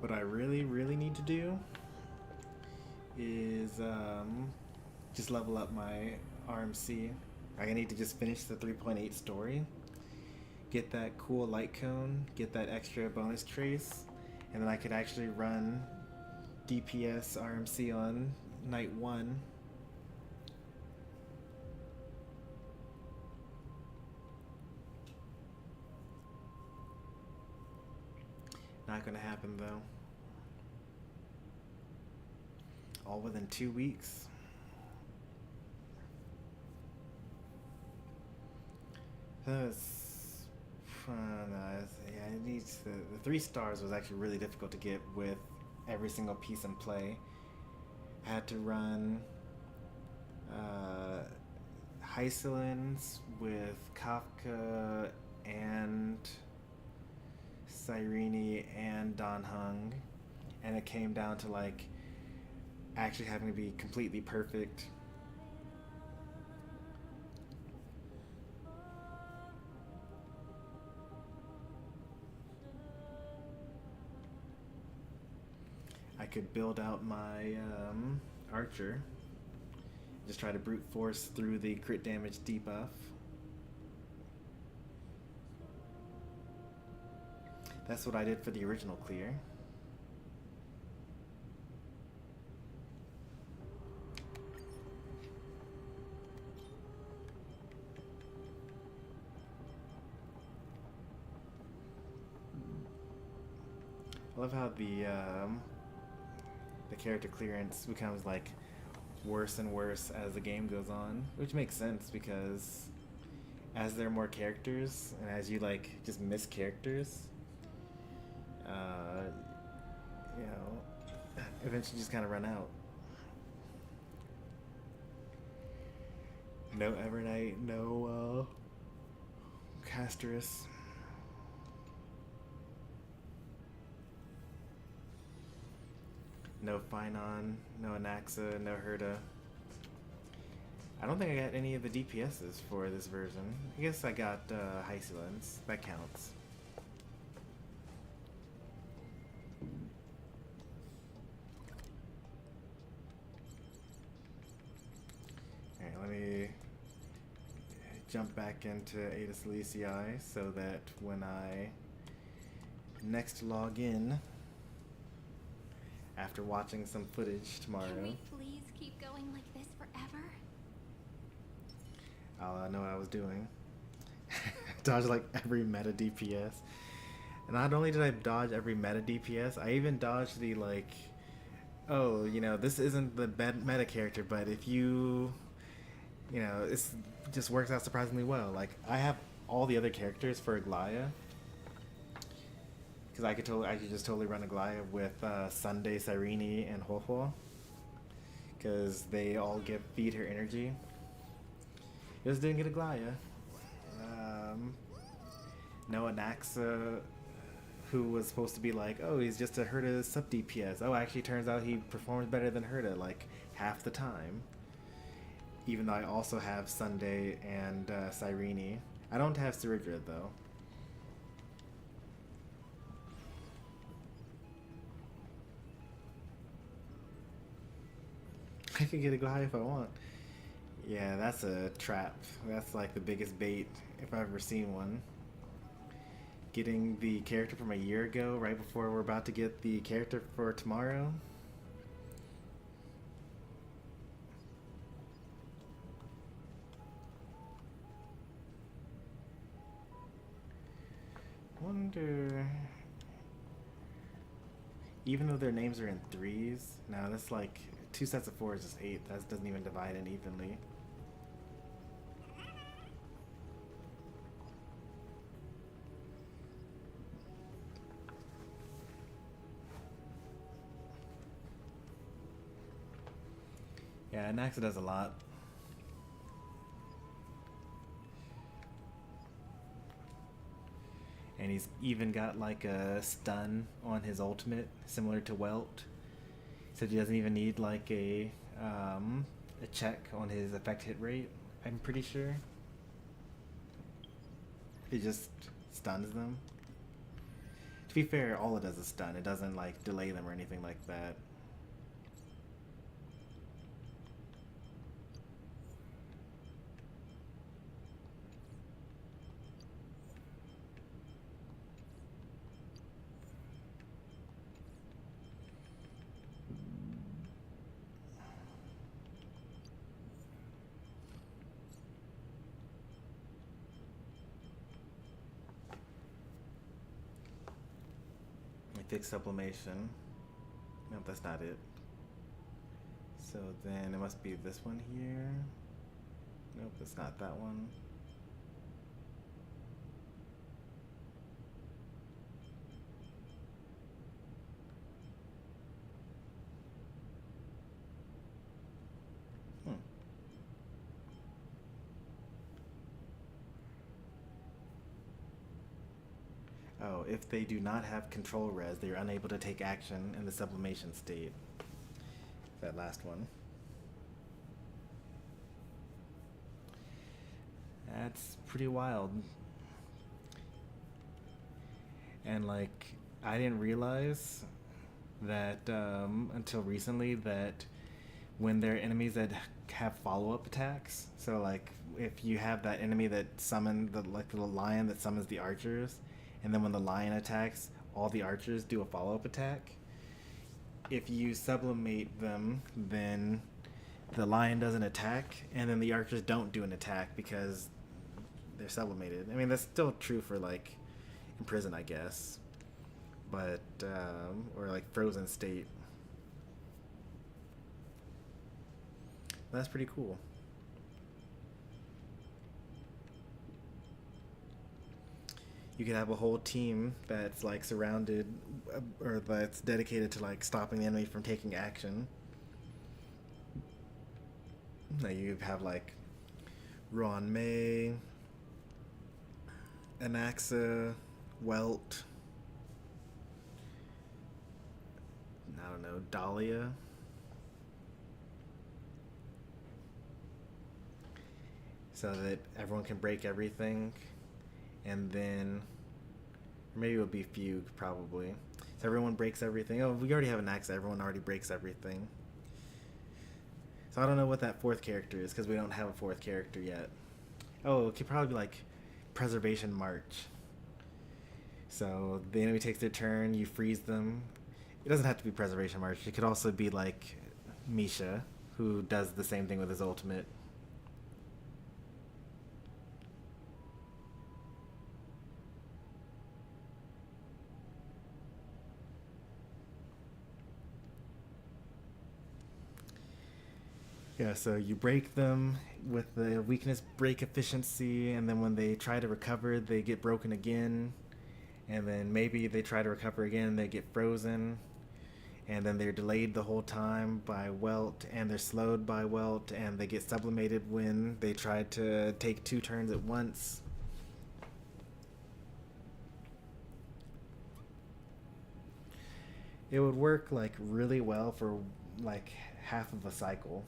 What I really, really need to do is just level up my RMC. I need to just finish the 3.8 story, get that cool light cone, get that extra bonus trace, and then I could actually run DPS RMC on night 1. Not gonna happen though. All within 2 weeks. That's fun. Yeah, it needs the 3 stars was actually really difficult to get with every single piece in play. I had to run Hycelins with Kafka and Cyrene and Don Hung, and it came down to like actually having to be completely perfect. I could build out my archer, just try to brute force through the crit damage debuff. That's what I did for the original clear. I love how the character clearance becomes like worse and worse as the game goes on, which makes sense because as there are more characters and as you like just miss characters, you know, eventually just kind of run out. No Evernight, no Casterus. No Finon, no Anaxa, no Herda. I don't think I got any of the DPSs for this version. I guess I got Hycelins. That counts. Alright, let me jump back into Ada Silicii so that when I next log in, after watching some footage tomorrow, Can we please keep going like this forever? I'll know what I was doing. Dodge like every meta DPS. And not only did I dodge every meta DPS, I even dodged the like, oh, you know, this isn't the meta character, but if you know, it's just works out surprisingly well. Like, I have all the other characters for Aglaya. Because I could just totally run Aglaya with Sunday, Cyrene, and Hoho. Because they all feed her energy. Just didn't get Aglaya. No Anaxa, who was supposed to be like, oh, he's just a Herda sub DPS. Oh, actually turns out he performs better than Herda like half the time. Even though I also have Sunday and Cyrene. I don't have Ceridred though. I could get a Aglaya if I want. Yeah, that's a trap. That's like the biggest bait if I've ever seen one. Getting the character from a year ago right before we're about to get the character for tomorrow. Wonder... Even though their names are in 3s, now that's like 2 sets of 4 is just 8. That doesn't even divide in evenly. Yeah, Naxa does a lot. And he's even got like a stun on his ultimate, similar to Welt. So he doesn't even need like a check on his effect hit rate, I'm pretty sure. It just stuns them. To be fair, all it does is stun. It doesn't like delay them or anything like that. fix sublimation. Nope, that's not it. So then it must be this one here. Nope, it's not that one. Oh, if they do not have control res, they are unable to take action in the sublimation state. That last one. That's pretty wild. And like, I didn't realize that until recently that when there are enemies that have follow-up attacks, so like if you have that enemy that summoned the little lion that summons the archers, and then when the lion attacks, all the archers do a follow-up attack. If you sublimate them, then the lion doesn't attack, and then the archers don't do an attack because they're sublimated. I mean, that's still true for like in prison, I guess, but or like frozen state. That's pretty cool. You could have a whole team that's like surrounded or that's dedicated to like stopping the enemy from taking action. Now you have like Ron May, Anaxa, Welt, I don't know, Dahlia. So that everyone can break everything. And then maybe it'll be Fugue, probably. So everyone breaks everything. Oh, we already have an axe. Everyone already breaks everything. So I don't know what that fourth character is because we don't have a fourth character yet. Oh, it could probably be like Preservation March. So the enemy takes their turn, you freeze them. It doesn't have to be Preservation March. It could also be like Misha, who does the same thing with his ultimate. Yeah, so you break them with the weakness break efficiency, and then when they try to recover, they get broken again. And then maybe they try to recover again, they get frozen. And then they're delayed the whole time by Welt, and they're slowed by Welt, and they get sublimated when they try to take 2 turns at once. It would work like really well for like half of a cycle.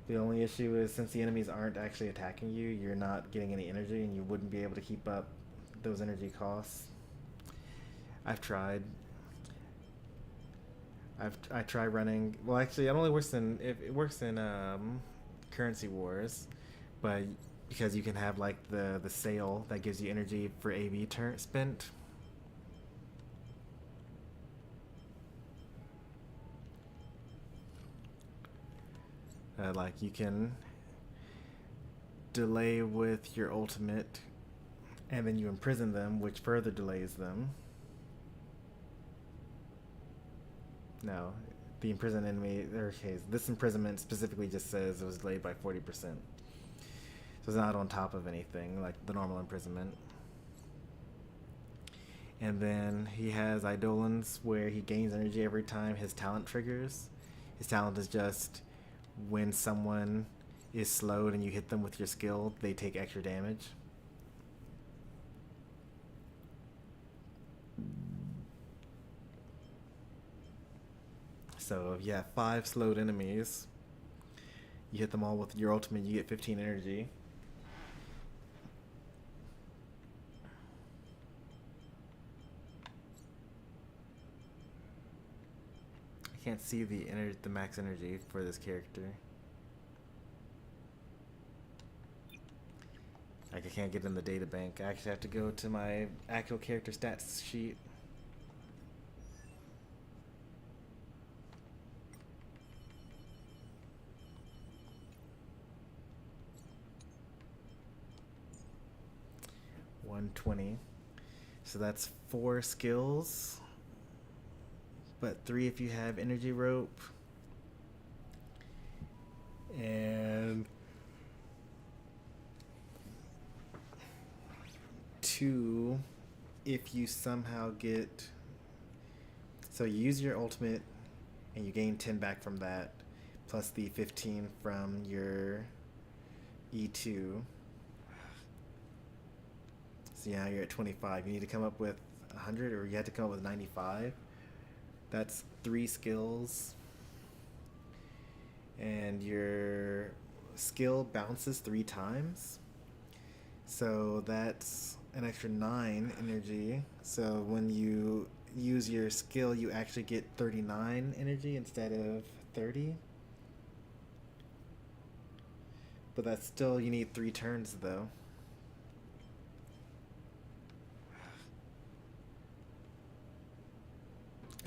The only issue is since the enemies aren't actually attacking you, you're not getting any energy and you wouldn't be able to keep up those energy costs. I've tried. I try running. Well, actually, it only works in it works in Currency Wars, but because you can have like the sale that gives you energy for AB turn spent. Like you can delay with your ultimate, and then you imprison them, which further delays them. No, the imprisoned enemy, okay, this imprisonment specifically just says it was delayed by 40%. So it's not on top of anything like the normal imprisonment. And then he has Eidolons where he gains energy every time his talent triggers. His talent is just when someone is slowed and you hit them with your skill, they take extra damage. So if you have 5 slowed enemies, you hit them all with your ultimate, you get 15 energy. I can't see the max energy for this character. Like I can't get in the data bank. I actually have to go to my actual character stats sheet. $120. So that's 4 skills, but 3 if you have energy rope, and 2 if you somehow get, so you use your ultimate and you gain 10 back from that, plus the 15 from your E2. So yeah, you're at 25. You need to come up with 100, or you had to come up with 95. That's 3 skills. And your skill bounces 3 times. So that's an extra 9 energy. So when you use your skill, you actually get 39 energy instead of 30. But that's still, you need 3 turns though.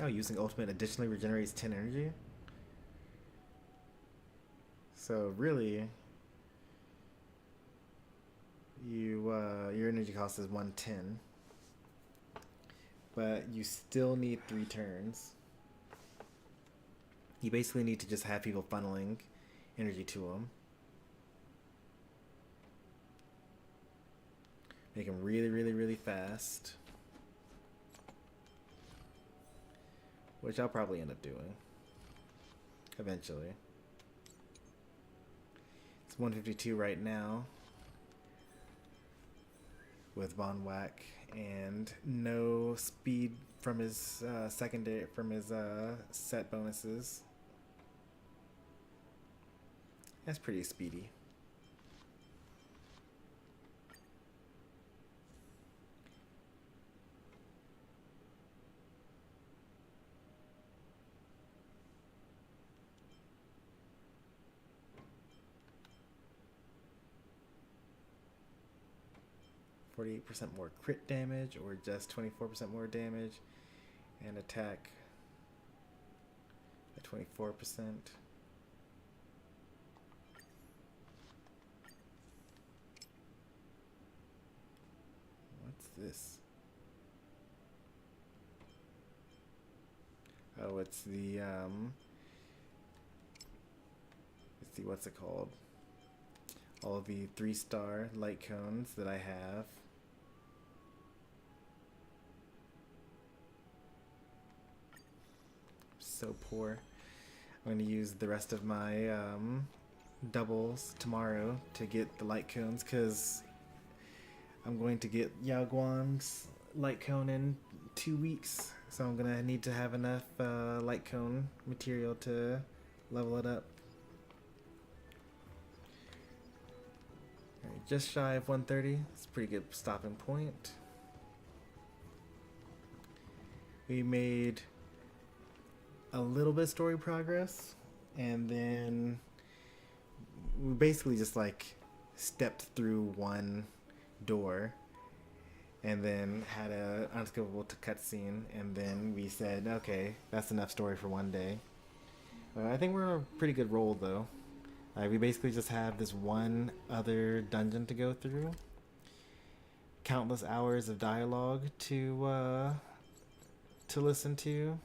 Oh, using ultimate additionally regenerates 10 energy? So really, your energy cost is 110. But you still need 3 turns. You basically need to just have people funneling energy to them. Make them really, really, really fast. Which I'll probably end up doing. Eventually. It's 152 right now. With Von Whack. And no speed from his secondary, from his set bonuses. That's pretty speedy. %, more crit damage, or just 24% more damage, and attack at 24%. What's this? Oh, it's the what's it called? All of the 3-star light cones that I have. So poor. I'm going to use the rest of my doubles tomorrow to get the light cones, because I'm going to get Yao Guang's light cone in 2 weeks. So I'm going to need to have enough light cone material to level it up. Alright, just shy of 130. It's a pretty good stopping point. We made a little bit of story progress, and then we basically just like stepped through one door and then had a unskippable cutscene, and then we said, okay, that's enough story for one day. I think we're on a pretty good roll though. We basically just have this one other dungeon to go through, countless hours of dialogue to listen to.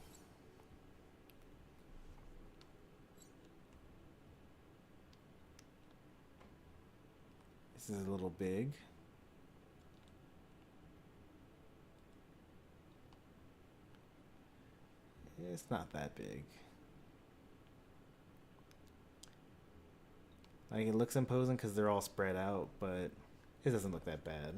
This is a little big. It's not that big. Like, it looks imposing because they're all spread out, but it doesn't look that bad.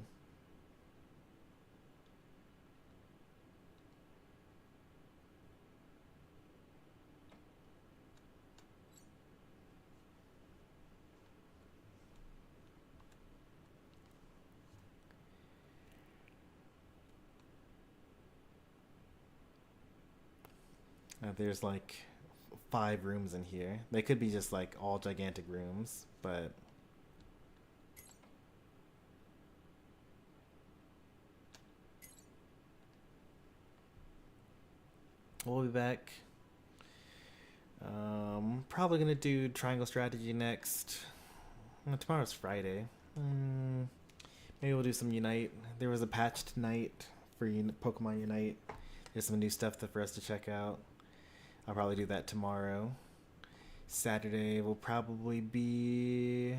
There's like 5 rooms in here. They could be just like all gigantic rooms, but we'll be back. Probably gonna do triangle strategy next. Tomorrow's Friday. Maybe we'll do some Unite. There was a patch tonight for Pokemon Unite. There's some new stuff for us to check out. I'll probably do that tomorrow. Saturday will probably be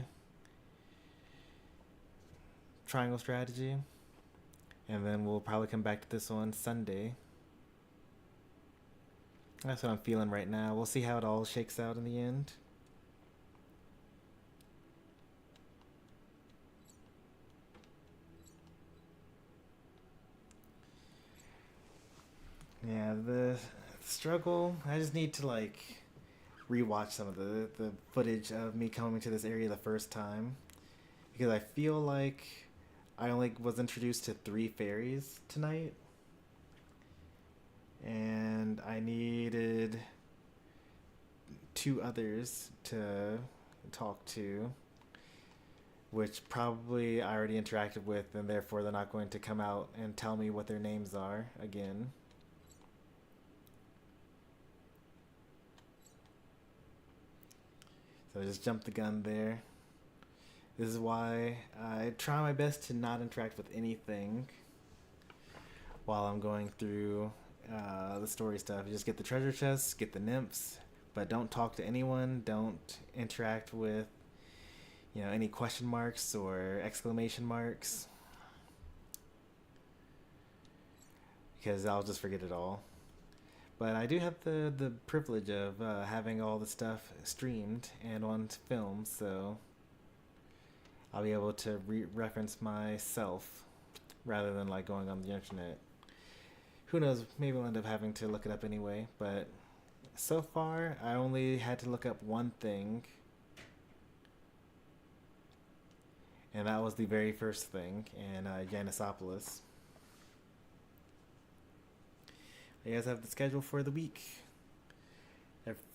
Triangle Strategy. And then we'll probably come back to this one Sunday. That's what I'm feeling right now. We'll see how it all shakes out in the end. Yeah, the struggle, I just need to like rewatch some of the footage of me coming to this area the first time, because I feel like I only was introduced to 3 fairies tonight, and I needed 2 others to talk to, which probably I already interacted with, and therefore they're not going to come out and tell me what their names are again. So I just jumped the gun there. This is why I try my best to not interact with anything while I'm going through the story stuff. You just get the treasure chests, get the nymphs, but don't talk to anyone. Don't interact with, any question marks or exclamation marks, because I'll just forget it all. But I do have the privilege of having all the stuff streamed and on film, so I'll be able to reference myself rather than like going on the internet. Who knows, maybe I'll end up having to look it up anyway, but so far I only had to look up one thing, and that was the very first thing in Yanisopolis. You guys have the schedule for the week.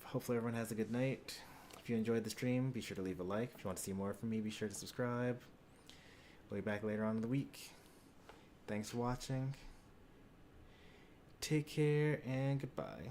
Hopefully everyone has a good night. If you enjoyed the stream, be sure to leave a like. If you want to see more from me, be sure to subscribe. We'll be back later on in the week. Thanks for watching. Take care and goodbye.